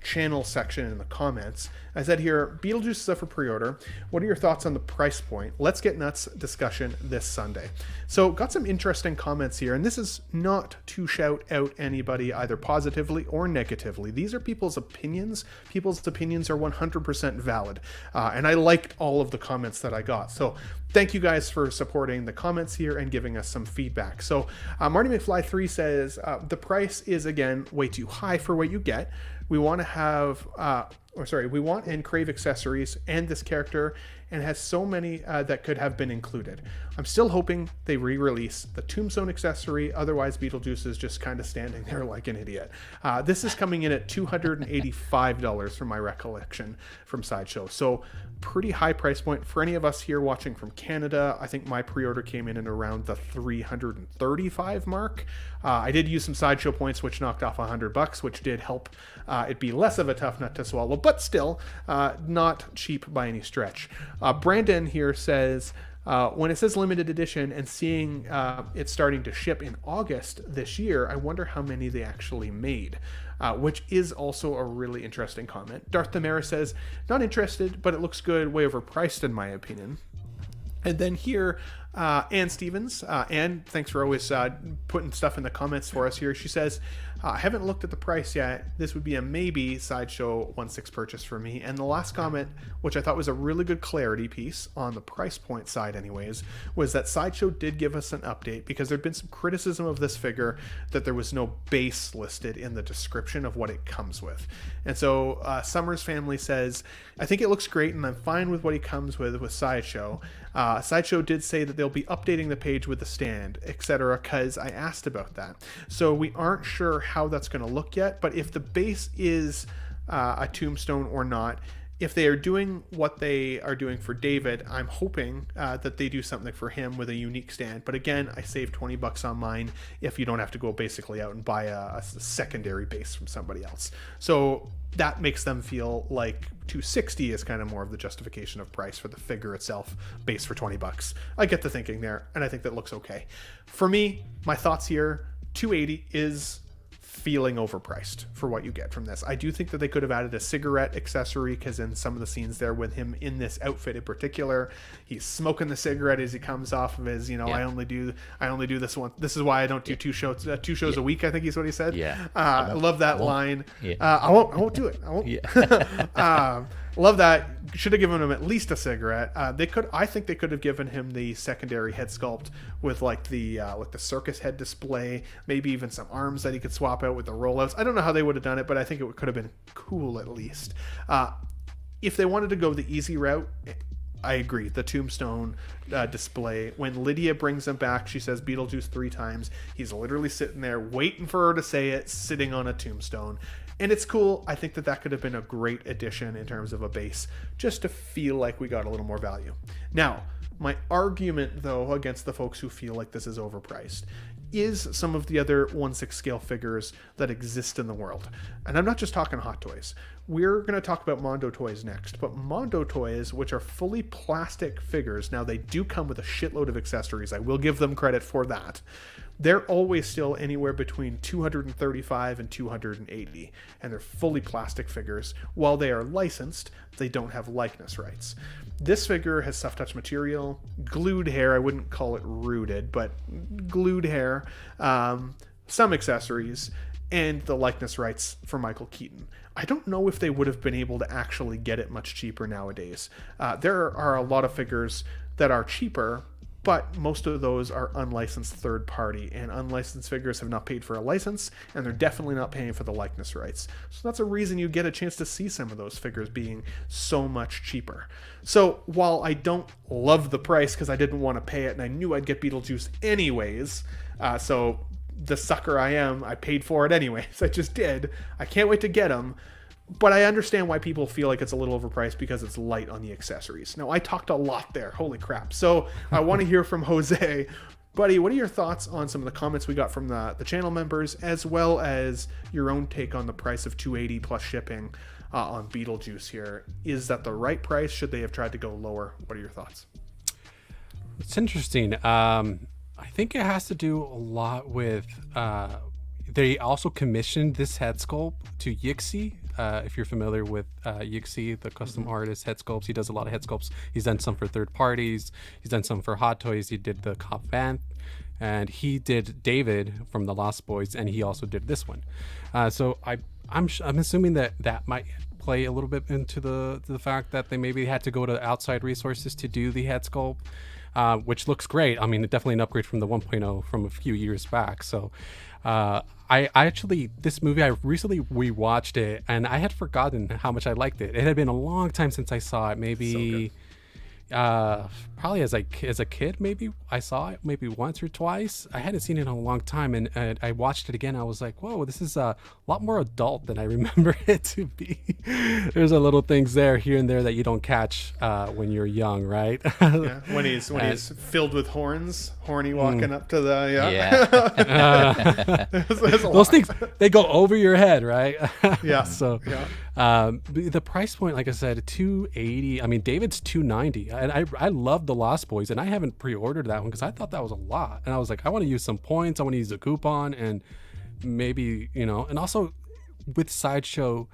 channel section in the comments. I said here, Beetlejuice is up for pre-order. What are your thoughts on the price point? Let's Get Nuts discussion this Sunday. So got some interesting comments here, and this is not to shout out anybody either positively or negatively. These are people's opinions. People's opinions are 100% valid, and I liked all of the comments that I got. So thank you guys for supporting the comments here and giving us some feedback. So Marty McFly 3 says the price is again way too high for what you get. We want to have we want and crave accessories and this character, and has so many that could have been included. I'm still hoping they re-release the Tombstone accessory, otherwise Beetlejuice is just kind of standing there like an idiot. This is coming in at $285 from my recollection from Sideshow, so pretty high price point. For any of us here watching from Canada, I think my pre-order came in around the $335 mark. I did use some Sideshow points, which knocked off $100, which did help it be less of a tough nut to swallow, but still not cheap by any stretch. Brandon here says, when it says limited edition and seeing it starting to ship in August this year, I wonder how many they actually made, which is also a really interesting comment. Darth Tamara says, not interested, but it looks good, way overpriced in my opinion. And then here, Ann Stevens, Ann, thanks for always putting stuff in the comments for us here. She says, I haven't looked at the price yet. This would be a maybe Sideshow 1/6 purchase for me. And the last comment, which I thought was a really good clarity piece on the price point side anyways, was that Sideshow did give us an update because there'd been some criticism of this figure that there was no base listed in the description of what it comes with. And so Summers Family says, I think it looks great and I'm fine with what he comes with Sideshow. Sideshow did say that they'll be updating the page with the stand, etc., because I asked about that. So we aren't sure how that's going to look yet, but if the base is a Tombstone or not, if they are doing what they are doing for David, I'm hoping that they do something for him with a unique stand. But again, I saved $20 on mine if you don't have to go basically out and buy a secondary base from somebody else. So that makes them feel like $260 is kind of more of the justification of price for the figure itself, base for $20. I get the thinking there, and I think that looks okay. For me, my thoughts here, $280 is feeling overpriced for what you get from this. I do think that they could have added a cigarette accessory, because in some of the scenes there with him in this outfit in particular, he's smoking the cigarette as he comes off of his, I only do this one. This is why I don't do two shows a week, I think is what he said. I love that line. I won't do it. I won't. Love that. Should have given him at least a cigarette. I think they could have given him the secondary head sculpt with like the circus head display, maybe even some arms that he could swap out with the rollouts. I don't know how they would have done it, but I think it could have been cool at least. If they wanted to go the easy route, I agree. The Tombstone display. When Lydia brings him back, she says Beetlejuice 3 times. He's literally sitting there waiting for her to say it, sitting on a tombstone. And it's cool. I think that could have been a great addition in terms of a base, just to feel like we got a little more value. Now, my argument, though, against the folks who feel like this is overpriced is some of the other 1/6 scale figures that exist in the world. And I'm not just talking Hot Toys. We're going to talk about Mondo toys next, but Mondo toys, which are fully plastic figures, now they do come with a shitload of accessories. I will give them credit for that. They're always still anywhere between $235 and $280, and they're fully plastic figures. While they are licensed, they don't have likeness rights. This figure has soft touch material, glued hair. I wouldn't call it rooted, but glued hair, some accessories, and the likeness rights for Michael Keaton. I don't know if they would have been able to actually get it much cheaper nowadays. There are a lot of figures that are cheaper, but most of those are unlicensed third party, and unlicensed figures have not paid for a license, and they're definitely not paying for the likeness rights. So that's a reason you get a chance to see some of those figures being so much cheaper. So while I don't love the price because I didn't want to pay it and I knew I'd get Beetlejuice anyways, so the sucker I am, I paid for it anyways. I just did. I can't wait to get him. But I understand why people feel like it's a little overpriced because it's light on the accessories. Now, I talked a lot there. Holy crap. So I want to hear from Jose. Buddy, what are your thoughts on some of the comments we got from the channel members, as well as your own take on the price of $280 plus shipping on Beetlejuice here? Is that the right price? Should they have tried to go lower? What are your thoughts? It's interesting. I think it has to do a lot with... they also commissioned this head sculpt to Yixi. If you're familiar with Yixi, the custom artist head sculpts, he does a lot of head sculpts. He's done some for third parties. He's done some for Hot Toys. He did the Cop Van, and he did David from the Lost Boys, and he also did this one. So I'm assuming that might play a little bit into the fact that they maybe had to go to outside resources to do the head sculpt. Which looks great. I mean, definitely an upgrade from the 1.0 from a few years back. So I actually, this movie, I recently rewatched it, and I had forgotten how much I liked it. It had been a long time since I saw it. Maybe, Probably as a kid, maybe I saw it maybe once or twice. I hadn't seen it in a long time, and I watched it again. I was like, whoa, this is a lot more adult than I remember it to be. There's a little things there here and there that you don't catch when you're young, right? Yeah, when he's filled with horns, horny walking up to the Those things, they go over your head, right? Yeah. So the price point, like I said, $280. I mean, David's $290, and I love the Lost Boys, and I haven't pre-ordered that one because I thought that was a lot, and I was like, I want to use some points, I want to use a coupon, and maybe, and also with Sideshow,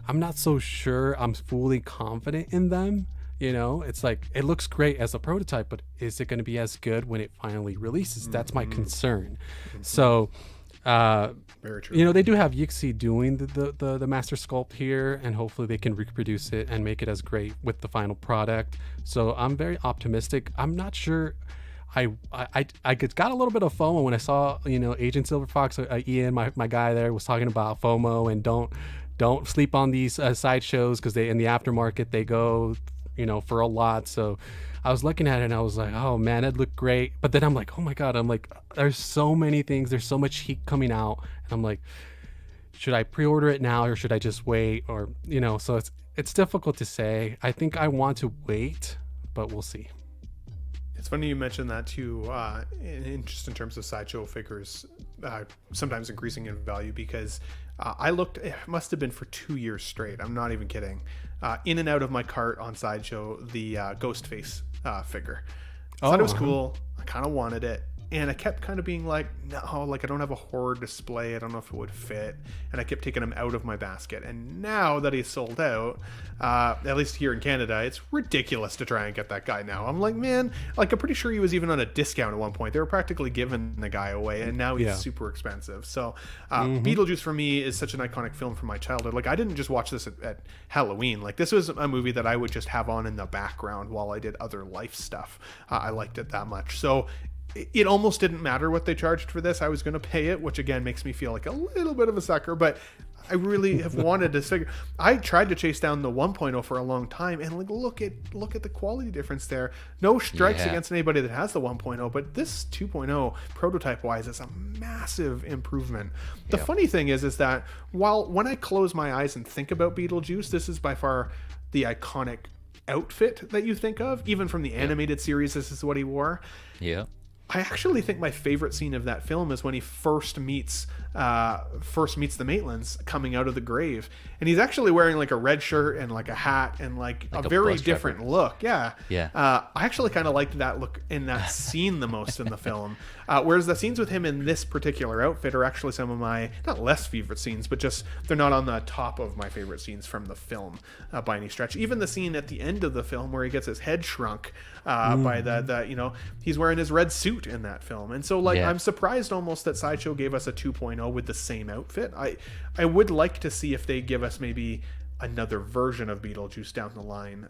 I'm not so sure I'm fully confident in them. It's like, it looks great as a prototype, but is it going to be as good when it finally releases? That's my concern. So very true. They do have Yixi doing the master sculpt here, and hopefully they can reproduce it and make it as great with the final product. So I'm very optimistic. I'm not sure. I got a little bit of FOMO when I saw Agent Silver Fox, Ian, my guy there, was talking about FOMO and don't sleep on these side shows because they in the aftermarket they go for a lot. So I was looking at it and I was like, oh man, it looked great. But then I'm like, oh my God, there's so many things, there's so much heat coming out, and I'm like, should I pre-order it now or should I just wait? Or so it's difficult to say. I think I want to wait, but we'll see. It's funny you mentioned that too, just in terms of Sideshow figures sometimes increasing in value, because I looked, it must have been for 2 years straight, I'm not even kidding, in and out of my cart on Sideshow, the Ghostface figure. I thought it was cool, I kind of wanted it, and I kept kind of being like, no, like I don't have a horror display, I don't know if it would fit, and I kept taking him out of my basket. And now that he's sold out, at least here in Canada, it's ridiculous to try and get that guy now. I'm like, man, like I'm pretty sure he was even on a discount at one point. They were practically giving the guy away, and now he's super expensive. So Beetlejuice for me is such an iconic film from my childhood. Like I didn't just watch this at Halloween. Like this was a movie that I would just have on in the background while I did other life stuff. I liked it that much. So it almost didn't matter what they charged for this. I was going to pay it, which again makes me feel like a little bit of a sucker, but I really have wanted to figure. I tried to chase down the 1.0 for a long time, and like look at the quality difference there. No strikes against anybody that has the 1.0, but this 2.0 prototype wise is a massive improvement. The funny thing is that when I close my eyes and think about Beetlejuice, this is by far the iconic outfit that you think of. Even from the animated series, this is what he wore. Yeah. I actually think my favorite scene of that film is when he first meets the Maitlands coming out of the grave, and he's actually wearing like a red shirt and like a hat and like a very different look. I actually kind of liked that look in that scene the most in the film, whereas the scenes with him in this particular outfit are actually some of my not less favorite scenes, but just they're not on the top of my favorite scenes from the film by any stretch. Even the scene at the end of the film where he gets his head shrunk by the he's wearing his red suit in that film, and so like I'm surprised almost that Sideshow gave us a 2.0 with the same outfit. I would like to see if they give us maybe another version of Beetlejuice down the line,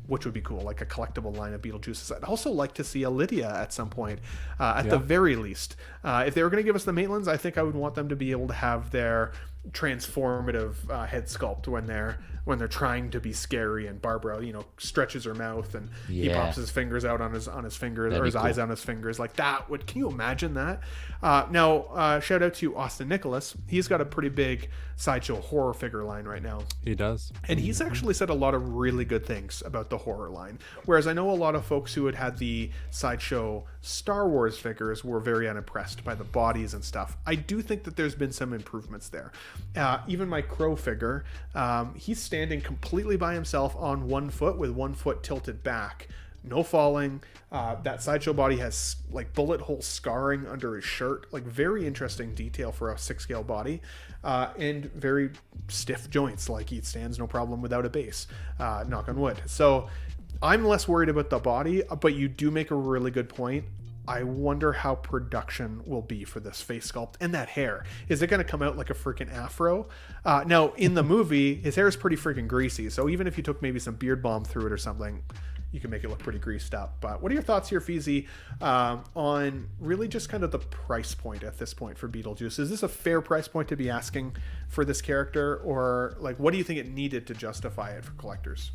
which would be cool, like a collectible line of Beetlejuices. I'd also like to see a Lydia at some point, at the very least. If they were going to give us the Maitlands, I think I would want them to be able to have their transformative head sculpt when they're trying to be scary, and Barbara stretches her mouth and he pops his fingers out on his fingers, or his eyes on his fingers, like that. Can you imagine that? Now shout out to Austin Nicholas. He's got a pretty big Sideshow horror figure line right now. He does, and he's actually said a lot of really good things about the horror line, whereas I know a lot of folks who had the Sideshow Star Wars figures were very unimpressed by the bodies and stuff. I do think that there's been some improvements there. Even my Crow figure, he's standing completely by himself on one foot with one foot tilted back, no falling. That Sideshow body has like bullet hole scarring under his shirt, like very interesting detail for a 6-scale body, and very stiff joints, like he stands no problem without a base, knock on wood. So I'm less worried about the body, but you do make a really good point. I wonder how production will be for this face sculpt and that hair. Is it going to come out like a freaking afro? Now, in the movie, his hair is pretty freaking greasy, so even if you took maybe some beard balm through it or something, you can make it look pretty greased up. But what are your thoughts here, Feezy, on really just kind of the price point at this point for Beetlejuice? Is this a fair price point to be asking for this character, or like what do you think it needed to justify it for collectors?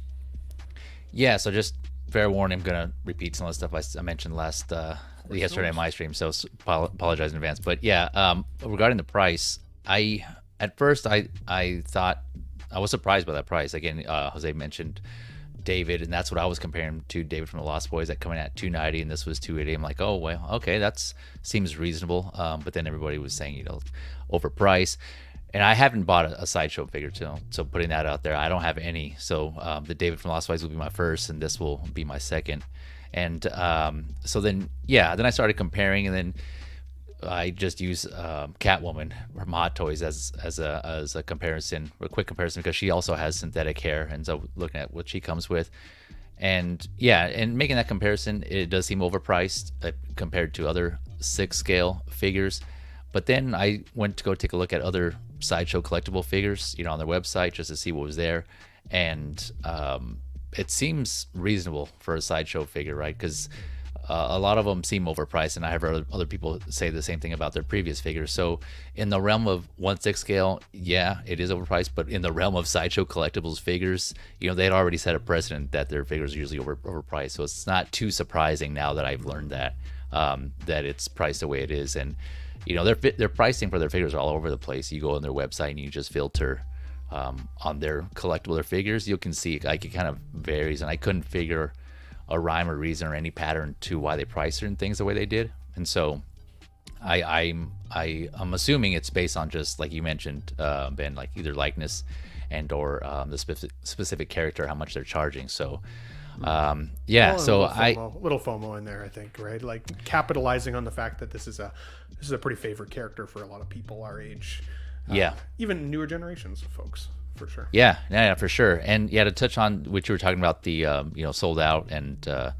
Yeah, so just fair warning, I'm gonna repeat some of the stuff I mentioned yesterday on my stream, so apologize in advance. But yeah, regarding the price, at first I thought I was surprised by that price. Again, Jose mentioned David, and that's what I was comparing to David from the Lost Boys, that coming at $290, and this was $280. I'm like, oh well, okay, that seems reasonable. But then everybody was saying, overpriced. And I haven't bought a sideshow figure, so putting that out there, I don't have any. So the David from Lost Boys will be my first, and this will be my second. And so then I started comparing, and then I just use Catwoman from Hot Toys as a comparison, a quick comparison, because she also has synthetic hair, and so looking at what she comes with, and making that comparison, it does seem overpriced compared to other 6-scale figures. But then I went to go take a look at other sideshow collectible figures, on their website, just to see what was there, and it seems reasonable for a sideshow figure, right? Because a lot of them seem overpriced, and I have heard other people say the same thing about their previous figures. So in the realm of 1/6 scale, it is overpriced, but in the realm of sideshow collectibles figures, they'd already set a precedent that their figures are usually overpriced. So it's not too surprising now that I've learned that it's priced the way it is. And their pricing for their figures are all over the place. You go on their website and you just filter on their collectible figures, you can see it kind of varies, and I couldn't figure a rhyme or reason or any pattern to why they price certain things the way they did. And so I'm assuming it's based on, just like you mentioned, Ben, like either likeness and or the specific character, how much they're charging. So Well, little FOMO in there, I think, right? Like capitalizing on the fact that this is a pretty favorite character for a lot of people our age. Even newer generations of folks, for sure. Yeah, for sure. And to touch on what you were talking about, the sold out and the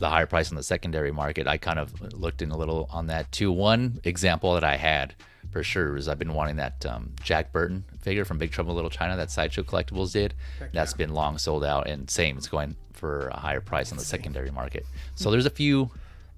higher price on the secondary market, I kind of looked in a little on that too. One example that I had for sure is I've been wanting that Jack Burton figure from Big Trouble in Little China that Sideshow Collectibles did. That's been long sold out, and same, it's going for a higher price on the secondary market. So there's a few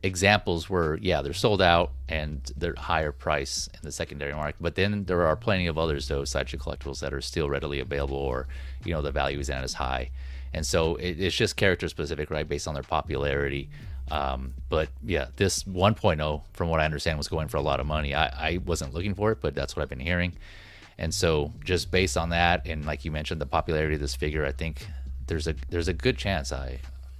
examples where they're sold out and they're higher price in the secondary market, but then there are plenty of others, though, Sideshow Collectibles, that are still readily available, or the value isn't as high. And so it's just character specific, right, based on their popularity. But this 1.0, from what I understand, was going for a lot of money. I wasn't looking for it, but that's what I've been hearing. And so just based on that, and like you mentioned, the popularity of this figure, I think there's a good chance,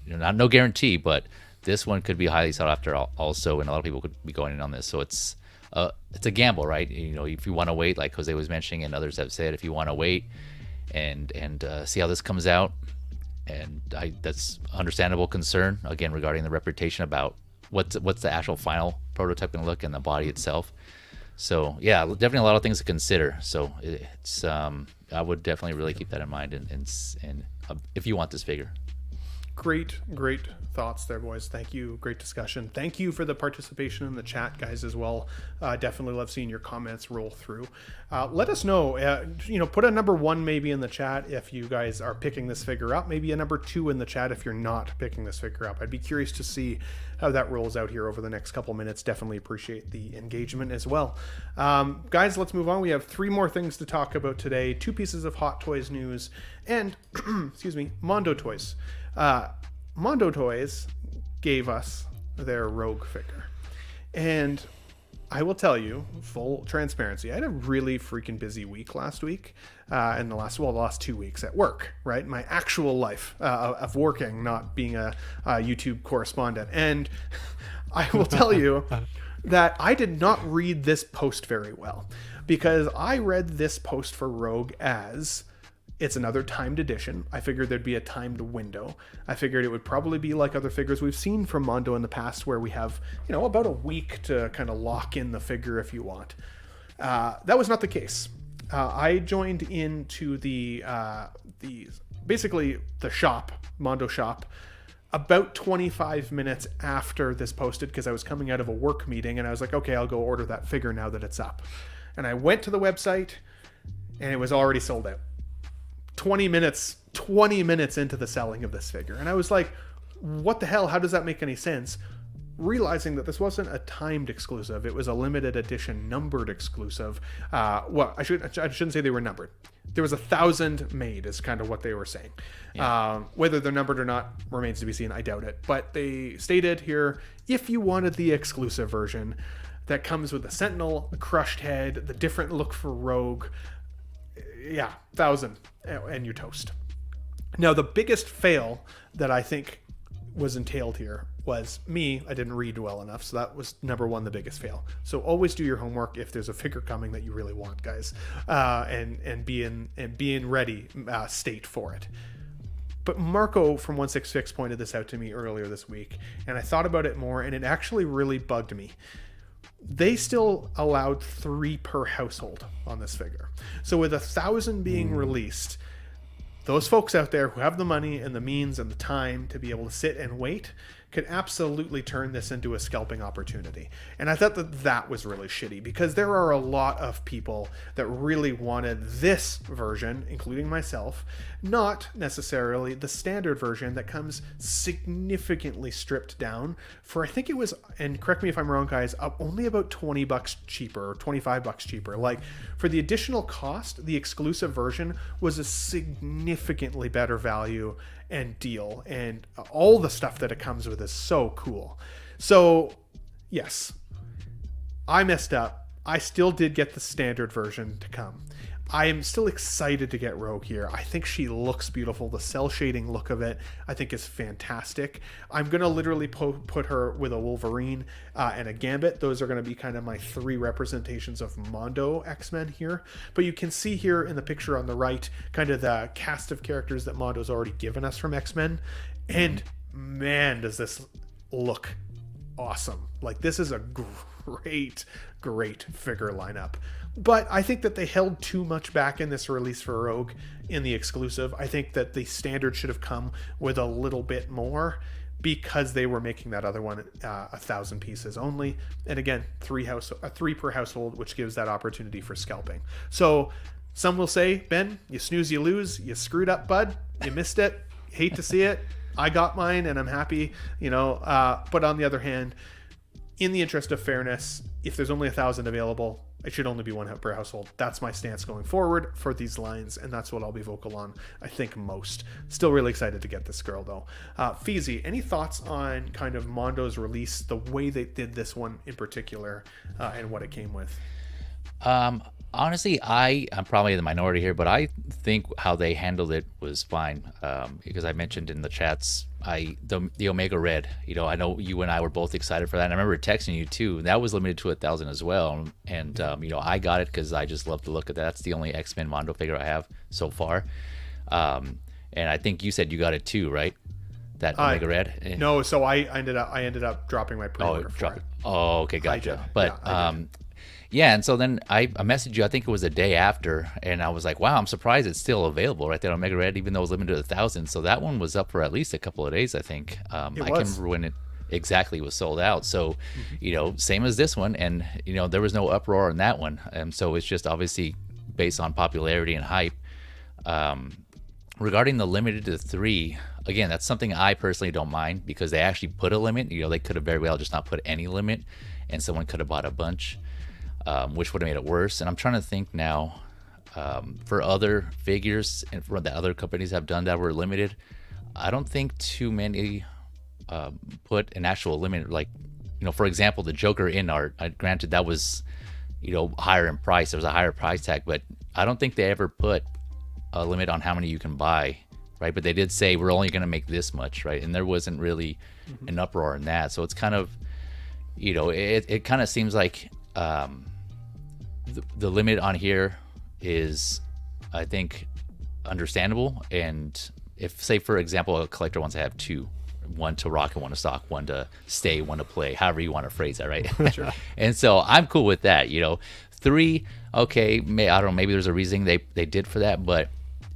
no guarantee, but this one could be highly sought after also, and a lot of people could be going in on this. So it's a gamble, right? If you want to wait, like Jose was mentioning, and others have said, if you want to wait and see how this comes out, and that's understandable concern, again, regarding the reputation about what's the actual final prototype going to look, and the body itself. So definitely a lot of things to consider. So it's I would definitely really keep that in mind, and if you want this figure. Great thoughts there, boys. Thank you. Great discussion. Thank you for the participation in the chat, guys, as well. Definitely love seeing your comments roll through. Let us know, put a number 1 maybe in the chat if you guys are picking this figure up, maybe a number 2 in the chat if you're not picking this figure up. I'd be curious to see how that rolls out here over the next couple minutes. Definitely appreciate the engagement as well. Guys, let's move on. We have 3 more things to talk about today. 2 pieces of Hot Toys news and Mondo Toys. Mondo Toys gave us their Rogue figure, and I will tell you, full transparency, I had a really freaking busy week last week, and the last 2 weeks at work, right? My actual life of working, not being a YouTube correspondent. And I will tell you that I did not read this post very well, because I read this post for Rogue as it's another timed edition. I figured there'd be a timed window. I figured it would probably be like other figures we've seen from Mondo in the past, where we have, about a week to kind of lock in the figure if you want. That was not the case. I joined into the shop, Mondo shop, about 25 minutes after this posted, because I was coming out of a work meeting, and I was like, okay, I'll go order that figure now that it's up. And I went to the website, and it was already sold out. 20 minutes into the selling of this figure. And I was like, what the hell? How does that make any sense? realizing that this wasn't a timed exclusive, it was a limited edition numbered exclusive. Well, I shouldn't say they were numbered. There was 1,000 made is kind of what they were saying. Whether they're numbered or not remains to be seen. I doubt it. But they stated here, if you wanted the exclusive version that comes with the Sentinel, the crushed head, the different look for Rogue, 1,000 and you're toast. Now, the biggest fail that I think was entailed here was me. I didn't read well enough, so that was number one, the biggest fail. So always do your homework if there's a figure coming that you really want, guys, and be in ready state for it. But Marco from 166 pointed this out to me earlier this week, and I thought about it more, and it actually really bugged me. They still allowed 3 per household on this figure. So with 1,000 being released, those folks out there who have the money and the means and the time to be able to sit and wait could absolutely turn this into a scalping opportunity. And I thought that was really shitty, because there are a lot of people that really wanted this version, including myself, not necessarily the standard version that comes significantly stripped down for, I think it was, and correct me if I'm wrong, guys, only about $20 cheaper or $25 cheaper. Like, for the additional cost, the exclusive version was a significantly better value and deal, and all the stuff that it comes with is so cool. So yes, I messed up. I still did get the standard version to come. I am still excited to get Rogue here. I think she looks beautiful. The cell shading look of it, I think, is fantastic. I'm going to literally put her with a Wolverine and a Gambit. Those are going to be kind of my 3 representations of Mondo X-Men here. But you can see here in the picture on the right, kind of the cast of characters that Mondo's already given us from X-Men. And man, does this look awesome. Like, this is a great figure lineup. But I think that they held too much back in this release for Rogue in the exclusive. I think that the standard should have come with a little bit more, because they were making that other one 1,000 pieces only. And again, 3 per household, which gives that opportunity for scalping. So some will say, Ben, you snooze, you lose. You screwed up, bud. You missed it. Hate to see it. I got mine and I'm happy, but on the other hand, in the interest of fairness, if there's only 1,000 available, it should only be 1 per household. That's my stance going forward for these lines, and that's what I'll be vocal on, I think, most. Still really excited to get this girl, though. Feezy, any thoughts on kind of Mondo's release, the way they did this one in particular, and what it came with? Honestly, I'm probably in the minority here, but I think how they handled it was fine. Because I mentioned in the chats, the Omega Red, I know you and I were both excited for that. And I remember texting you too. That was limited to 1,000 as well. And, I got it because I just love the look of that. That's the only X-Men Mondo figure I have so far. And I think you said you got it too, right? That Omega Red? No, so I ended up dropping my pre-order for it. Oh, okay, gotcha. But, yeah, and so then I messaged you, I think it was a day after, and I was like, wow, I'm surprised it's still available, right there on Omega Red, even though it was limited to 1,000. So that one was up for at least a couple of days, I think. I can't remember when it exactly was sold out. So, same as this one, and, there was no uproar on that one. So it's just obviously based on popularity and hype. Regarding the limited to 3, again, that's something I personally don't mind, because they actually put a limit. They could have very well just not put any limit, and someone could have bought a bunch. Which would have made it worse. And I'm trying to think now, for other figures and for that other companies have done that were limited, I don't think too many put an actual limit. Like, for example, the Joker in art, granted that was, higher in price. There was a higher price tag, but I don't think they ever put a limit on how many you can buy, right? But they did say we're only going to make this much, right? And there wasn't really an uproar in that. So it's kind of, it kind of seems like the limit on here is, I think, understandable. And if, say, for example, a collector wants to have 2, 1 to rock and 1 to stock, 1 to stay, 1 to play, however you want to phrase that, right? Sure. And so I'm cool with that. 3, okay, I don't know, maybe there's a reason they did for that, but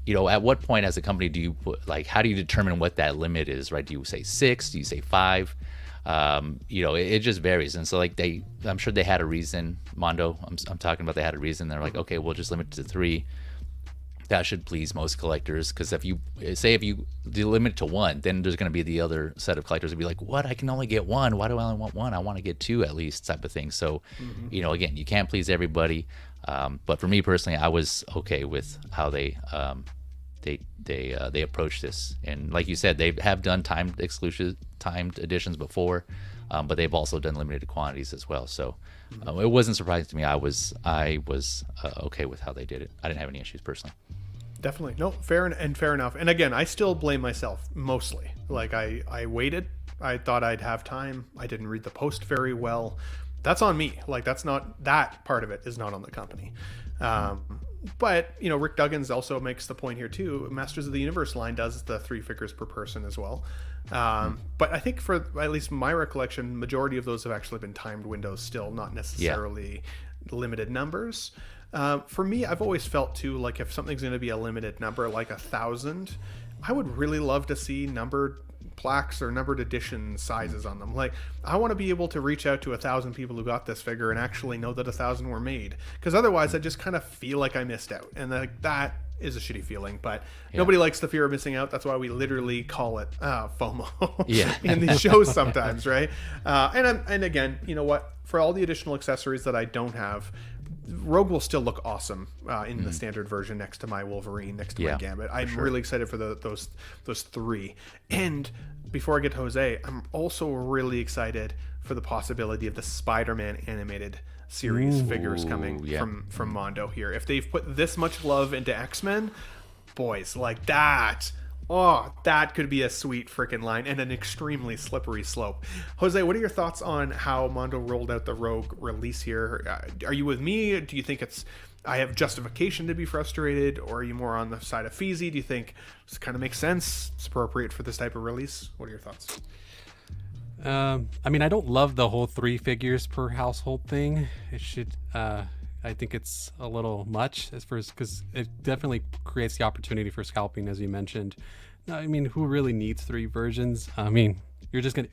at what point as a company do you put, like, how do you determine what that limit is, right? Do you say 6? Do you say 5? It just varies. And so, like, I'm sure they had a reason. Mondo, I'm talking about, they had a reason. They're like, okay, we'll just limit it to 3. that should please most collectors, because if you limit it to one, then there's going to be the other set of collectors who'll be like, what, I can only get one, why do I only want one, I want to get two at least, type of thing. So again, you can't please everybody, but for me personally, I was okay with how they approach this. And like you said, they have done timed editions before, but they've also done limited quantities as well. So it wasn't surprising to me. I was okay with how they did it. I didn't have any issues personally. Definitely. No, fair enough. And again, I still blame myself mostly. Like I waited. I thought I'd have time. I didn't read the post very well. That's on me. Like that part of it is not on the company. But Rick Duggins also makes the point here too. Masters of the Universe line does the 3 figures per person as well. But I think for at least my recollection, majority of those have actually been timed windows still, not necessarily limited numbers. For me, I've always felt too, like if something's going to be a limited number, like 1,000, I would really love to see numbered plaques or numbered edition sizes on them. Like I want to be able to reach out to 1,000 people who got this figure and actually know that 1,000 were made, because otherwise I just kind of feel like I missed out, and that is a shitty feeling. But nobody likes the fear of missing out. That's why we literally call it FOMO in these shows sometimes, right? And again, you know what, for all the additional accessories that I don't have, Rogue will still look awesome in the standard version next to my Wolverine, next to my Gambit. I'm really excited for those 3. And before I get to Jose, I'm also really excited for the possibility of the Spider-Man animated series figures coming from Mondo here. If they've put this much love into X-Men, boys, like that. Oh, that could be a sweet freaking line and an extremely slippery slope. Jose, what are your thoughts on how Mondo rolled out the Rogue release here? Are you with me? Do you think I have justification to be frustrated, or are you more on the side of Feezy? Do you think this kind of makes sense? It's appropriate for this type of release? What are your thoughts? I mean, I don't love the whole 3 figures per household thing. It should, I think it's a little much because it definitely creates the opportunity for scalping, as you mentioned. I mean, who really needs 3 versions? I mean,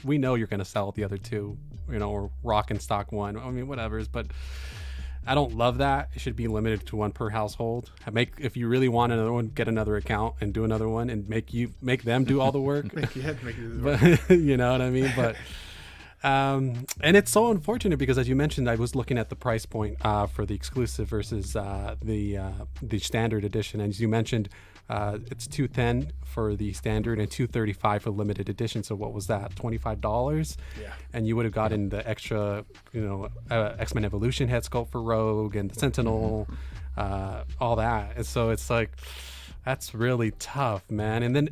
we know you're gonna sell the other 2, or rock and stock 1. I mean, whatever. But I don't love that. It should be limited to 1 per household. If you really want another one, get another account and do another one, and make them do all the work. make you do the work. You know what I mean? But and it's so unfortunate because, as you mentioned, I was looking at the price point for the exclusive versus the standard edition, and as you mentioned, it's $210 for the standard and $235 for limited edition. So what was that? $25? Yeah. And you would have gotten the extra, X-Men Evolution head sculpt for Rogue and the Sentinel, all that. And so it's like, that's really tough, man. And then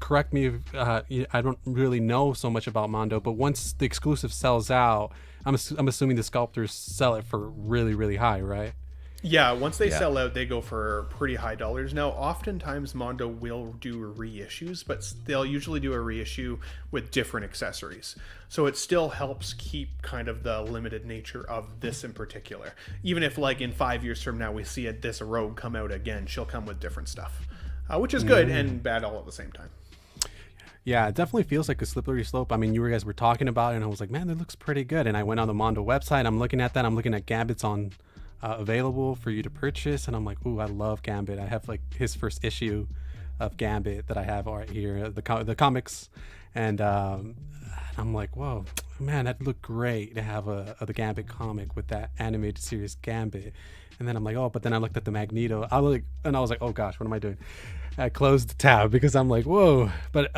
correct me if I don't really know so much about Mondo, but once the exclusive sells out, I'm assuming the sculptors sell it for really, really high, right? Yeah, once they sell out, they go for pretty high dollars. Now, oftentimes Mondo will do reissues, but they'll usually do a reissue with different accessories. So it still helps keep kind of the limited nature of this in particular. Even if, like, in 5 years from now we see this Rogue come out again, she'll come with different stuff, which is good and bad all at the same time. Yeah, it definitely feels like a slippery slope. I mean, you guys were talking about it, and I was like, man, that looks pretty good. And I went on the Mondo website. I'm looking at that. I'm looking at Gambit's on available for you to purchase, and I'm like, ooh, I love Gambit. I have like his first issue of Gambit that I have right here, the comics, and I'm like, whoa, man, that'd look great to have the Gambit comic with that animated series Gambit. And then I'm like, oh, but then I looked at the Magneto. I was like, oh gosh, what am I doing? I closed the tab because I'm like, whoa. But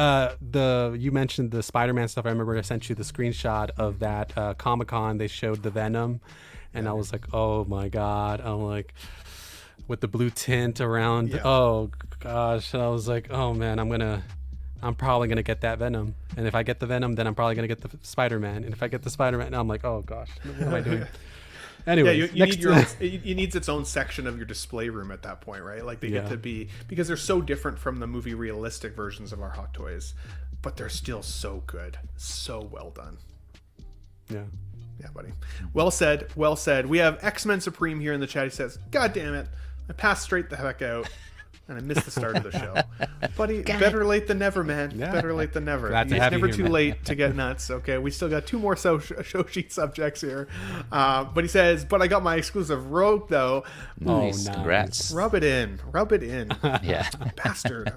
you mentioned the Spider-Man stuff. I remember I sent you the screenshot of that Comic-Con. They showed the Venom. And I was like, oh my God. I'm like, with the blue tint around. Yeah. Oh gosh. And I was like, oh man, I'm probably going to get that Venom. And if I get the Venom, then I'm probably going to get the Spider-Man. And if I get the Spider-Man, I'm like, oh gosh, what am I doing? Anyway, it needs its own section of your display room at that point, right? Like they get to be, because they're so different from the movie realistic versions of our Hot Toys, but they're still so good. So well done. Yeah. Yeah, buddy. Well said. Well said. We have X-Men Supreme here in the chat. He says, God damn it. I passed straight the heck out. and I missed the start of the show. Buddy, better late than never, man. Yeah. Better late than never. Glad to It's have you never here, too man. late to get nuts. Okay, we still got 2 more show sheet subjects here. But he says, but I got my exclusive rogue, though. Nice. nice. Congrats. Rub it in. Rub it in. Yeah. Bastard.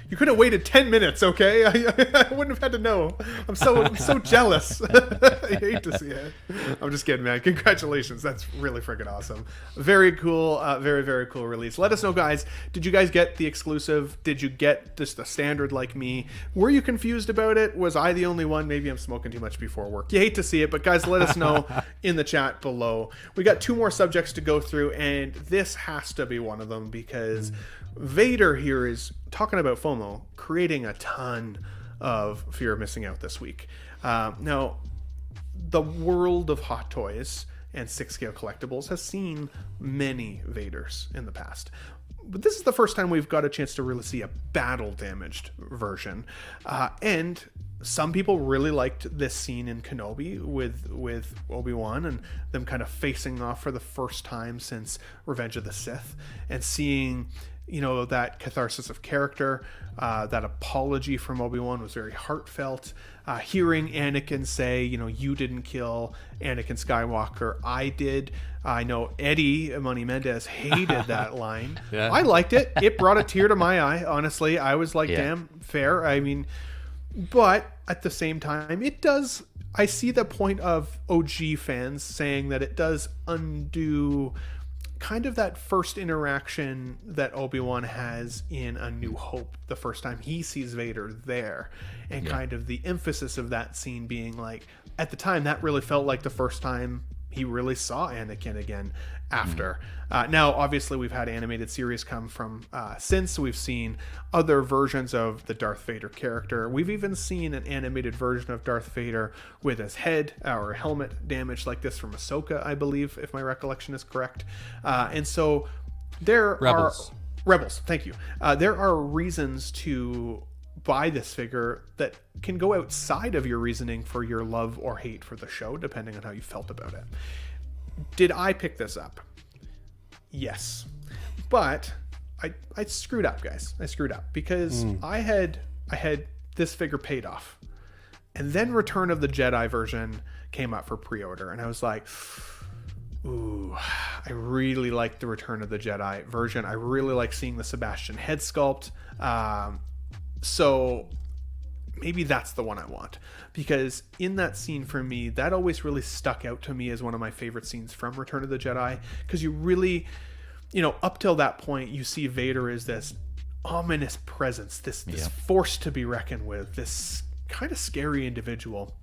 You could have waited 10 minutes, okay? I wouldn't have had to know. I'm so jealous. I hate to see it. I'm just kidding, man. Congratulations. That's really freaking awesome. Very cool. Very, very cool release. Let us know, guys. Did you guys get the exclusive? Did you get just the standard like me? Were you confused about it? Was I the only one? Maybe I'm smoking too much before work. You hate to see it, but guys, let us know in the chat below. We got 2 more subjects to go through, and this has to be one of them because Vader here is talking about FOMO, creating a ton of fear of missing out this week. Now, the world of Hot Toys and 6-scale collectibles has seen many Vaders in the past. But this is the first time we've got a chance to really see a battle-damaged version. And some people really liked this scene in Kenobi with Obi-Wan and them kind of facing off for the first time since Revenge of the Sith and seeing, you know, that catharsis of character, that apology from Obi-Wan was very heartfelt. Hearing Anakin say, you know, you didn't kill Anakin Skywalker, I did. I know Eddie Money Mendez hated that line. Yeah. I liked it. It brought a tear to my eye, honestly. I was like, damn, fair. I mean, but at the same time, it does. I see the point of OG fans saying that it does undo kind of that first interaction that Obi-Wan has in A New Hope, the first time he sees Vader there, and kind of the emphasis of that scene being like, at the time, that really felt like the first time he really saw Anakin again after. Now, obviously, we've had animated series come from since. We've seen other versions of the Darth Vader character. We've even seen an animated version of Darth Vader with his head or helmet damaged like this from Ahsoka, I believe, if my recollection is correct. And so there Rebels. are... Rebels, thank you. There are reasons to buy this figure that can go outside of your reasoning for your love or hate for the show, depending on how you felt about it. Did I pick this up? Yes. But I screwed up, guys. I screwed up because I had this figure paid off. And then Return of the Jedi version came up for pre-order, and I was like, ooh, I really like the Return of the Jedi version. I really like seeing the Sebastian head sculpt. So maybe that's the one I want, because in that scene for me, that always really stuck out to me as one of my favorite scenes from Return of the Jedi, because you really, you know, up till that point, you see Vader as this ominous presence, this force to be reckoned with, this kind of scary individual.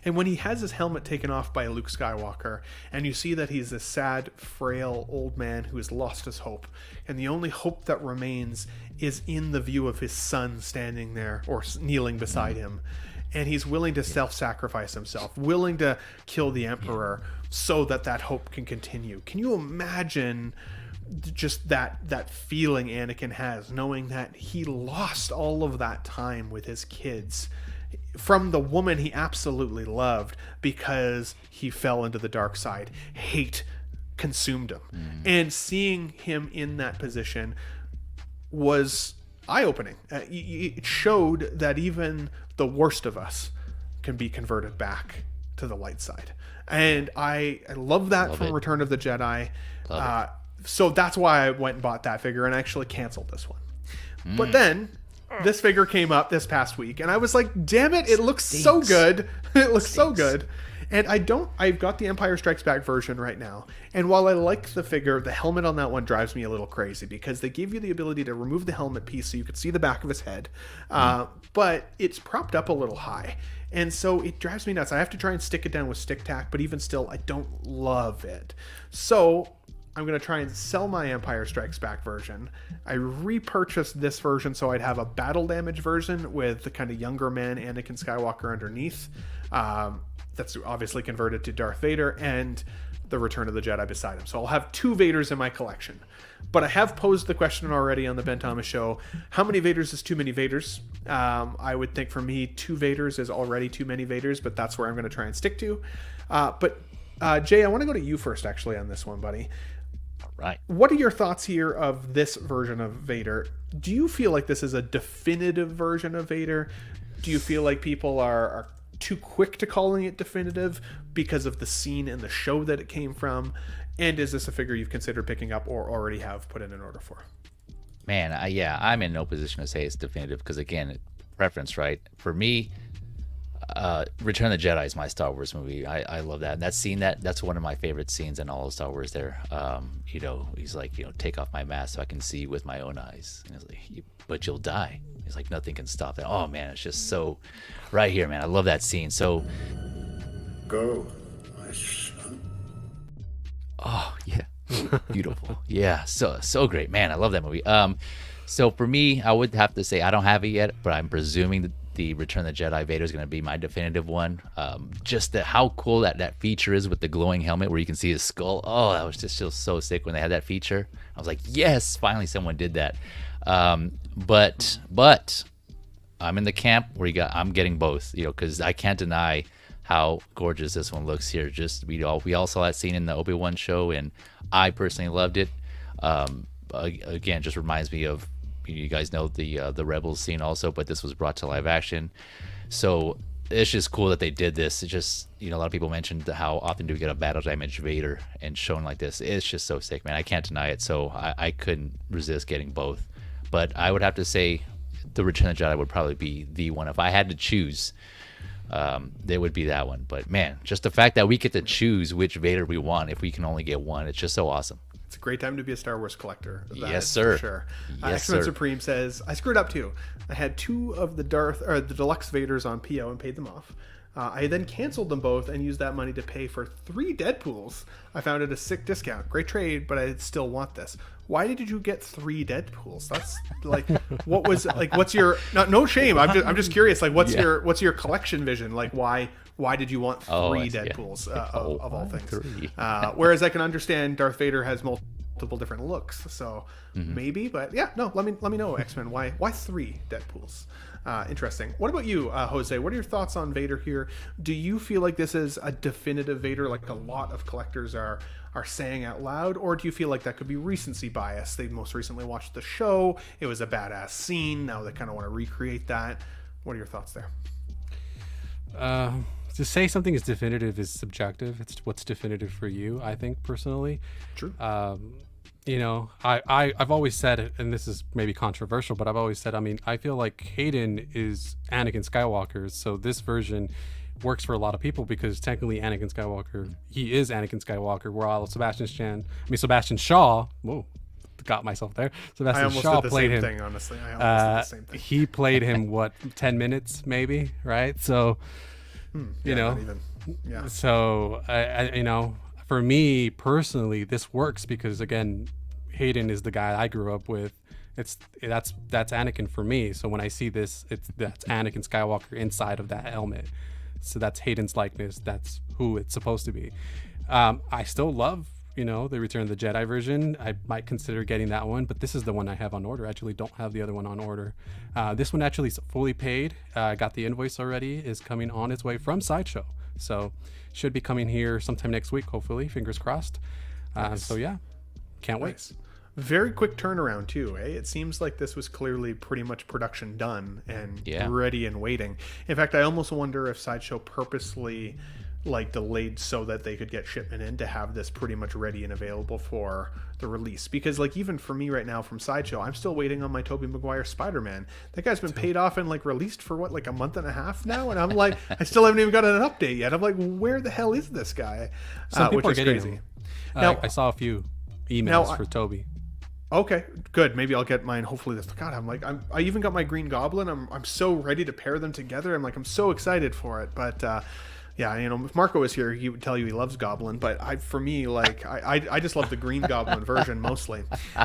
And when he has his helmet taken off by Luke Skywalker, and you see that he's this sad, frail old man who has lost his hope, and the only hope that remains is in the view of his son standing there or kneeling beside him, and he's willing to self-sacrifice himself, willing to kill the Emperor so that that hope can continue. Can you imagine just that feeling Anakin has, knowing that he lost all of that time with his kids from the woman he absolutely loved because he fell into the dark side? Hate consumed him. And seeing him in that position was eye-opening. It showed that even the worst of us can be converted back to the light side. And I love that from Return of the Jedi. So that's why I went and bought that figure and actually canceled this one. But then this figure came up this past week, and I was like, damn it, it looks so good. It looks so good. And I've got the Empire Strikes Back version right now. And while I like the figure, the helmet on that one drives me a little crazy because they give you the ability to remove the helmet piece so you could see the back of his head. But it's propped up a little high. And so it drives me nuts. I have to try and stick it down with stick tack, but even still, I don't love it. So I'm going to try and sell my Empire Strikes Back version. I repurchased this version so I'd have a battle damage version with the kind of younger man Anakin Skywalker underneath. That's obviously converted to Darth Vader, and the Return of the Jedi beside him. So I'll have 2 Vaders in my collection. But I have posed the question already on the Ben Thomas Show, how many Vaders is too many Vaders? I would think for me, 2 Vaders is already too many Vaders, but that's where I'm going to try and stick to. But Jay, I want to go to you first, actually, on this one, buddy. All right. What are your thoughts here of this version of Vader? Do you feel like this is a definitive version of Vader? Do you feel like people are too quick to calling it definitive because of the scene and the show that it came from? And is this a figure you've considered picking up or already have put in an order for? Man, I'm in no position to say it's definitive because, again, preference, right? For me, Return of the Jedi is my Star Wars movie. I love that. And that scene, that's one of my favorite scenes in all of Star Wars there. He's like, take off my mask so I can see with my own eyes. And he's like, but you'll die. He's like, nothing can stop that. Oh, man, it's just so right here, man. I love that scene. So, Go, my son. oh, yeah. Beautiful. Yeah, so great. Man, I love that movie. So for me, I would have to say I don't have it yet, but I'm presuming that the Return of the Jedi Vader is going to be my definitive one. Just how cool that feature is with the glowing helmet where you can see his skull. Oh, that was just so sick when they had that feature. I was like, yes, finally someone did that. But I'm in the camp where I'm getting both, because I can't deny how gorgeous this one looks here. Just we all saw that scene in the Obi-Wan show, and I personally loved it. Again, just reminds me of, you guys know the Rebels scene also, but this was brought to live action. So it's just cool that they did this. It just, a lot of people mentioned how often do we get a battle damage Vader and shown like this. It's just so sick, man. I can't deny it. So I couldn't resist getting both. But I would have to say the Return of the Jedi would probably be the one. If I had to choose, it would be that one. But man, just the fact that we get to choose which Vader we want if we can only get one, it's just so awesome. It's a great time to be a Star Wars collector. Yes, sir. For sure. Yes, X-Men sir. Supreme says, I screwed up too. I had 2 of the deluxe Vaders on PO and paid them off. I then canceled them both and used that money to pay for 3 Deadpools. I found it a sick discount. Great trade, but I still want this. Why did you get 3 Deadpools? That's like, what was like? What's your no shame? I'm just curious. Like, what's your collection vision? Like, why did you want 3 Deadpools of all things? 3. Whereas I can understand Darth Vader has multiple different looks, so maybe. But yeah, no. Let me know, X-Men. Why 3 Deadpools? Interesting. What about you, Jose? What are your thoughts on Vader here? Do you feel like this is a definitive Vader, like a lot of collectors are saying out loud, or do you feel like that could be recency bias? They most recently watched the show. It was a badass scene. Now they kind of want to recreate that. What are your thoughts there? To say something is definitive is subjective. It's what's definitive for you, I think, personally. True. I've always said, and this is maybe controversial, but I've always said, I feel like Hayden is Anakin Skywalker, so this version works for a lot of people because technically Anakin Skywalker, he is Anakin Skywalker, while Sebastian Shaw, whoa, got myself there. Sebastian Shaw played him. Thing, honestly. I almost did the same thing. He played him, 10 minutes maybe, right? So, Not even. Yeah. So, for me personally, this works because, again, Hayden is the guy I grew up with. That's Anakin for me. So when I see this, that's Anakin Skywalker inside of that helmet. So that's Hayden's likeness. That's who it's supposed to be. I still love, the Return of the Jedi version. I might consider getting that one, but this is the one I have on order. I actually don't have the other one on order. This one actually is fully paid. I got the invoice already. Is coming on its way from Sideshow. So should be coming here sometime next week, hopefully. Fingers crossed. Nice. So yeah, can't wait. Nice. Very quick turnaround too, eh? It seems like this was clearly pretty much production done and ready and waiting. In fact, I almost wonder if Sideshow purposely delayed so that they could get shipment in to have this pretty much ready and available for the release. Because even for me right now from Sideshow, I'm still waiting on my Tobey Maguire Spider-Man. That guy's been paid off and released for a month and a half now, and I'm like, I still haven't even got an update yet. I'm like, where the hell is this guy? Some people which are is getting crazy. them. Now, I saw a few emails for Toby. Okay, good. Maybe I'll get mine. Hopefully this. God, I even got my Green Goblin. I'm so ready to pair them together. I'm so excited for it. But if Marco was here, he would tell you he loves Goblin. But I just love the Green Goblin version mostly.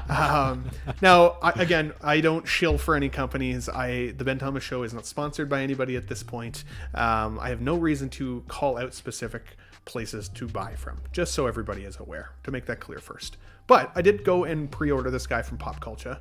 Now, I don't shill for any companies. The Ben Thomas Show is not sponsored by anybody at this point. I have no reason to call out specific places to buy from, just so everybody is aware, to make that clear first. But I did go and pre-order this guy from Pop Culture,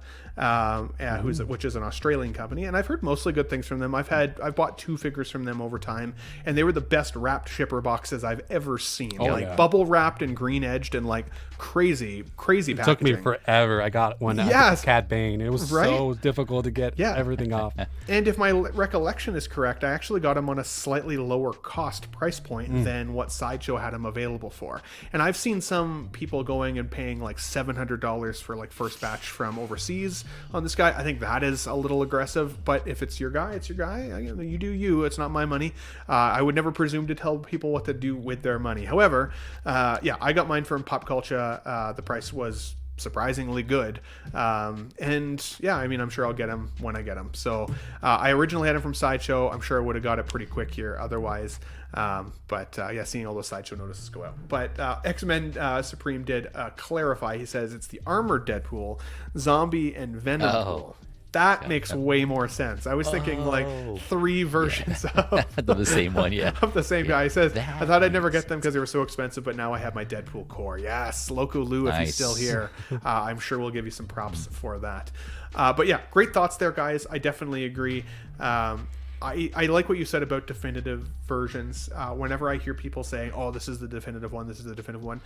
which is an Australian company, and I've heard mostly good things from them. I've bought 2 figures from them over time, and they were the best wrapped shipper boxes I've ever seen. Bubble wrapped and green edged and like crazy packaging. It took me forever. I got one at Cad Bane. It was so difficult to get everything off. And if my recollection is correct, I actually got him on a slightly lower cost price point than what Sideshow had him available for. And I've seen some people going and paying like $700 for like first batch from overseas on this guy. I think that is a little aggressive, but if it's your guy, it's your guy. You do you. It's not my money. I would never presume to tell people what to do with their money. However, I got mine from Pop Culture. The price was surprisingly good, and yeah, I mean, I'm sure I'll get him when I get him. So I originally had him from Sideshow. I'm sure I would have got it pretty quick here otherwise, but seeing all those Sideshow notices go out. But X-Men Supreme did clarify. He says it's the armored Deadpool, zombie, and Venom pool. That makes way more sense. I was thinking like 3 versions of the same one, of the same guy. He says, I thought I'd never get them because they were so expensive, but now I have my Deadpool core. Yes, Loco Lou, if he's still here, I'm sure we'll give you some props for that. But yeah, great thoughts there, guys. I definitely agree. I like what you said about definitive versions. Whenever I hear people saying, oh, this is the definitive one, this is the definitive one,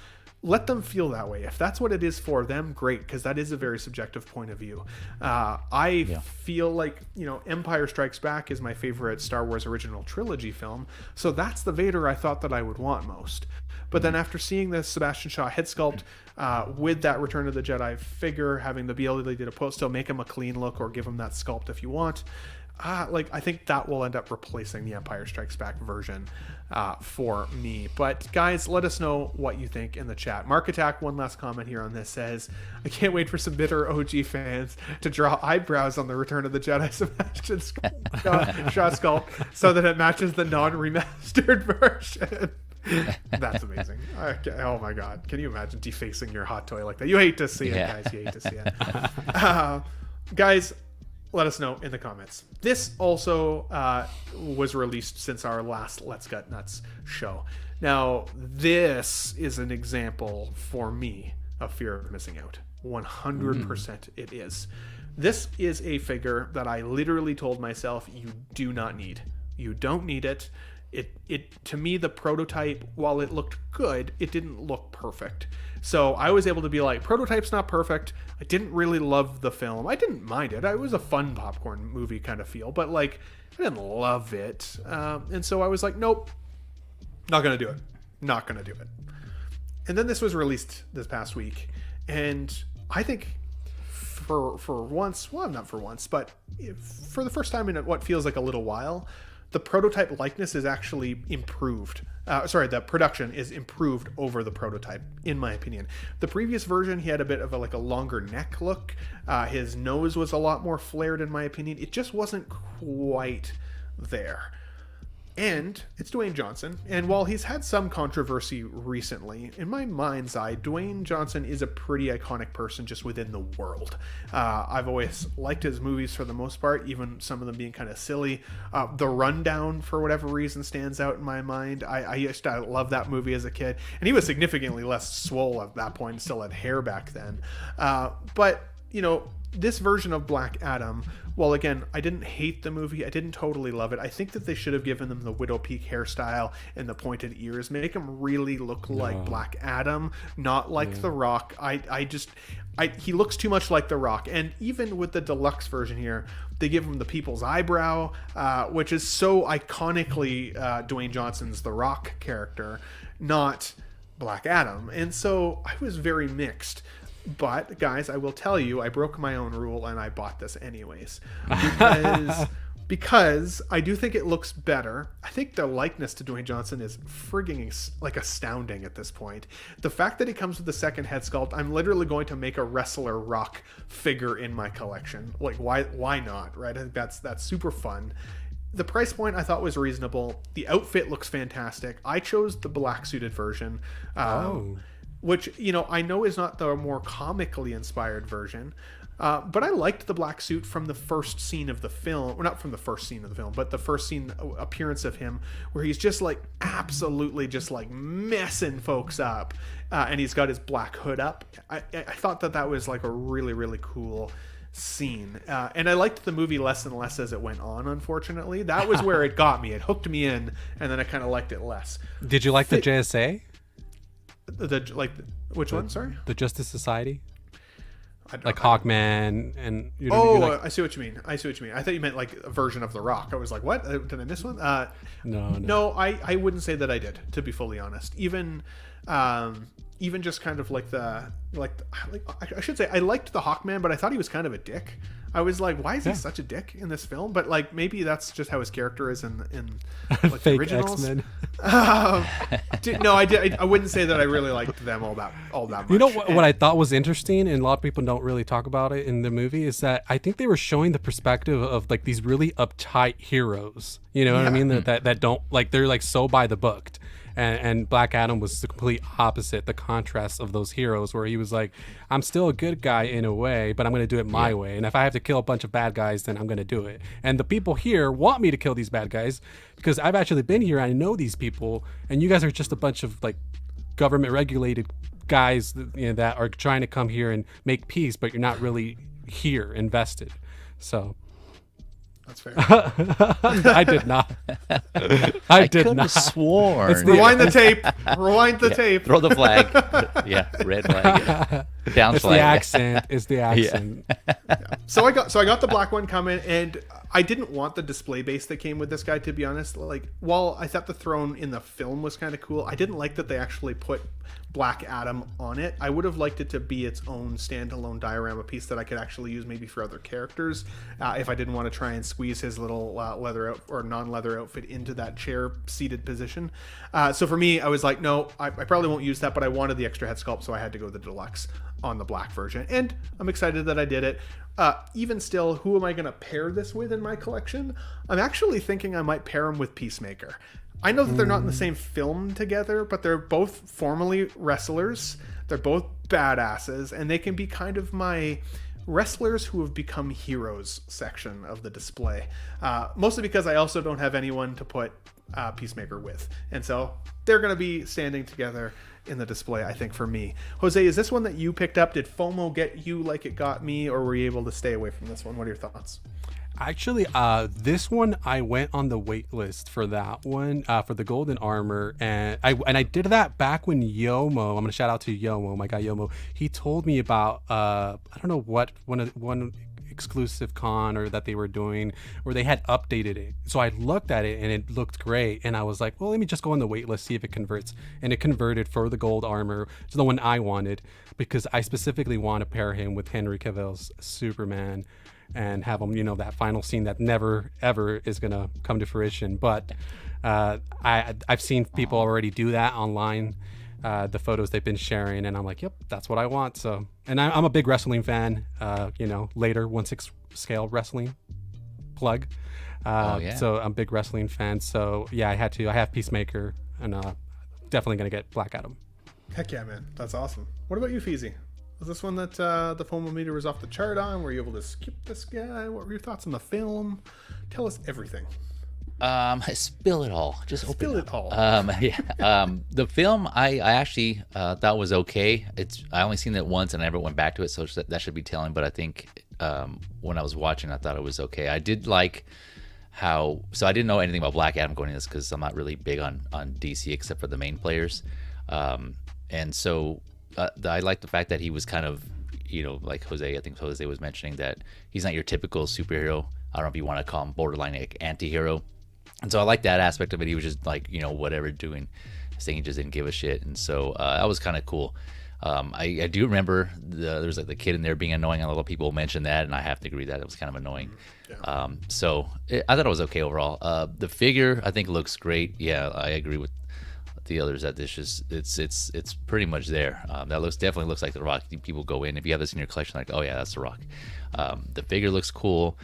let them feel that way. If that's what it is for them, great, because that is a very subjective point of view. I feel like, Empire Strikes Back is my favorite Star Wars original trilogy film, so that's the Vader I thought that I would want most. But then after seeing the Sebastian Shaw head sculpt with that Return of the Jedi figure, having the ability to still make him a clean look or give him that sculpt if you want, I think that will end up replacing the Empire Strikes Back version for me. But guys, let us know what you think in the chat. Mark Attack, one last comment here on this, says, I can't wait for some bitter OG fans to draw eyebrows on the Return of the Jedi Sebastian Shaw sculpt so that it matches the non-remastered version. That's amazing. Okay. Oh my god, can you imagine defacing your hot toy like that? You hate to see it, guys. You hate to see it. Guys, let us know in the comments. This also was released since our last Let's Get Nuts show. Now, this is an example for me of fear of missing out. 100% it is. This is a figure that I literally told myself, you do not need. You don't need it. It to me, the prototype, while it looked good, it didn't look perfect. So I was able to be like, prototype's not perfect. I didn't really love the film. I didn't mind it. It was a fun popcorn movie kind of feel, but like, I didn't love it. And so I was like, nope, not going to do it. Not going to do it. And then this was released this past week. And I think for once, well, not for once, but for the first time in what feels like a little while, the prototype likeness is actually improved. The production is improved over the prototype, in my opinion. The previous version, he had a bit of a longer neck look. His nose was a lot more flared, in my opinion. It just wasn't quite there. And it's Dwayne Johnson. And while he's had some controversy recently, in my mind's eye, Dwayne Johnson is a pretty iconic person just within the world. I've always liked his movies for the most part, even some of them being kind of silly. The Rundown, for whatever reason, stands out in my mind. I used to love that movie as a kid. And he was significantly less swole at that point, still had hair back then. But, this version of Black Adam, well, again, I didn't hate the movie. I didn't totally love it. I think that they should have given them the Widow Peak hairstyle and the pointed ears. Make him really look like Black Adam, not like The Rock. He looks too much like The Rock. And even with the deluxe version here, they give him the people's eyebrow, which is so iconically Dwayne Johnson's The Rock character, not Black Adam. And so I was very mixed. But guys, I will tell you, I broke my own rule and I bought this anyways because I do think it looks better. I think the likeness to Dwayne Johnson is frigging astounding at this point. The fact that he comes with the second head sculpt, I'm literally going to make a wrestler Rock figure in my collection. Like, why not, right? I think that's super fun. The price point I thought was reasonable. The outfit looks fantastic. I chose the black suited version. Which, I know is not the more comically inspired version, But I liked the black suit from the first scene of the film. Well, not from the first scene of the film, but the first scene appearance of him, where he's just like absolutely just like messing folks up, and he's got his black hood up. I thought that was like a really, really cool scene, and I liked the movie less and less as it went on. Unfortunately, that was where it got me. It hooked me in, and then I kind of liked it less. Did you like the JSA? Which one? Sorry, the Justice Society. Like Hawkman and I see what you mean. I thought you meant like a version of The Rock. I was like, what? Did I miss one? No. I wouldn't say that I did, to be fully honest. Even just kind of like I should say I liked the Hawkman, but I thought he was kind of a dick. I was like, why is he such a dick in this film? But like maybe that's just how his character is in like Fake the originals. X-Men. I wouldn't say that I really liked them all that much. You know what I thought was interesting, and a lot of people don't really talk about it in the movie, is that I think they were showing the perspective of like these really uptight heroes. You know what I mean? That don't like, they're like so by the book. And Black Adam was the complete opposite, the contrast of those heroes, where he was like, I'm still a good guy in a way, but I'm going to do it my way. And if I have to kill a bunch of bad guys, then I'm going to do it. And the people here want me to kill these bad guys because I've actually been here. I know these people, and you guys are just a bunch of like government regulated guys that are trying to come here and make peace, but you're not really here invested. So that's fair. I did not. I did could not. have sworn. Rewind the tape. Rewind the tape. Throw the flag. Yeah, red flag. Down It's flag. the accent. It's the accent. So I got the black one coming, and I didn't want the display base that came with this guy, to be honest. Like, while I thought the throne in the film was kind of cool, I didn't like that they actually put Black Adam on it. I would have liked it to be its own standalone diorama piece that I could actually use maybe for other characters, if I didn't want to try and squeeze his little leather or non-leather outfit into that chair seated position. So for me, I was like, no, I probably won't use that, but I wanted the extra head sculpt, so I had to go the deluxe on the black version, and I'm excited that I did it. Even still, who am I going to pair this with in my collection? I'm actually thinking I might pair him with Peacemaker. I know that they're not in the same film together, but they're both formerly wrestlers. They're both badasses, and they can be kind of my wrestlers who have become heroes section of the display. Mostly because I also don't have anyone to put Peacemaker with. And so they're going to be standing together in the display, I think, for me. Jose, is this one that you picked up? Did FOMO get you like it got me, or were you able to stay away from this one? What are your thoughts? Actually, this one I went on the wait list for that one, for the golden armor, and I did that back when Yomo. I'm gonna shout out to Yomo, my guy Yomo. He told me about I don't know what one exclusive con or that they were doing where they had updated it. So I looked at it and it looked great, and I was like, well, let me just go on the wait list, see if it converts. And it converted for the gold armor to the one I wanted, because I specifically want to pair him with Henry Cavill's Superman and have him, that final scene that never ever is gonna come to fruition. But I've seen people already do that online, the photos they've been sharing, and I'm like, yep, that's what I want. So, and I'm a big wrestling fan. Later 1/6 scale wrestling plug. So I'm a big wrestling fan. So yeah, I have Peacemaker, and definitely gonna get Black Adam. Heck yeah, man, that's awesome. What about you, Feezy? Was this one that the FOMO meter was off the chart on? Were you able to skip this guy? What were your thoughts on the film? Tell us everything. Spill it all. Just spill it all. The film I actually thought was okay. I only seen it once and I never went back to it, so that should be telling. But I think when I was watching, I thought it was okay. I did like so I didn't know anything about Black Adam going into this because I'm not really big on DC except for the main players, and so. I like the fact that he was kind of, like Jose, I think Jose was mentioning that he's not your typical superhero. I don't know if you want to call him borderline like anti-hero. And so I like that aspect of it. He was just like, whatever doing, saying he just didn't give a shit. And so that was kind of cool. I do remember there was like the kid in there being annoying. A lot of people mentioned that, and I have to agree that it was kind of annoying. Yeah. I thought it was okay overall. The figure I think looks great. Yeah, I agree with the others that it's pretty much there. That definitely looks like the Rock. People go in, if you have this in your collection, like, oh yeah, that's the Rock. The figure looks cool.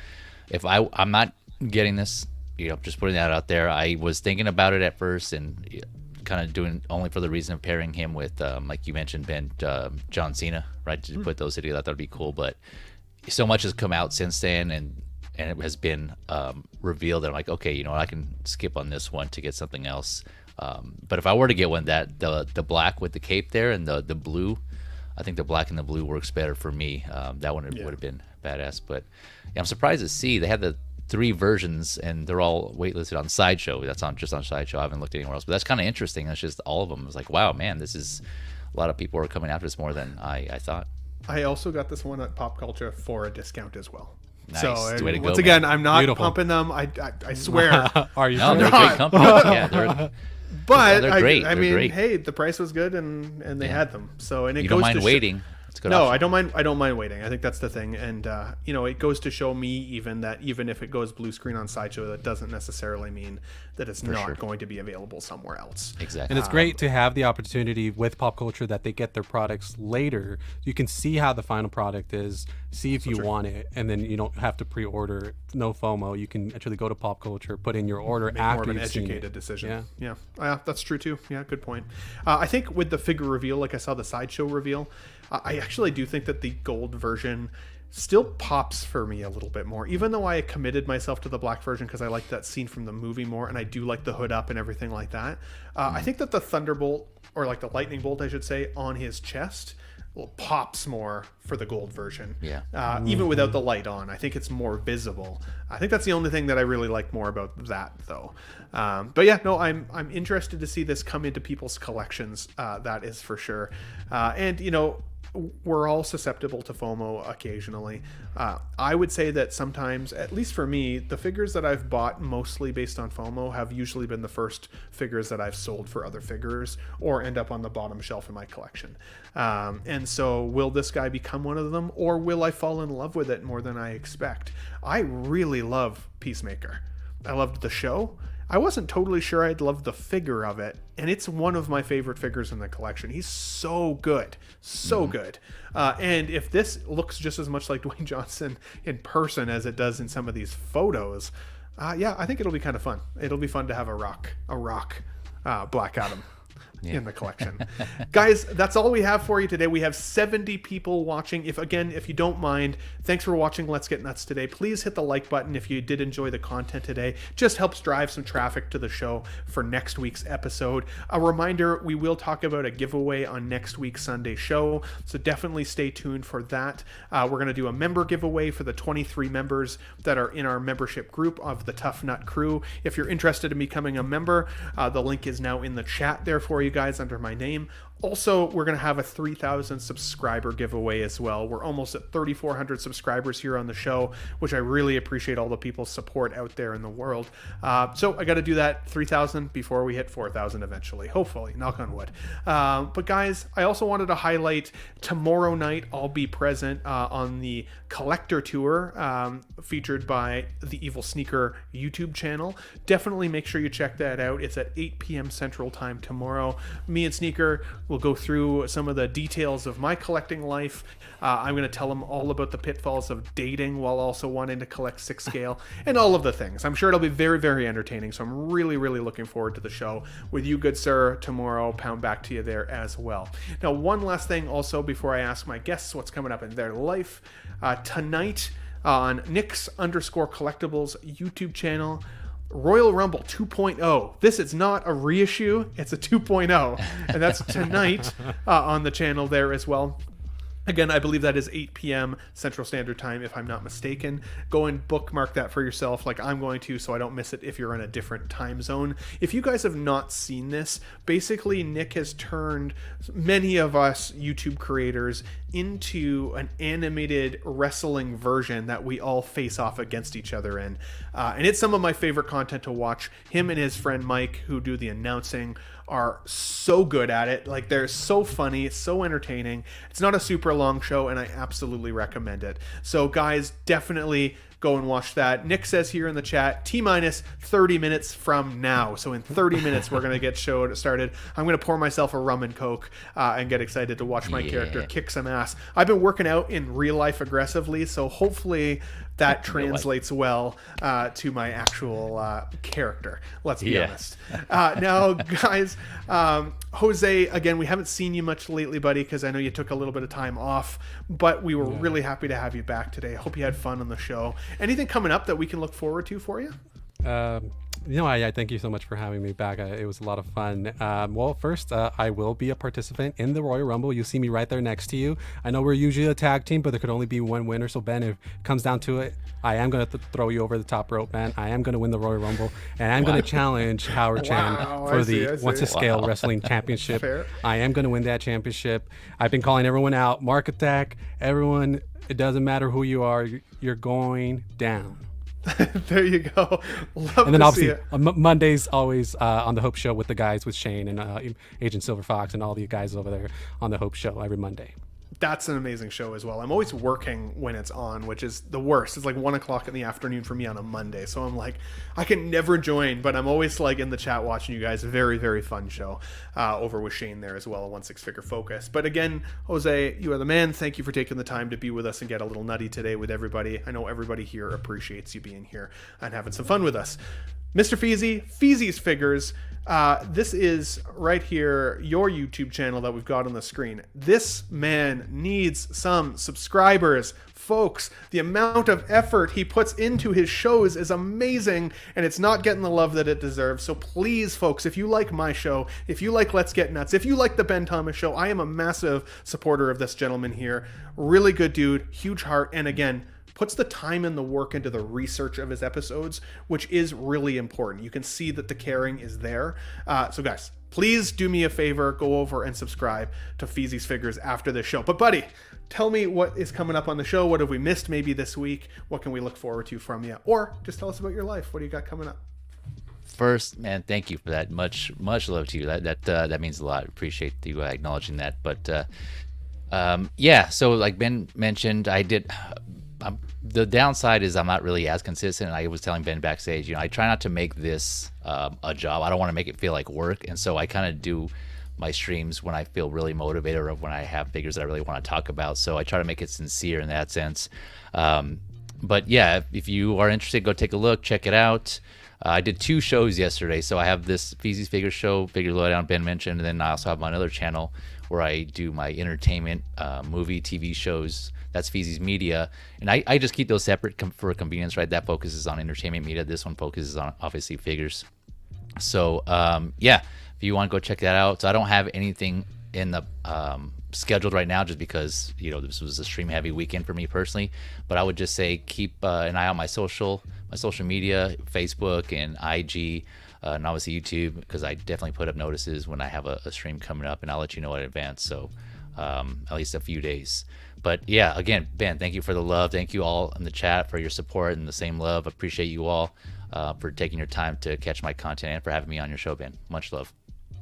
If I'm not getting this, just putting that out there. I was thinking about it at first and kind of doing only for the reason of pairing him with like you mentioned, Ben, John Cena, right? To put those together, I thought it'd be cool. But so much has come out since then, and it has been revealed that I'm like, okay, you know what, I can skip on this one to get something else. But if I were to get one, that the black with the cape there and the blue, I think the black and the blue works better for me. That one would have been badass. But yeah, I'm surprised to see they had the 3 versions and they're all waitlisted on Sideshow. That's just on Sideshow. I haven't looked anywhere else, but that's kind of interesting. It's just all of them. It's like, wow, man, this is a lot of people are coming after this more than I thought. I also got this one at Pop Culture for a discount as well. Nice. So Way to go, once again, man. I'm not Beautiful. pumping them. I swear. Are you No, sure? they're a great company. Yeah, But they're great. I They're mean, great. hey, the price was good and they had them. So and it you goes don't mind to waiting. It's a good No, option. I don't mind waiting. I think that's the thing, and you know, it goes to show me even that even if it goes blue screen on Sideshow, that doesn't necessarily mean that it's not sure. going to be available somewhere else. Exactly. And it's great to have the opportunity with Pop Culture that they get their products later. You can see how the final product is, see if you want it, and then you don't have to pre-order. No FOMO. You can actually go to Pop Culture, put in your order Make after more of an you've seen educated it. decision. Yeah, that's true too. Yeah, good point. I think with the figure reveal, like I saw the Sideshow reveal, I actually do think that the gold version still pops for me a little bit more, even though I committed myself to the black version because I like that scene from the movie more, and I do like the hood up and everything like that. I think that the thunderbolt, or like the lightning bolt I should say, on his chest pops more for the gold version. Even without the light on, I think it's more visible. I think that's the only thing that I really like more about that, though. But yeah, no, I'm interested to see this come into people's collections. That is for sure. And you know, we're all susceptible to FOMO occasionally. I would say that sometimes, at least for me, the figures that I've bought mostly based on FOMO have usually been the first figures that I've sold for other figures or end up on the bottom shelf in my collection. And so will this guy become one of them, or will I fall in love with it more than I expect? I really love Peacemaker. I loved the show. I wasn't totally sure I'd love the figure of it, and it's one of my favorite figures in the collection. He's so good. So good. And if this looks just as much like Dwayne Johnson in person as it does in some of these photos, yeah, I think it'll be kind of fun. It'll be fun to have a rock Black Adam in the collection. Guys, that's all we have for you today. We have 70 people watching. If you don't mind, thanks for watching Let's Get Nuts today. Please hit the like button if you did enjoy the content today. Just helps drive some traffic to the show for next week's episode. A reminder, we will talk about a giveaway on next week's Sunday show, so definitely stay tuned for that. We're going to do a member giveaway for the 23 members that are in our membership group of the Tough Nut Crew. If you're interested in becoming a member, the link is now in the chat there for you guys under my name. Also, we're going to have a 3,000 subscriber giveaway as well. We're almost at 3,400 subscribers here on the show, which I really appreciate all the people's support out there in the world. So I got to do that 3,000 before we hit 4,000 eventually, hopefully, knock on wood. But guys, I also wanted to highlight tomorrow night I'll be present on the Collector Tour featured by the Evil Sneaker YouTube channel. Definitely make sure you check that out. It's at 8 p.m. Central Time tomorrow. Me and Sneaker will go through some of the details of my collecting life. I'm going to tell them all about the pitfalls of dating while also wanting to collect 6 scale and all of the things. I'm sure it'll be very, very entertaining. So I'm really, really looking forward to the show with you, good sir, tomorrow. Pound back to you there as well. Now, one last thing also before I ask my guests what's coming up in their life. Tonight on Nix_Collectibles YouTube channel, Royal Rumble 2.0. This is not a reissue, it's a 2.0. And that's tonight on the channel there as well. Again, I believe that is 8 p.m. Central Standard Time, if I'm not mistaken. Go and bookmark that for yourself like I'm going to, so I don't miss it if you're in a different time zone. If you guys have not seen this, basically Nick has turned many of us YouTube creators into an animated wrestling version that we all face off against each other in. And it's some of my favorite content to watch. Him and his friend Mike, who do the announcing, are so good at it. Like, they're so funny, it's so entertaining. It's not a super long show, and I absolutely recommend it. So guys, definitely go and watch that. Nick says here in the chat, T-minus 30 minutes from now. So in 30 minutes, we're going to get show started. I'm going to pour myself a rum and coke and get excited to watch my character kick some ass. I've been working out in real life aggressively, so hopefully that translates well to my actual character. Let's be honest. Now, guys, Jose, again, we haven't seen you much lately, buddy, because I know you took a little bit of time off, but we were really happy to have you back today. Hope you had fun on the show. Anything coming up that we can look forward to for you? I thank you so much for having me back. It was a lot of fun. Well, first, I will be a participant in the Royal Rumble. You'll see me right there next to you. I know we're usually a tag team, but there could only be one winner. So, Ben, if it comes down to it, I am going to throw you over the top rope, man. I am going to win the Royal Rumble, and I'm going to challenge Howard Chan for the What's His Scale Wrestling Championship. Fair. I am going to win that championship. I've been calling everyone out. Mark Attack, everyone, it doesn't matter who you are, you're going down. There you go. Love and then to obviously see it. Mondays always on the Hope Show with the guys, with Shane and Agent Silver Fox and all the guys over there on the Hope Show every Monday. That's an amazing show as well. I'm always working when it's on, which is the worst. It's like 1 o'clock in the afternoon for me on a Monday. So I'm like, I can never join, but I'm always like in the chat watching you guys. Very, very fun show over with Shane there as well, a 1-6-figure focus. But again, Jose, you are the man. Thank you for taking the time to be with us and get a little nutty today with everybody. I know everybody here appreciates you being here and having some fun with us. Mr. Feezy, Feezy's Figures. This is right here, your YouTube channel that we've got on the screen. This man needs some subscribers. Folks, the amount of effort he puts into his shows is amazing, and it's not getting the love that it deserves. So please, folks, if you like my show, if you like Let's Get Nuts, if you like the Ben Thomas Show, I am a massive supporter of this gentleman here. Really good dude, huge heart, and again, puts the time and the work into the research of his episodes, which is really important. You can see that the caring is there. So guys, please do me a favor, go over and subscribe to Feezy's Figures after this show. But buddy, tell me what is coming up on the show. What have we missed maybe this week? What can we look forward to from you? Or just tell us about your life. What do you got coming up? First, man, thank you for that. Much love to you. That means a lot. Appreciate you acknowledging that. But so like Ben mentioned, the downside is I'm not really as consistent. I was telling Ben backstage, I try not to make this a job. I don't want to make it feel like work, and so I kind of do my streams when I feel really motivated or when I have figures that I really want to talk about. So I try to make it sincere in that sense. But yeah, if you are interested, go take a look, check it out. I did 2 shows yesterday. So I have this Feezy's Figure show, Figure Lowdown, Ben mentioned, and then I also have my other channel where I do my entertainment, movie, TV shows. That's Feezy's Media, and I just keep those separate for convenience, right? That focuses on entertainment media. This one focuses on obviously figures. So if you want to go check that out. So I don't have anything in the scheduled right now, just because this was a stream heavy weekend for me personally. But I would just say keep an eye on my social media, Facebook and IG. And obviously YouTube, because I definitely put up notices when I have a stream coming up, and I'll let you know in advance. So at least a few days. But yeah, again, Ben, thank you for the love. Thank you all in the chat for your support and the same love. Appreciate you all for taking your time to catch my content and for having me on your show, Ben. Much love.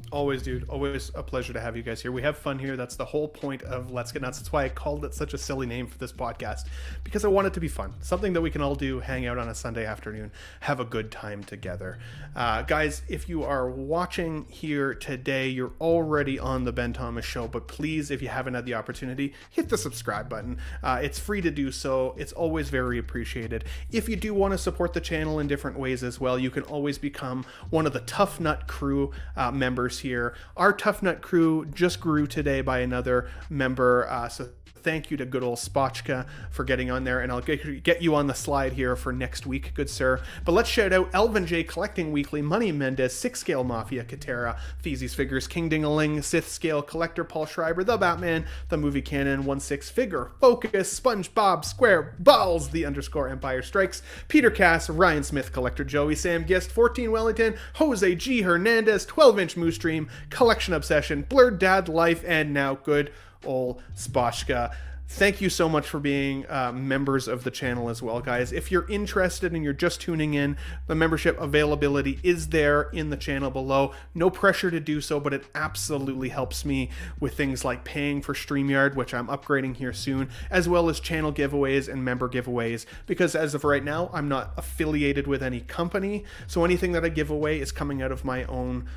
Always, dude. Always a pleasure to have you guys here. We have fun here. That's the whole point of Let's Get Nuts. That's why I called it such a silly name for this podcast, because I want it to be fun. Something that we can all do, hang out on a Sunday afternoon, have a good time together. Guys, if you are watching here today, you're already on the Ben Thomas Show, but please, if you haven't had the opportunity, hit the subscribe button. It's free to do so. It's always very appreciated. If you do want to support the channel in different ways as well, you can always become one of the Tough Nut Crew members here. Our Tough Nut Crew just grew today by another member, so thank you to good old Spotchka for getting on there, and I'll get you on the slide here for next week, good sir. But let's shout out Elvin J Collecting Weekly, Money Mendez, 6 Scale Mafia, Katera, Feezy's Figures, King Ding-a-Ling, Sith Scale Collector, Paul Schreiber, The Batman, The Movie Canon, 1-6-Figure, Focus, SpongeBob, Square, Balls, The _ Empire Strikes, Peter Cass, Ryan Smith, Collector Joey, Sam Gist, 14 Wellington, Jose G Hernandez, 12-inch Moose Dream, Collection Obsession, Blurred Dad Life, and now good old Spotchka. Thank you so much for being members of the channel as well, guys. If you're interested and you're just tuning in, the membership availability is there in the channel below. No pressure to do so, but it absolutely helps me with things like paying for StreamYard, which I'm upgrading here soon, as well as channel giveaways and member giveaways, because as of right now, I'm not affiliated with any company, so anything that I give away is coming out of my own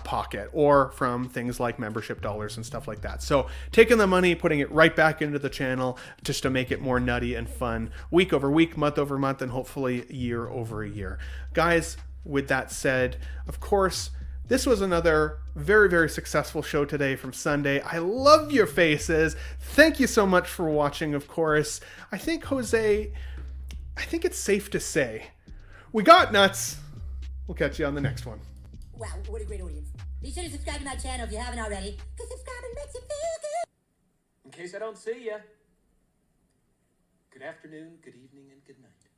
pocket or from things like membership dollars and stuff like that. So taking the money, putting it right back into the channel just to make it more nutty and fun week over week, month over month, and hopefully year over year. Guys, with that said, of course, this was another very, very successful show today from Sunday. I love your faces. Thank you so much for watching, of course. I think, Jose, I think it's safe to say we got nuts. We'll catch you on the next one. Wow, what a great audience. Be sure to subscribe to my channel if you haven't already, because subscribing makes you feel good. In case I don't see ya, good afternoon, good evening, and good night.